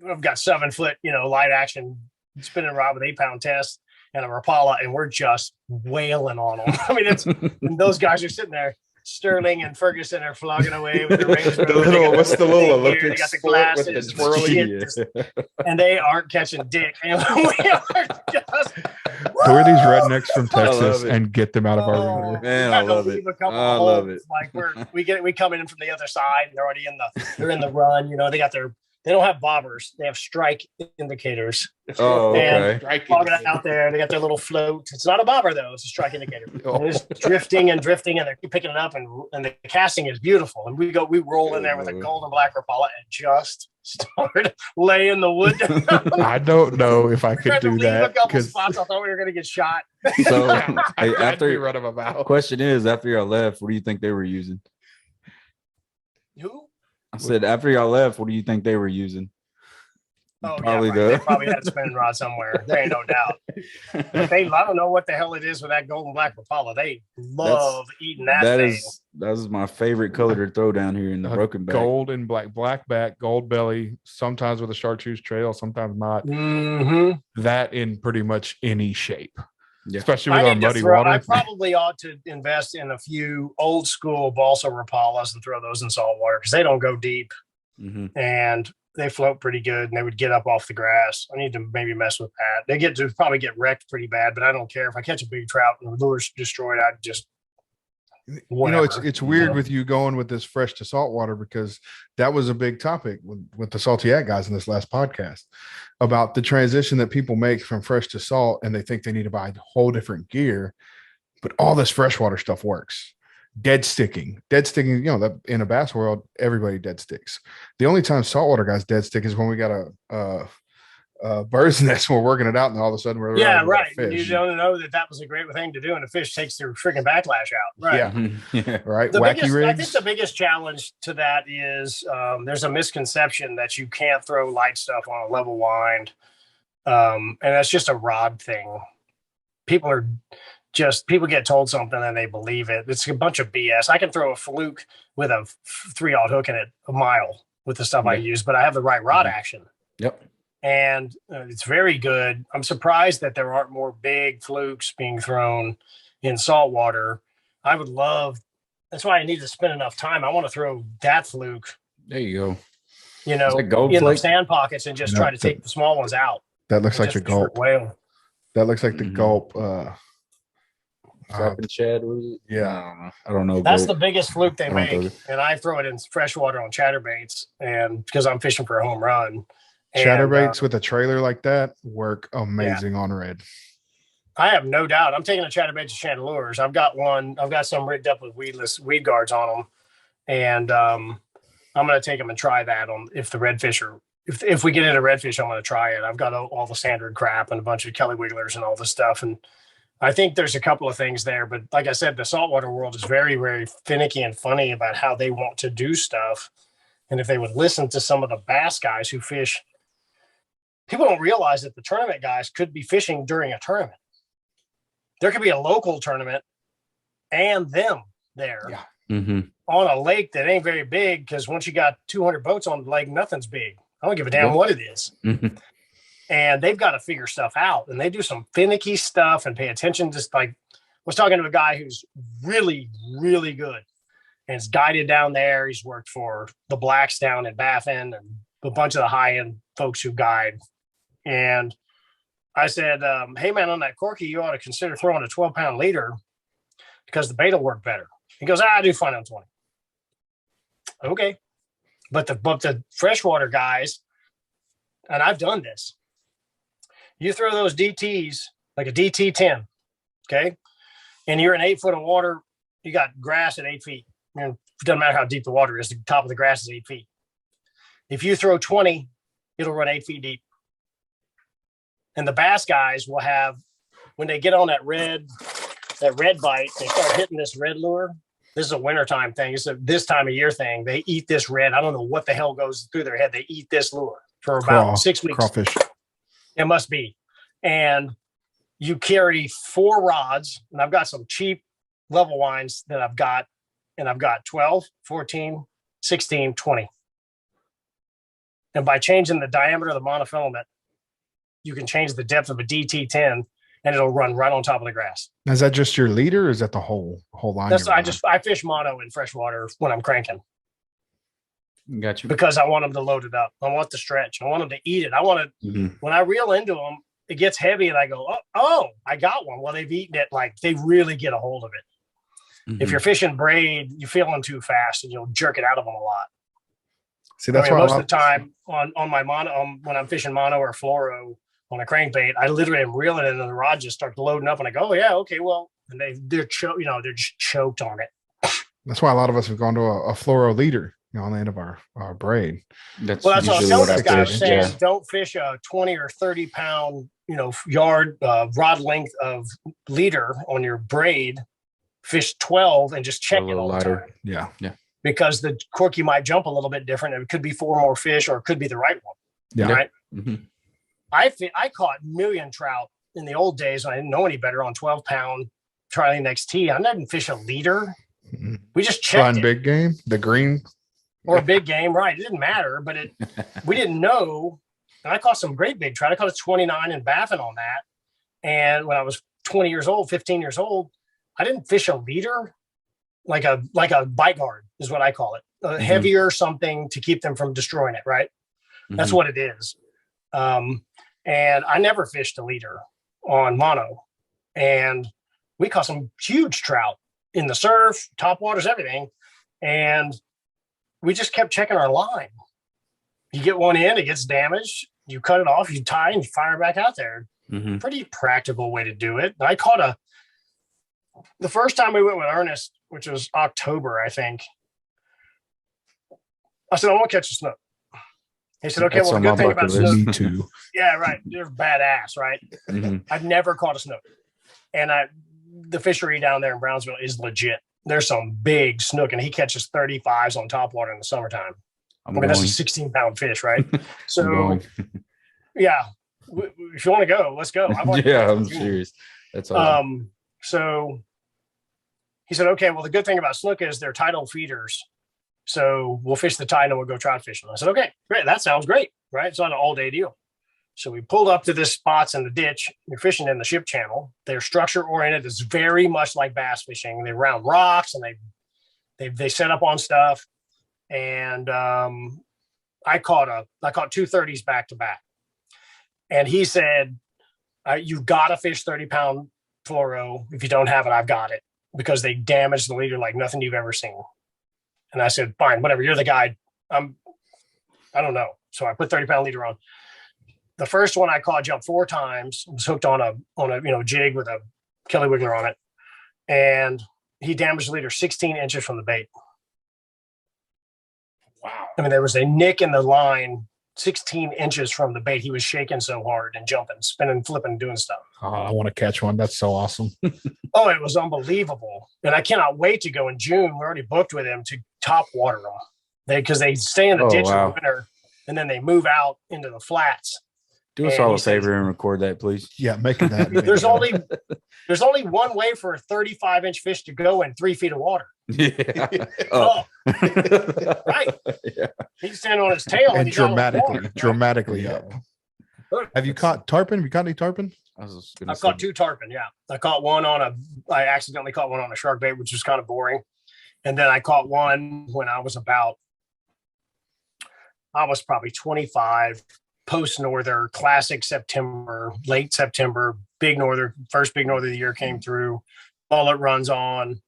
I've got 7 foot, light action spinning rod with 8 pound test and a Rapala, and we're just wailing on them. I mean, those guys are sitting there. Sterling and Ferguson are flogging away with the Range Rover. What's the little Olympic got the glasses with the twirly? And they aren't catching dick. And we are just. Who are these rednecks from Texas and get them out of our river? Man, I love it. I love it. Like we come in from the other side, and they're already they're in the run. They don't have bobbers. They have strike indicators. Oh, okay. And logging out there. They got their little float. It's not a bobber, though. It's a strike indicator. And it's drifting, and they're picking it up, and the casting is beautiful. And we roll in there with a gold and black Rapala and just start laying the wood down. I don't know if I could do that. A couple spots, I thought we were going to get shot. So, after y'all left, what do you think they were using? Who? I said after y'all left, what do you think they were using? Oh, Probably yeah, right. They probably had a spinning rod somewhere. There ain't no doubt. But I don't know what the hell it is with that golden black Rapala. They love eating that thing. That is my favorite color to throw down here in the broken back. Gold and black back, gold belly, sometimes with a chartreuse trail, sometimes not. Mm-hmm. That in pretty much any shape. Yeah. Especially with our muddy water. I probably ought to invest in a few old school balsa Rapalas and throw those in salt water because they don't go deep and they float pretty good and they would get up off the grass. I need to maybe mess with that. They probably get wrecked pretty bad, but I don't care. If I catch a big trout and the lure's destroyed, I'd just whatever. It's weird with you going with this fresh to salt water because that was a big topic with the Salty Ag guys in this last podcast about the transition that people make from fresh to salt, and they think they need to buy whole different gear, but all this freshwater stuff works. Dead sticking, that in a bass world, everybody dead sticks. The only time saltwater guys dead stick is when we got a bird's nest and we're working it out, and all of a sudden we're right. You don't know that was a great thing to do, and the fish takes their freaking backlash out. Right. Yeah. Right. Wacky rigs. I think the biggest challenge to that is there's a misconception that you can't throw light stuff on a level wind, and that's just a rod thing. People get told something and they believe it. It's a bunch of BS. I can throw a fluke with a 3/0 hook in it a mile with the stuff I use, but I have the right rod action. Yep. And it's very good. I'm surprised that there aren't more big flukes being thrown in saltwater. I would love. That's why I need to spend enough time. I want to throw that fluke. There you go. In the sand pockets and just try to take the small ones out. That looks like the gulp whale. That looks like the gulp. Shad, yeah, I don't know. That's the biggest fluke they make, and I throw it in freshwater on chatterbaits, and because I'm fishing for a home run. Chatterbaits with a trailer like that work amazing on red. I have no doubt. I'm taking a chatterbait to Chandelures. I've got some rigged up with weed guards on them, and I'm going to take them and try that on if the redfish are. If we get into redfish, I'm going to try it. I've got all the standard crap and a bunch of Kelly wigglers and all this stuff, and I think there's a couple of things there, but like I said, the saltwater world is very, very finicky and funny about how they want to do stuff. And if they would listen to some of the bass guys who fish, people don't realize that the tournament guys could be fishing during a tournament. There could be a local tournament and them there on a lake that ain't very big, because once you got 200 boats on the lake, nothing's big. I don't give a damn what it is. And they've got to figure stuff out, and they do some finicky stuff and pay attention. Just like I was talking to a guy who's really, really good and is guided down there. He's worked for the Blacks down in Baffin and a bunch of the high-end folks who guide. And I said, hey man, on that corky, you ought to consider throwing a 12-pound leader because the bait will work better. He goes, I do fine on 20. Okay. But the freshwater guys, and I've done this, you throw those DTs, like a DT 10, okay? And you're in 8 foot of water, you got grass at 8 feet. It doesn't matter how deep the water is, the top of the grass is 8 feet. If you throw 20, it'll run 8 feet deep. And the bass guys will have, when they get on that red bite, they start hitting this red lure. This is a wintertime thing. It's this time of year thing. They eat this red. I don't know what the hell goes through their head. They eat this lure for about 6 weeks. Crawfish. It must be. And you carry 4 rods, and I've got some cheap level winds that I've got, and I've got 12, 14, 16, 20. And by changing the diameter of the monofilament, you can change the depth of a DT10, and it'll run right on top of the grass. Is that just your leader, or is that the whole line? I fish mono in freshwater when I'm cranking. Got you. Because I want them to load it up. I want the stretch. I want them to eat it. I want to, when I reel into them, it gets heavy and I go, oh, I got one. Well, they've eaten it. Like they really get a hold of it. If you're fishing braid, you feel them too fast and you'll jerk it out of them a lot. See, that's why most of the time on my mono, when I'm fishing mono or fluoro on a crankbait, I literally am reeling it and the rod just starts loading up and I go, oh yeah, okay, well, and they're just choked on it. That's why a lot of us have gone to a fluoro leader, on the end of our braid. That's what I'm telling this guy. I'm saying, don't fish a 20 or 30 pound, yard rod length of leader on your braid. Fish 12 and just check it all the time. Yeah. because the corky might jump a little bit different. It could be 4 more fish, or it could be the right one. Yeah. Right. Mhm. I caught million trout in the old days when I didn't know any better on 12-pound Trilene XT. I didn't fish a leader. We just checked Fun it. big game, the green. Or a big game, right? It didn't matter, but we didn't know. And I caught some great big trout. I caught a 29 in Baffin on that. And when I was 20 years old, 15 years old, I didn't fish a leader, like a bite guard is what I call it, heavier something to keep them from destroying it. Right. That's what it is. And I never fished a leader on mono, and we caught some huge trout in the surf, top waters, everything. And we just kept checking our line. You get one in, it gets damaged. You cut it off, you tie, and you fire it back out there. Pretty practical way to do it. I caught the first time we went with Ernest, which was October, I think. I said, I want to catch a snook. He said, okay, well, the good thing about snook. Me too. Yeah, right. They're badass, right? I've never caught a snook. And the fishery down there in Brownsville is legit. There's some big snook, and he catches 35s on top water in the summertime. That's a 16-pound fish, right? So, yeah, if you want to go, let's go. I'm serious. That's awesome. So he said, okay, well, the good thing about snook is they're tidal feeders. So we'll fish the tide and we'll go trout fishing. I said, okay, great. That sounds great, right? It's not an all-day deal. So we pulled up to this spots in the ditch. We're fishing in the ship channel. They're structure oriented. It's very much like bass fishing. They round rocks and they set up on stuff. And I caught 230s back to back. And he said, you've got to fish 30-pound fluoro. If you don't have it, I've got it, because they damage the leader like nothing you've ever seen. And I said, fine, whatever. You're the guide. I don't know. So I put 30-pound leader on. The first one I caught jumped 4 times. It was hooked on a jig with a Kelly Wiggler on it, and he damaged the leader 16 inches from the bait. Wow! I mean, there was a nick in the line 16 inches from the bait. He was shaking so hard and jumping, spinning, flipping, doing stuff. Oh, I want to catch one. That's so awesome. Oh, it was unbelievable, and I cannot wait to go in June. We're already booked with him to top water them, because they stay in the ditch in the winter, and then they move out into the flats. Do us all a favor and record that, please. Yeah, make it that. There's only one way for a 35-inch fish to go in 3 feet of water. Yeah. Right. Yeah. He's standing on his tail and dramatically up. Have you caught tarpon? Have you caught any tarpon? I've caught 2 tarpon. Yeah, I caught one I accidentally caught one on a shark bait, which was kind of boring. And then I caught one when I was probably 25. Post norther, classic September, late September, big norther, first big norther of the year came through. Bullet runs on,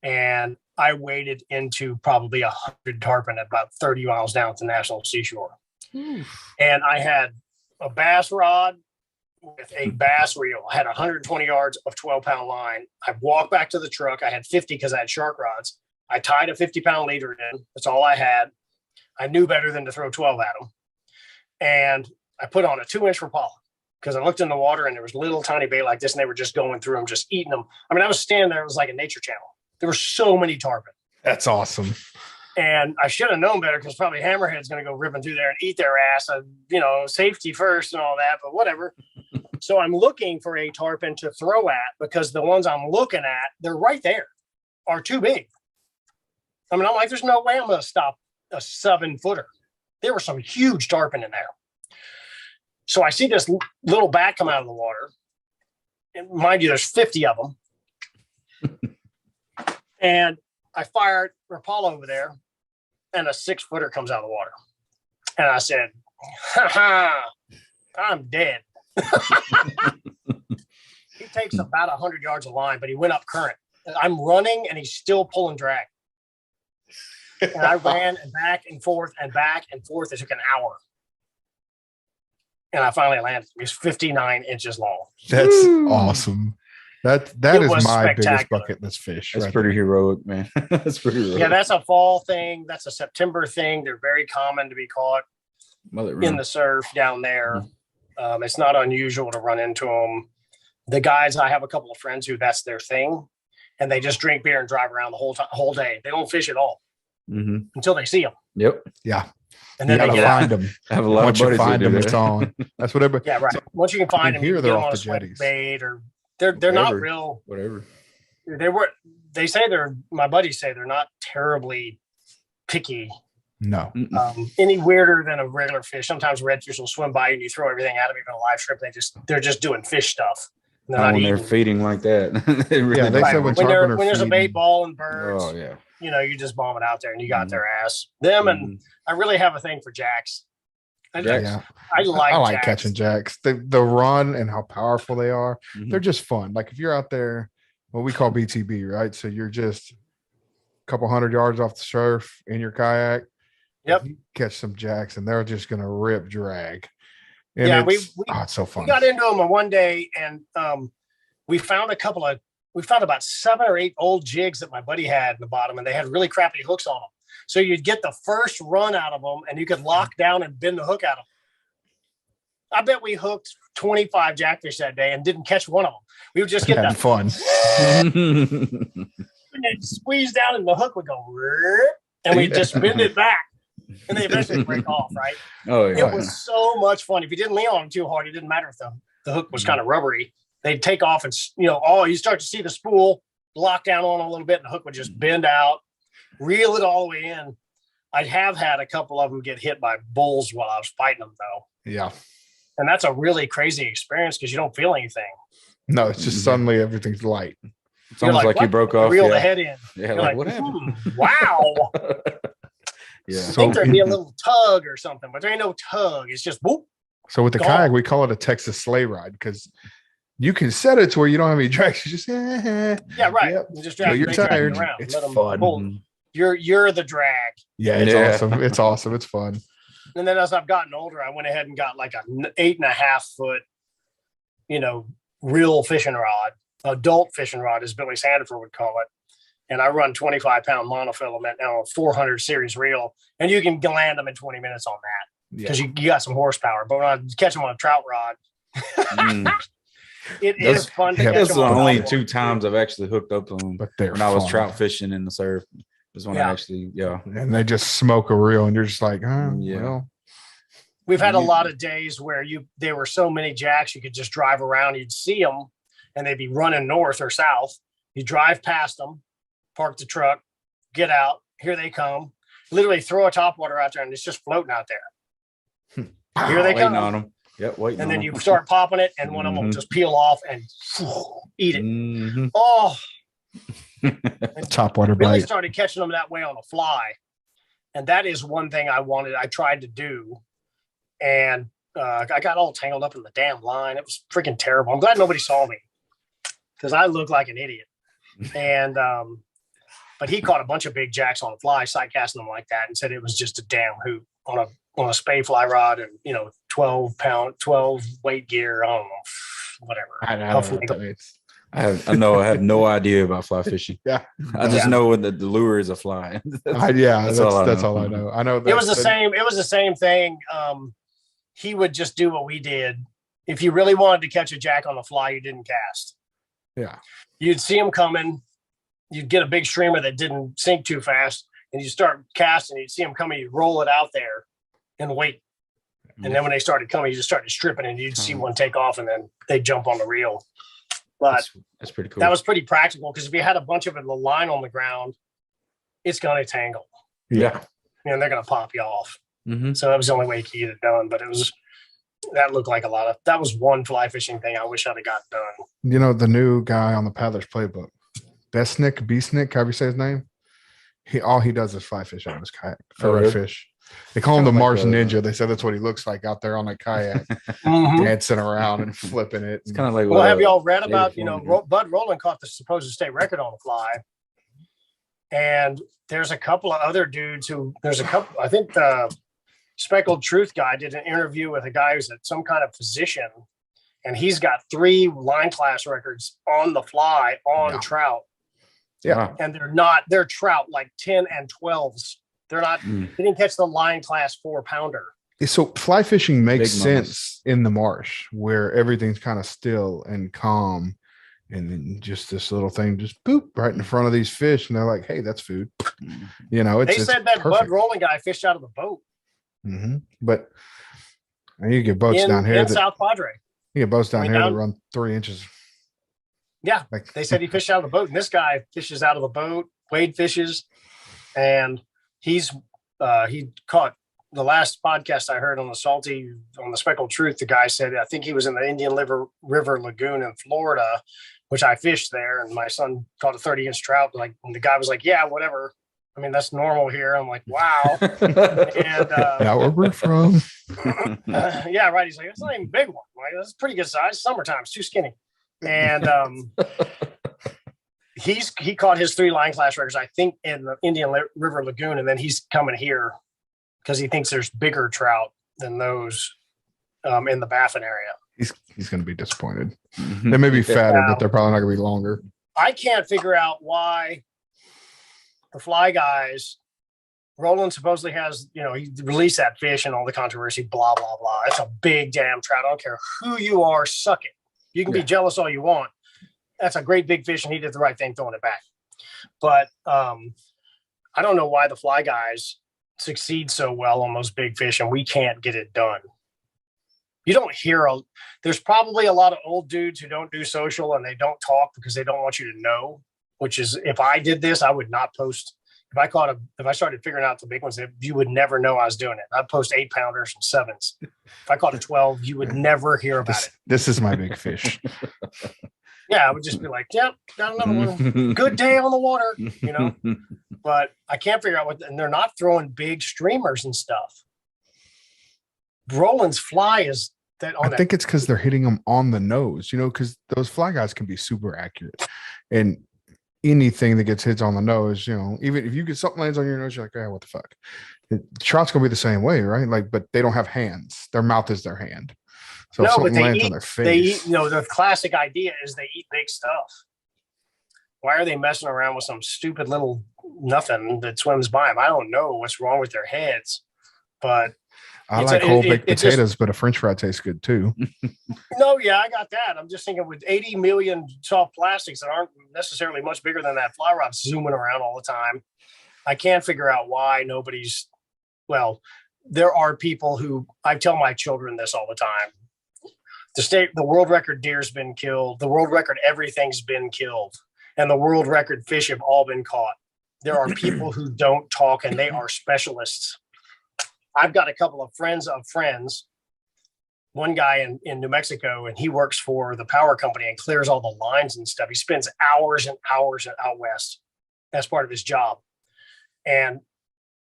and I waded into probably 100 tarpon at about 30 miles down at the National Seashore. And I had a bass rod with a bass reel. I had 120 yards of 12-pound line. I walked back to the truck. I had 50 because I had shark rods. I tied a 50-pound leader in. That's all I had. I knew better than to throw 12 at them. And I put on a 2-inch Rapala, because I looked in the water and there was little tiny bait like this, and they were just going through them, just eating them. I mean, I was standing there. It was like a nature channel. There were so many tarpon. That's awesome. And I should have known better, because probably Hammerhead's going to go ripping through there and eat their ass. Safety first and all that, but whatever. So I'm looking for a tarpon to throw at, because the ones I'm looking at, they're right there, are too big. I mean, I'm like, there's no way I'm going to stop a 7-footer. There were some huge tarpon in there. So I see this little bat come out of the water. And mind you, there's 50 of them. And I fired Rapala over there, and a 6-footer comes out of the water. And I said, I'm dead. He takes about 100 yards of line, but he went up current. I'm running, and he's still pulling drag. And I ran and back and forth and back and forth. It took an hour. And I finally landed. It was 59 inches long. That's awesome. That is my biggest bucket list fish. That's pretty heroic, man. That's pretty heroic. Yeah, that's a fall thing. That's a September thing. They're very common to be caught in the surf down there. It's not unusual to run into them. The guys, I have a couple of friends who that's their thing, and they just drink beer and drive around the whole day. They don't fish at all. until they see them. Yep. Yeah. And then you they gotta get find out. them. I have a lot Once of you buddies that find do them, that. it's on. That's what everybody. Yeah, right. So, Once you can find them, here you they're get them off on a the sweat jetties. bait, or they're not Whatever. real. Whatever. They say my buddies say they're not terribly picky. No. Any weirder than a regular fish. Sometimes redfish will swim by you and you throw everything at them, even a live shrimp. They're just doing fish stuff. They're not when eating. they're feeding like that. They really Yeah, they don't said work. when there's a bait feeding- ball and birds, Oh yeah. you just bomb it out there and you got their ass. Them and I really have a thing for jacks. Yeah. I like jacks. catching jacks. The run and how powerful they are. They're just fun. Like if you're out there, what we call BTB, right? So you're just a couple 100 yards off the surf in your kayak. Yep. You catch some jacks and they're just gonna rip drag. And Yeah, it's so fun. We got into them one day and we found about 7 or 8 old jigs that my buddy had in the bottom, and they had really crappy hooks on them. So you'd get the first run out of them and you could lock down and bend the hook out of them. I bet we hooked 25 jackfish that day and didn't catch one of them. We would just get that fun. and they'd squeeze down and the hook would go, and we just bend it back. And they eventually break off, right? Oh yeah. It was so much fun. If you didn't lean on them too hard, it didn't matter if the hook was kind of rubbery. They'd take off and, you start to see the spool lock down on them a little bit and the hook would just bend out, reel it all the way in. I have had a couple of them get hit by bulls while I was fighting them, though. Yeah. And that's a really crazy experience because you don't feel anything. No, it's just suddenly everything's light. It's almost like you broke off. Reel the head in. Yeah, You're like what happened? Wow. Yeah. I think there'd be a little tug or something, but there ain't no tug. It's just whoop. So with the Gone. kayak, we call it a Texas sleigh ride because you can set it to where you don't have any drags. You just Yeah, right. Yep. You just But drag, you're they drag tired. it around. It's Let 'em fun. pull. You're the drag. Yeah, it's Yeah. awesome. It's awesome. It's fun. And then as I've gotten older, I went ahead and got like an 8.5 foot, real fishing rod, adult fishing rod, as Billy Sandiford would call it. And I run 25-pound monofilament on a 400 series reel, and you can land them in 20 minutes on that because you got some horsepower. But when I catch them on a trout rod, it is fun to catch That's them the on a only trout 2 rod. times I've actually hooked up to them. But they're When I was fun. trout fishing in the surf, is when I actually, And they just smoke a reel, and you're just like, Yeah. well, We've had a lot of days where there were so many jacks, you could just drive around, you'd see them, and they'd be running north or south. You drive past them, park the truck, get out, here they come, literally throw a topwater out there, and it's just floating out there. Here they waiting come. on them. Yep, waiting And on then you them. start popping it, and one of them will just peel off and eat it. Oh, topwater Billy bite. started catching them that way on a fly. And that is one thing I tried to do. And I got all tangled up in the damn line. It was freaking terrible. I'm glad nobody saw me because I looked like an idiot. And, but he caught a bunch of big jacks on a fly, sight casting them like that, and said it was just a damn hoot on a spay fly rod and, 12 weight gear. I don't know, whatever. I don't know what that means. I have no idea about fly fishing. Yeah. I just know when the lure is a fly. That's all I know. I know that It was the same thing. He would just do what we did. If you really wanted to catch a jack on the fly, you didn't cast. Yeah. You'd see him coming. You'd get a big streamer that didn't sink too fast, and you start casting. You'd see him coming. You'd roll it out there and wait. And then when they started coming, you just started stripping, and you'd see one take off, and then they'd jump on the reel. But that's pretty cool. that was pretty practical because if you had a bunch of it, the line on the ground, it's going to tangle. Yeah. And they're going to pop you off. Mm-hmm. So that was the only way you could get it done. But that looked like that was one fly fishing thing I wish I'd have got done. The new guy on the Paddler's Playbook, Beastnick, however you say his name. All he does is fly fish on his kayak for redfish. They call him the Mars Ninja. They said that's what he looks like out there on a kayak, dancing around and flipping it. It's kind of like. Well, have y'all read about Florida. Bud Rowland caught the supposed state record on a fly, and there's a couple of other dudes I think the Speckled Truth guy did an interview with a guy who's at some kind of position, and he's got 3 line class records on the fly on trout. Yeah. And they're trout like 10 and 12s. They're not, They didn't catch the line class 4-pounder. So fly fishing makes Big sense in the marsh where everything's kind of still and calm. And then just this little thing just boop right in front of these fish. And they're like, hey, that's food. You know, They said that perfect. Bud Rolling guy fished out of the boat. But you get boats down here in South Padre. You get boats down here that run 3 inches. Yeah, they said he fished out of the boat, and this guy fishes out of the boat. Wade fishes, and he caught the last podcast I heard on the Speckled Truth. The guy said, I think he was in the Indian River Lagoon in Florida, which I fished there, and my son caught a 30-inch trout. Like, and the guy was like, yeah, whatever. I mean, that's normal here. I'm like, wow. And now where we're from. Yeah, right. He's like, it's not even a big one. I'm like, that's a pretty good size. Summertime, it's too skinny. And he caught his 3 line class records, I think, in the Indian River Lagoon, and then he's coming here because he thinks there's bigger trout than those in the Baffin area. He's going to be disappointed. They may be fatter, but they're probably not going to be longer. I can't figure out why the fly guys. Roland supposedly has, he released that fish and all the controversy, blah, blah, blah. It's a big damn trout. I don't care who you are, suck it. You can be jealous all you want. That's a great big fish, and he did the right thing throwing it back. But I don't know why the fly guys succeed so well on those big fish, and we can't get it done. You don't hear there's probably a lot of old dudes who don't do social and they don't talk because they don't want you to know, which is, if I did this, I would not post. If I started figuring out the big ones, you would never know I was doing it. I'd post 8-pounders and 7s. If I caught a 12, you would never hear about it. This is my big fish. Yeah, I would just be like, yep, got another one. Good day on the water, But I can't figure out and they're not throwing big streamers and stuff. Roland's fly is that on I think it's because they're hitting them on the nose, because those fly guys can be super accurate. And anything that gets hits on the nose, even if you get something lands on your nose, you're like, oh, what the fuck? The trout's gonna be the same way, right? Like, but they don't have hands. Their mouth is their hand. So if something lands on their face. They eat, the classic idea is they eat big stuff. Why are they messing around with some stupid little nothing that swims by them? I don't know what's wrong with their heads, but I like whole baked potatoes, but a French fry tastes good too. No, yeah, I got that. I'm just thinking with 80 million soft plastics that aren't necessarily much bigger than that fly rod zooming around all the time. I can't figure out why there are people who, I tell my children this all the time. The world record deer's been killed. The world record everything's been killed. And the world record fish have all been caught. There are people who don't talk, and they are specialists. I've got a couple of friends of friends, one guy in New Mexico, and he works for the power company and clears all the lines and stuff. He spends hours and hours out west as part of his job. And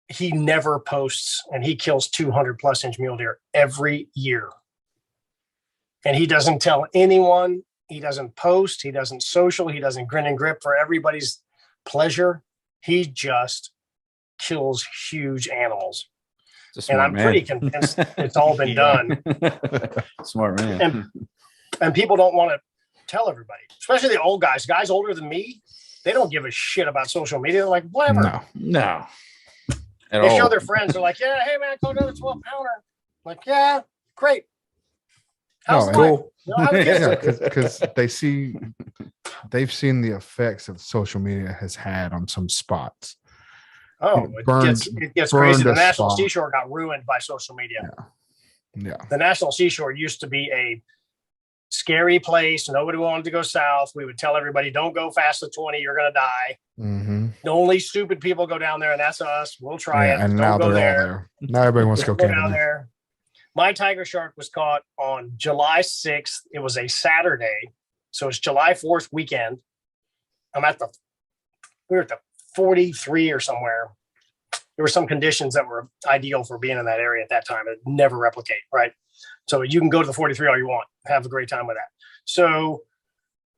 he never posts, and he kills 200+ inch mule deer every year. And he doesn't tell anyone. He doesn't post. He doesn't social. He doesn't grin and grip for everybody's pleasure. He just kills huge animals. And I'm pretty convinced it's all been done. Smart man. And people don't want to tell everybody, especially the old guys older than me. They don't give a shit about social media. They're like, whatever. No. They show their friends. They're like, yeah, hey man, I caught another 12-pounder. Like, yeah, great. How's cool? Because they've seen the effects of social media has had on some spots. Oh, it gets crazy. The National Seashore got ruined by social media. Yeah. The National Seashore used to be a scary place. Nobody wanted to go south. We would tell everybody, don't go fast to 20. You're going to die. Mm-hmm. Only stupid people go down there, and that's us. We'll try it. And now they're all there. Now everybody wants to go down there. My tiger shark was caught on July 6th. It was a Saturday. So it's July 4th weekend. We were at the 43 or somewhere. There were some conditions that were ideal for being in that area at that time. It never replicate, right? So you can go to the 43 all you want. Have a great time with that. So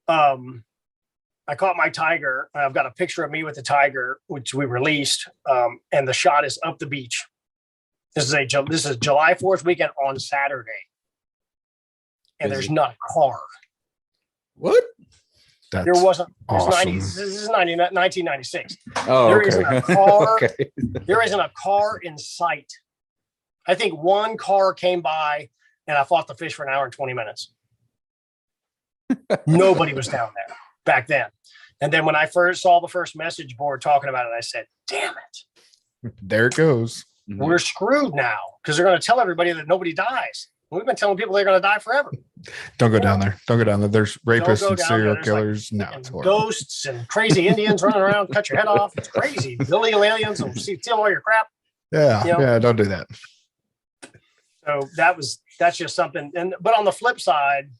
I caught my tiger. I've got a picture of me with the tiger, which we released, and the shot is up the beach. This is July 4th weekend on Saturday, and there's not a car. What? That's there wasn't. Awesome. This is 1996. Oh, there okay. isn't a car. There isn't a car in sight. I think one car came by, and I fought the fish for an hour and 20 minutes. Nobody was down there back then. And then when I first saw the first message board talking about it, I said, damn it. There it goes. We're screwed now because they're going to tell everybody that nobody dies. We've been telling people they're going to die forever. Don't go down there. Don't go down there. There's rapists and serial there. killers. Like, no, it's ghosts and crazy Indians running around, cut your head off. It's crazy. Illegal aliens will steal all your crap. Yeah, yeah. Don't do that. So that's just something. But on the flip side,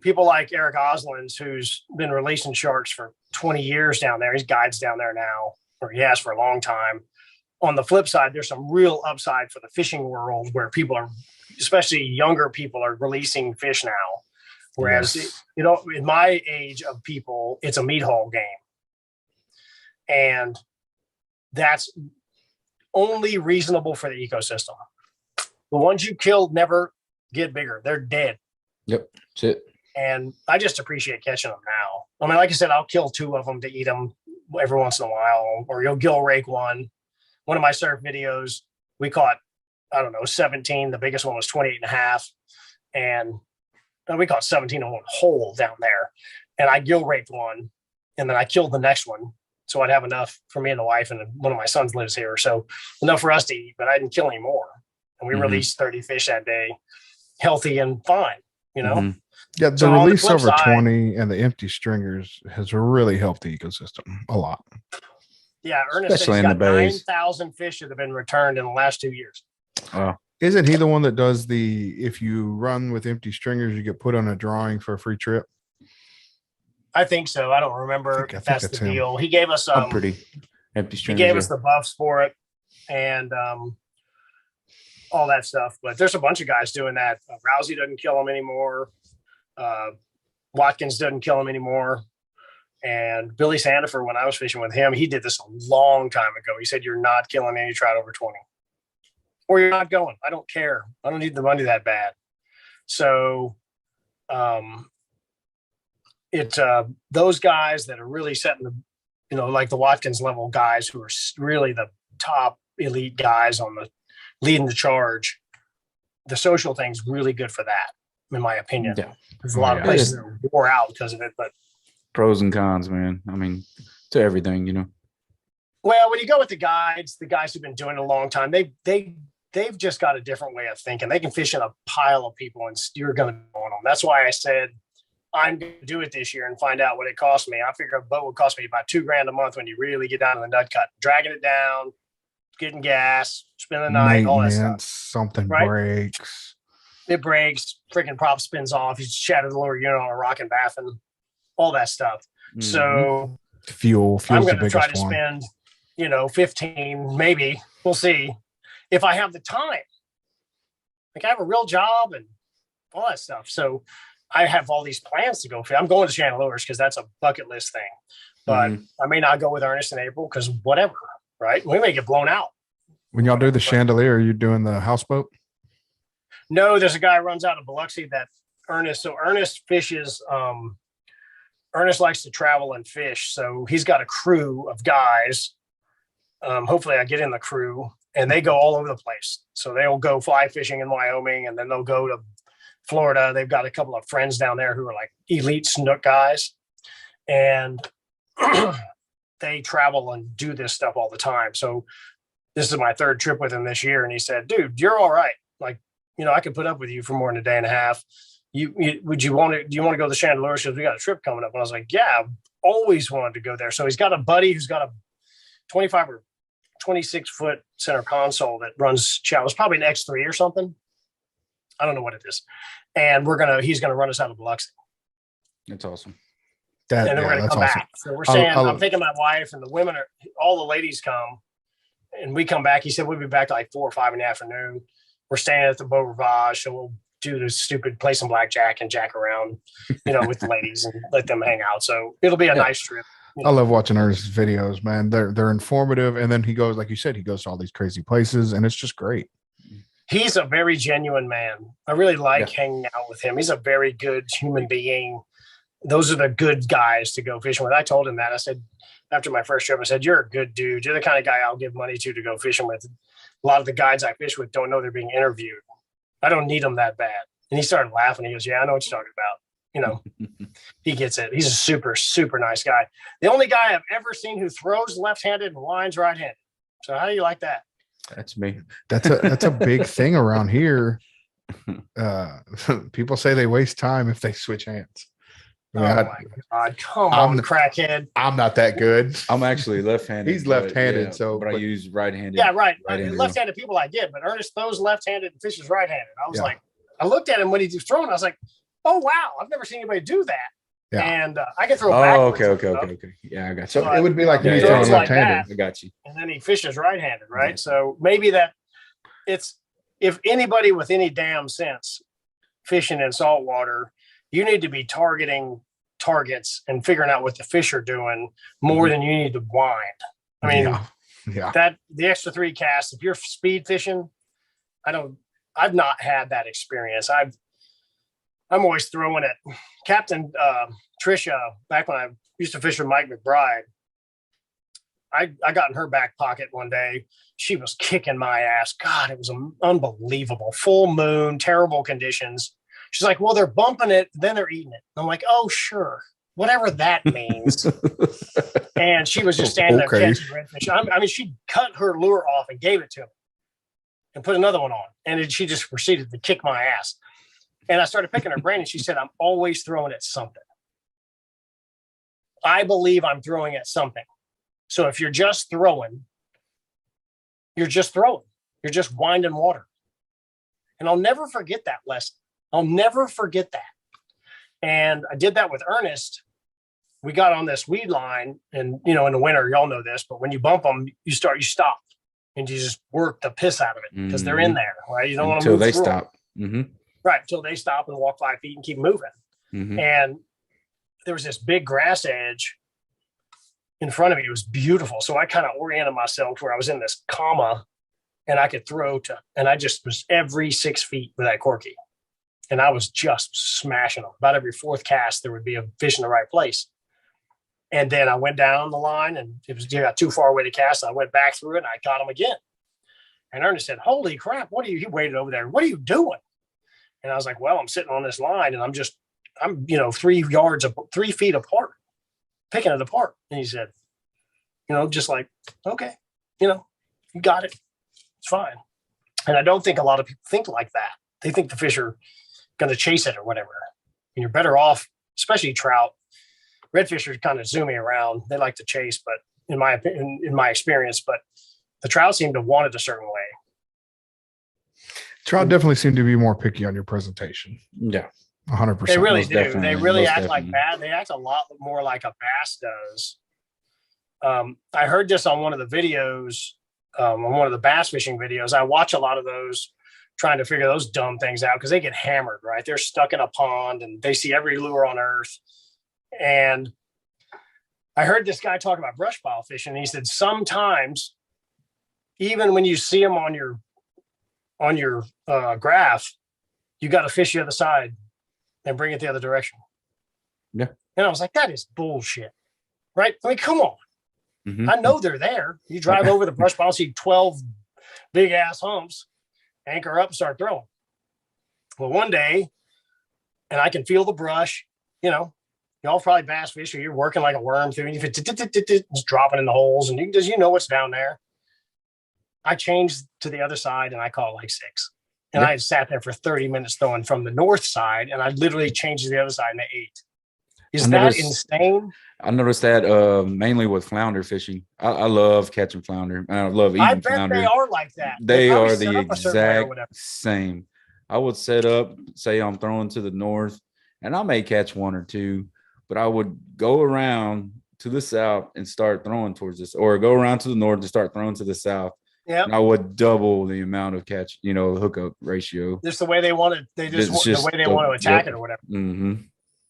people like Eric Oslands, who's been releasing sharks for 20 years down there. He's guides down there now, or he has for a long time. On the flip side, there's some real upside for the fishing world where people are, especially younger people, are releasing fish now. Whereas, in my age of people, it's a meat haul game. And that's only reasonable for the ecosystem. The ones you killed never get bigger. They're dead. Yep. That's it. And I just appreciate catching them now. I mean, like I said, I'll kill 2 of them to eat them every once in a while, or you'll gill rake one. One of my surf videos, we caught, 17. The biggest one was 28 and a half. And we caught 17 in one hole down there. And I gill raked one, and then I killed the next one. So I'd have enough for me and the wife, and one of my sons lives here. So enough for us to eat, but I didn't kill any more. And we released 30 fish that day, healthy and fine, Yeah, the release over 20 and the empty stringers has really helped the ecosystem a lot. Yeah, Ernest said he's got 9,000 fish that have been returned in the last 2 years. Isn't he the one that does if you run with empty stringers, you get put on a drawing for a free trip? I think so. I don't remember if that's the deal. He gave us pretty empty stringers. He gave us the buffs for it and all that stuff. But there's a bunch of guys doing that. Rousey doesn't kill them anymore. Watkins doesn't kill them anymore. And Billy Sandifer, when I was fishing with him, he did this a long time ago. He said, you're not killing any trout over 20. Or you're not going. I don't care. I don't need the money that bad. So it's those guys that are really setting the, like the Watkins level guys who are really the top elite guys on the leading the charge. The social thing's really good for that, in my opinion. Yeah. There's a lot of places that are wore out because of it, but pros and cons, man. I mean, to everything, Well, when you go with the guys who've been doing it a long time, they've just got a different way of thinking. They can fish in a pile of people, and you're going to go on them. That's why I said I'm going to do it this year and find out what it cost me. I figure a boat would cost me about $2,000 a month when you really get down to the nut cut, dragging it down, getting gas, spending the night, all that stuff. Something breaks. It breaks. Freaking prop spins off. You shatter the lower unit on a rock and baffin. All that stuff. So fuel's I'm going to try to spend, 15, maybe. We'll see if I have the time. Like I have a real job and all that stuff. So I have all these plans to go. I'm going to Chandeleurs because that's a bucket list thing. But I may not go with Ernest in April because whatever, right? We may get blown out. When y'all do the Chandelier, are you doing the houseboat? No, there's a guy who runs out of Biloxi that Ernest. So Ernest fishes. Ernest likes to travel and fish, so he's got a crew of guys. Hopefully I get in the crew, and they go all over the place. So they'll go fly fishing in Wyoming, and then they'll go to Florida. They've got a couple of friends down there who are like elite snook guys, and they travel and do this stuff all the time. So this is my 3rd trip with him this year, and he said, dude, you're all right. Like, I could put up with you for more than a day and a half. Do you want to go to the Chandeleurs because we got a trip coming up? And I was like, yeah, I've always wanted to go there. So he's got a buddy who's got a 25 or 26 foot center console that runs chow. It's probably an X3 or something. I don't know what it is. And he's going to run us out of Biloxi. That's awesome. And then we're going to come back. So we're saying, I'm taking my wife and the women all the ladies come and we come back. He said, we'll be back like 4 or 5 in the afternoon. We're staying at the Beau Rivage. So we'll do this stupid play some blackjack and jack around, with the ladies and let them hang out. So it'll be a nice trip. I love watching Ernest's videos, man. They're informative. And then he goes, like you said, he goes to all these crazy places and it's just great. He's a very genuine man. I really like hanging out with him. He's a very good human being. Those are the good guys to go fishing with. I told him that. I said, after my first trip, I said, you're a good dude. You're the kind of guy I'll give money to go fishing with. A lot of the guides I fish with don't know they're being interviewed. I don't need them that bad. And he started laughing. He goes, yeah, I know what you're talking about. you know, he gets it. He's a super, super nice guy. The only guy I've ever seen who throws left-handed and lines right-handed. So how do you like that? That's me. That's a big thing around here. People say they waste time if they switch hands. I mean, Oh my God. Come on, crackhead. I'm not that good. I'm actually left-handed. He's left-handed, but I use right-handed. Yeah, right. Right-handed Left-handed people I get, but Ernest throws left-handed and fishes right-handed. I was like, I looked at him when he was throwing. I was like, oh wow, I've never seen anybody do that. Yeah. And I can throw backwards. Okay. Yeah, I got you. So it would be like me throwing left-handed. I got you. And then he fishes right-handed, right? Yeah. So maybe that it's, if anybody with any damn sense fishing in saltwater, you need to be targeting targets and figuring out what the fish are doing more than you need to wind. I mean, that the extra 3 casts, if you're speed fishing, I've not had that experience. I'm always throwing it. Captain Trisha, back when I used to fish with Mike McBride, I got in her back pocket one day. She was kicking my ass. God, it was unbelievable. Full moon, terrible conditions. She's like, well, they're bumping it, then they're eating it. I'm like, oh, sure. Whatever that means. And she was just standing there catching redfish. I mean, she cut her lure off and gave it to me and put another one on. And she just proceeded to kick my ass. And I started picking her brain, and she said, I'm always throwing at something. I believe I'm throwing at something. So if you're just throwing, you're just throwing. You're just winding water. And I'll never forget that lesson. I'll never forget that. And I did that with Ernest. We got on this weed line, and, you know, in the winter, y'all know this, but when you bump them, you stop, and you just work the piss out of it because they're in there, right? You don't want to move until they stop. Right, until they stop and walk 5 feet and keep moving. And there was this big grass edge in front of me. It was beautiful. So I kind of oriented myself where I was in this comma, and I could throw to, and I just was every 6 feet with that corky. And I was just smashing them. About every 4th cast, there would be a fish in the right place. And then I went down the line, and it was got too far away to cast. I went back through it, and I got him again. And Ernest said, holy crap, he waited over there. What are you doing? And I was like, well, I'm sitting on this line, and I'm 3 feet apart, picking it apart. And he said, just like, okay, you got it. It's fine. And I don't think a lot of people think like that. They think the fish are going to chase it or whatever. And you're better off, especially trout. Redfish are kind of zoomy around. They like to chase, but in my opinion, in my experience, but the trout seem to want it a certain way. Trout definitely seem to be more picky on your presentation. Yeah. 100%. They really do. They really act like bass. They act a lot more like a bass does. I heard this on one of the videos, on one of the bass fishing videos. I watch a lot of those, trying to figure those dumb things out because they get hammered, right? They're stuck in a pond and they see every lure on earth. And I heard this guy talk about brush pile fishing. He said, sometimes even when you see them on your graph, you got to fish the other side and bring it the other direction. Yeah. And I was like, that is bullshit. Right? I mean, come on. I know they're there. You drive over the brush pile, see 12 big ass humps, anchor up and start throwing. Well, one day, and I can feel the brush, y'all probably bass fish, or you're working like a worm through, and you just dropping in the holes, and you know what's down there. I changed to the other side, and I caught like 6. And I had sat there for 30 minutes throwing from the north side, and I literally changed to the other side, and I ate. Is that insane? I noticed that mainly with flounder fishing. I love catching flounder. I love eating flounder. They are like that. They are the exact same. I would set up, say I'm throwing to the north, and I may catch 1 or 2, but I would go around to the south and start throwing towards this, or go around to the north and start throwing to the south. Yeah, I would double the amount of catch, hookup ratio. Just the way they want it. They just the way they want to attack it or whatever.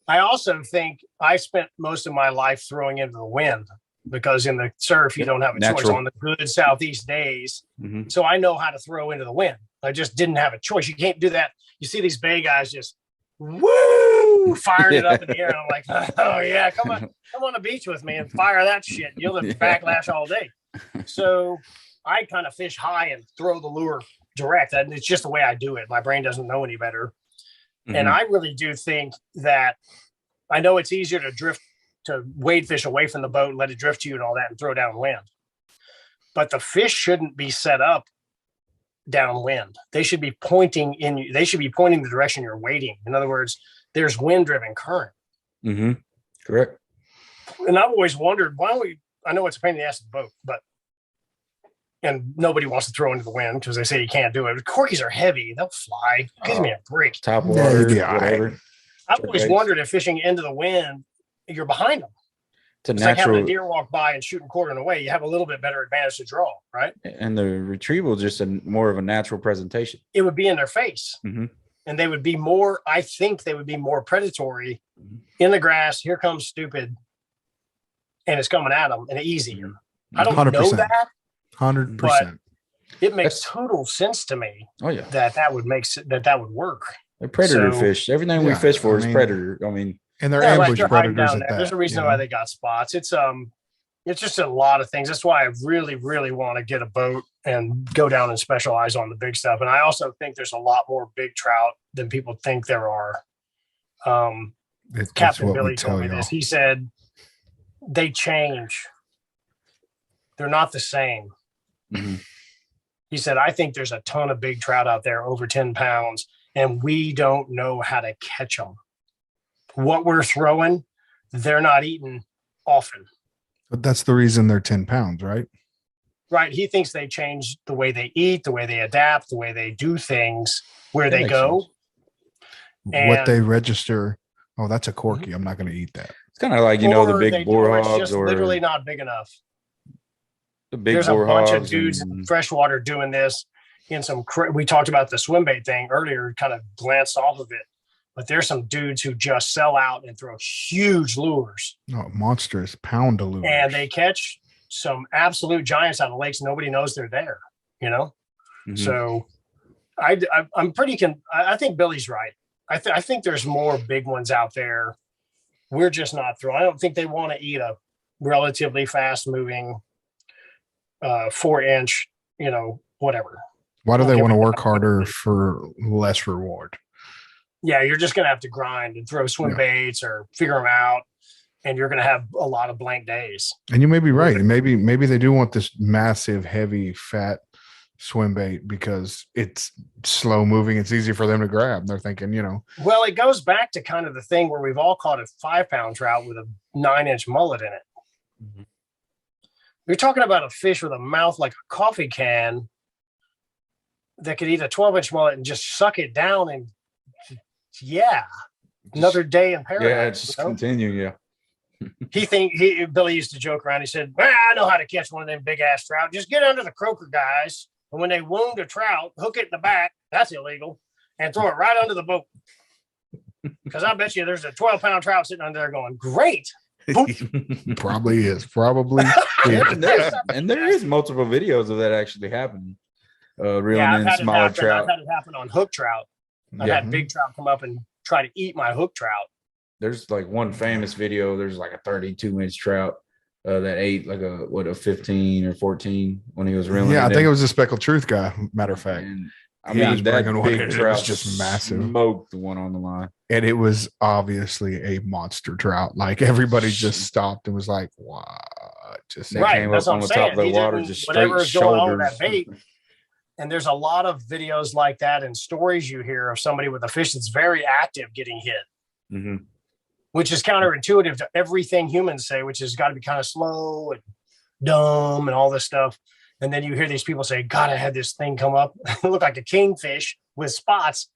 I also think I spent most of my life throwing into the wind, because in the surf, you don't have a choice on the good southeast days. So I know how to throw into the wind. I just didn't have a choice. You can't do that. You see these bay guys just firing it up in the air. And I'm like, oh yeah, come on the beach with me and fire that shit. You'll have backlash all day. So I kind of fish high and throw the lure direct. And it's just the way I do it. My brain doesn't know any better. And I really do think that, I know it's easier to wade fish away from the boat, let it drift to you and all that and throw downwind. But the fish shouldn't be set up downwind. They should be pointing the direction you're wading. In other words, there's wind driven current. Correct. And I've always wondered, I know it's a pain in the ass of the boat, and nobody wants to throw into the wind because they say you can't do it. Corkies are heavy. They'll fly. Give me a break. Top water, whatever. Right. I've always wondered if fishing into the wind, you're behind them. It's like having a deer walk by and shooting quartering away. You have a little bit better advantage to draw, right? And the retrieval is just more of a natural presentation. It would be in their face. And they would be more, I think they would be more predatory in the grass. Here comes stupid. And it's coming at them and easier. I don't 100%. know that. 100%. But it makes total sense to me. Oh yeah. That would work. They're predator fish. Everything we fish for is predator. I mean, and they're ambush predators at that. There's a reason why they got spots. It's just a lot of things. That's why I really, really want to get a boat and go down and specialize on the big stuff. And I also think there's a lot more big trout than people think there are. Captain Billy told me this. He said they change. They're not the same. He said, I think there's a ton of big trout out there over 10 pounds, and we don't know how to catch them. What we're throwing, they're not eating often. But that's the reason they're 10 pounds, right? Right. He thinks they change the way they eat, the way they adapt, the way they do things, where they go. What they register. Oh, that's a corky. I'm not going to eat that. It's kind of like, the big boar hogs, just or literally not big enough. The big There's boar a bunch hogs of dudes in freshwater doing this in we talked about the swim bait thing earlier, kind of glanced off of it. But there's some dudes who just sell out and throw huge lures. Oh, monstrous pound of lures. And they catch some absolute giants out of lakes. Nobody knows they're there, So I'm I think Billy's right. I think there's more big ones out there. We're just not throwing. I don't think they want to eat a relatively fast moving 4-inch, whatever. Why do they want to work harder for less reward? Yeah, you're just going to have to grind and throw swim baits or figure them out, and you're going to have a lot of blank days. And you may be right. And maybe they do want this massive, heavy, fat swim bait because it's slow moving. It's easy for them to grab. They're thinking, Well, it goes back to kind of the thing where we've all caught a 5-pound trout with a 9-inch mullet in it. You're talking about a fish with a mouth like a coffee can that could eat a 12-inch mullet and just suck it down and another day in paradise. Yeah, just continue. Billy used to joke around. He said, I know how to catch one of them big ass trout. Just get under the croaker guys. And when they wound a trout, hook it in the back. That's illegal. And throw it right under the boat. Because I bet you there's a 12-pound trout sitting under there going, great. Probably is. And there is multiple videos of that actually happening. Reeling in smaller trout. I've had it happen on hook trout. I've had big trout come up and try to eat my hook trout. There's like one famous video. There's like a 32-inch trout that ate like a 15 or 14 when he was reeling. Yeah, I think it was a Speckled Truth guy. Matter of fact, and that big trout was just massive. Smoked the one on the line, and it was obviously a monster trout. Like everybody just stopped and was like, "What?" Just came up on the top of the water, just straight shoulders. And there's a lot of videos like that and stories you hear of somebody with a fish that's very active getting hit, which is counterintuitive to everything humans say, which has got to be kind of slow and dumb and all this stuff. And then you hear these people say, God, I had this thing come up. It looked like a kingfish with spots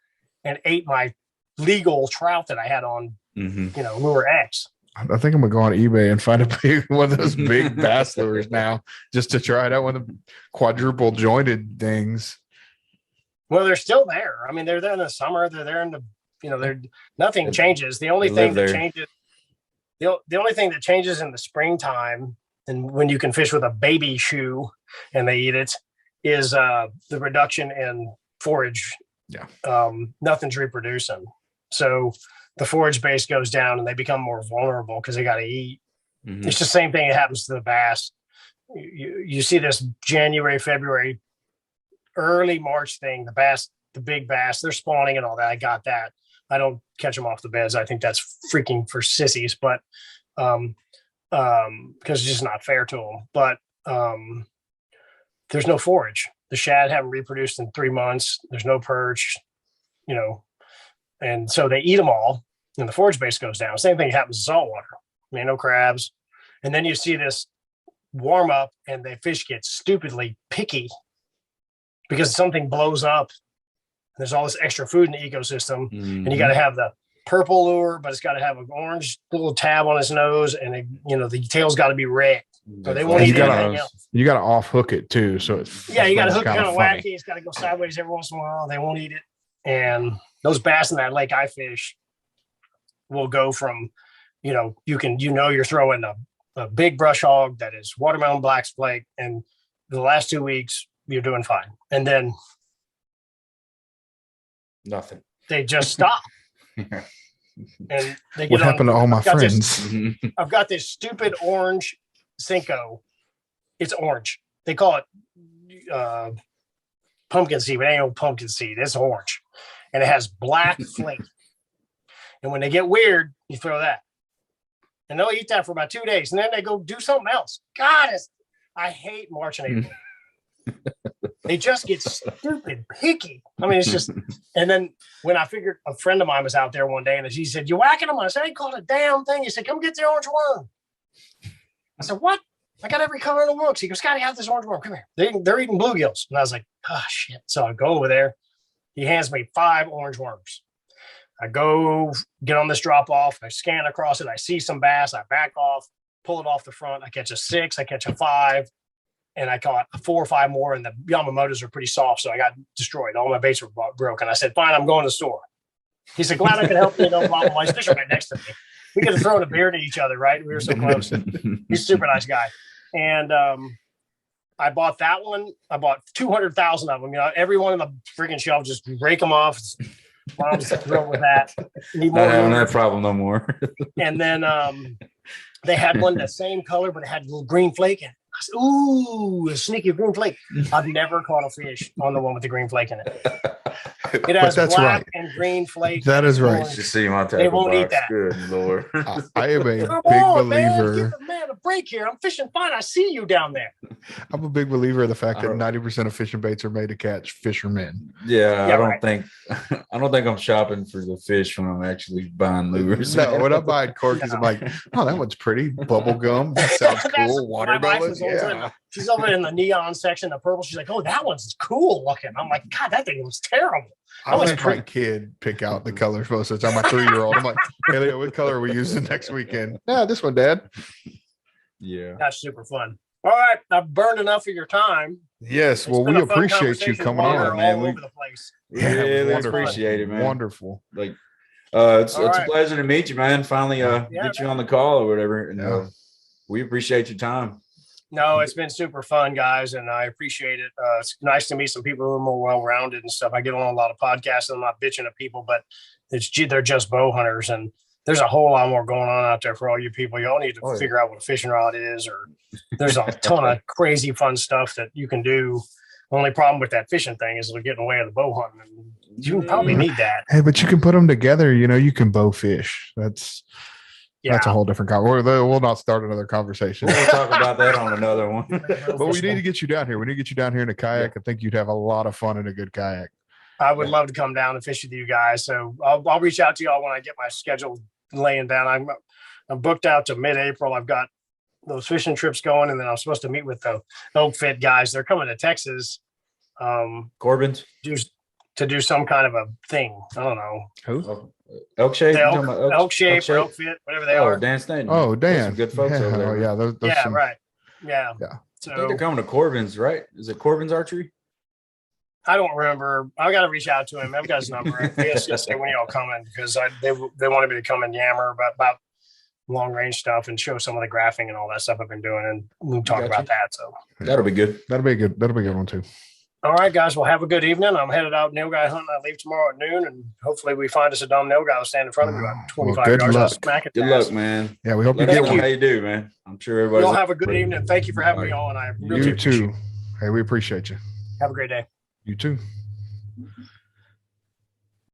and ate my legal trout that I had on, lure X. I think I'm gonna go on eBay and find one of those big bass lures now, just to try it out. One of the quadruple jointed things. Well, they're still there. I mean, they're there in the summer. They're there in the, nothing changes. The only thing that changes, the only thing that changes in the springtime, and when you can fish with a baby shoe and they eat it, is the reduction in forage. Yeah. Nothing's reproducing. So the forage base goes down and they become more vulnerable because they got to eat. It's the same thing that happens to the bass. You see this January, February, early March thing, the big bass, they're spawning and all that. I got that. I don't catch them off the beds. I think that's freaking for sissies, but because it's just not fair to them. But there's no forage. The shad haven't reproduced in 3 months. There's no perch, and so they eat them all, and the forage base goes down. Same thing happens in saltwater. No crabs. And then you see this warm up, and the fish get stupidly picky because something blows up. There's all this extra food in the ecosystem, and you got to have the purple lure, but it's got to have an orange little tab on its nose, and the tail's got to be red. So they won't eat anything else. You got to off hook it too, so it's you got to hook kind of wacky. It's got to go sideways every once in a while. They won't eat it, and those bass in that lake I fish will go from, you're throwing a big brush hog that is watermelon black flake, and the last 2 weeks you're doing fine, and then nothing. They just stop. And they get what happened to all my friends? I've got this stupid orange Cinco. It's orange. They call it pumpkin seed, but it ain't no pumpkin seed. It's orange, and it has black flake. And when they get weird, you throw that, and they'll eat that for about 2 days, and then they go do something else. God, I hate March and April. They just get stupid picky. It's just, and then when I figured, a friend of mine was out there one day, and she said, "You whacking them?" I said, "I ain't called a damn thing." He said, "Come get the orange worm." I said, "What? I got every color in the world." He goes, "Scotty, have this orange worm. Come here." They're eating bluegills. And I was like, "Oh shit." So I go over there. He hands me 5 orange worms. I go get on this drop off. I scan across it. I see some bass. I back off, pull it off the front. I catch a 6. I catch a 5. And I caught 4 or 5 more, and the Yamamotos are pretty soft, so I got destroyed. All my baits were broken. I said, "Fine, I'm going to the store." He said, "Glad I could help you. No problem." He's fishing right next to me. We could have thrown a beer to each other, right? We were so close. He's a super nice guy. And I bought that one. I bought 200,000 of them. Every one on the freaking shelf, just rake them off. Mom's thrilled with that. Not having that problem no more. And then they had one the same color, but it had a little green flake in it. I said, "Ooh, a sneaky green flake." I've never caught a fish on the one with the green flake in it. It has black and green flake. That is right. You see my they won't eat that. Good Lord. I am a big believer. believer. Give the man a break here. I'm fishing fine. I see you down there. I'm a big believer of the fact that 90% of fishing baits are made to catch fishermen. Yeah, I don't think I'm shopping for the fish when I'm actually buying lures. No, when I'm buying corkies, I'm like, "Oh, that one's pretty. Bubble gum. That sounds cool. Watermelon." Yeah. She's over in the neon section, the purple. She's like, "Oh, that one's cool looking." I'm like, "God, that thing was terrible." I let my kid pick out the colors most of the time. My 3-year-old. I'm like, "Hey, Leo, what color are we using next weekend?" "Yeah, this one, Dad." Yeah. That's super fun. All right. I've burned enough of your time. Yes. Well, we appreciate you coming on, man. All over the place. Yeah, we appreciate it, man. Wonderful. Like, it's a pleasure to meet you, man. Finally, get you on the call or whatever. And we appreciate your time. No, it's been super fun, guys, and I appreciate it. It's nice to meet some people who are more well-rounded and stuff. I get on a lot of podcasts, and I'm not bitching at people, but they're just bow hunters, and there's a whole lot more going on out there for all you people. Y'all need to figure out what a fishing rod is, or there's a ton of crazy fun stuff that you can do. Only problem with that fishing thing is it'll get in the way of the bow hunting. And you probably need that. Hey, but you can put them together. You can bow fish. That's a whole different conversation. We'll not start another conversation. We'll talk about that on another one. But we need to get you down here. We need to get you down here in a kayak. I think you'd have a lot of fun in a good kayak. I would love to come down and fish with you guys. So I'll reach out to y'all when I get my schedule laying down. I'm booked out to mid-April. I've got those fishing trips going, and then I'm supposed to meet with the Elk Fit guys. They're coming to Texas. Corbin's? To do some kind of a thing. I don't know. Who? Elk Shape? Elk Shape or Elk Fit, whatever they are. Dan Stanton. Oh, Dan. Some good folks over there. Oh, yeah. Those right. Yeah. So I think they're coming to Corbin's, right? Is it Corbin's Archery? I don't remember. I got to reach out to him. I've got his number. I guess just say when y'all coming, because they wanted me to come and yammer about long range stuff and show some of the graphing and all that stuff I've been doing, and we can talk about that. So that'll be good. That'll be a good one too. All right, guys. Well, have a good evening. I'm headed out nilgai hunting. I leave tomorrow at noon, and hopefully we find us a dumb nilgai stand in front of me about 25 yards. I'll smack it. Good luck, man. Yeah, we hope you get one. How you do, man? I'm sure everybody. You'll have a good evening. Thank you for having me on. I really you too. Hey, we appreciate you. Have a great day. You too.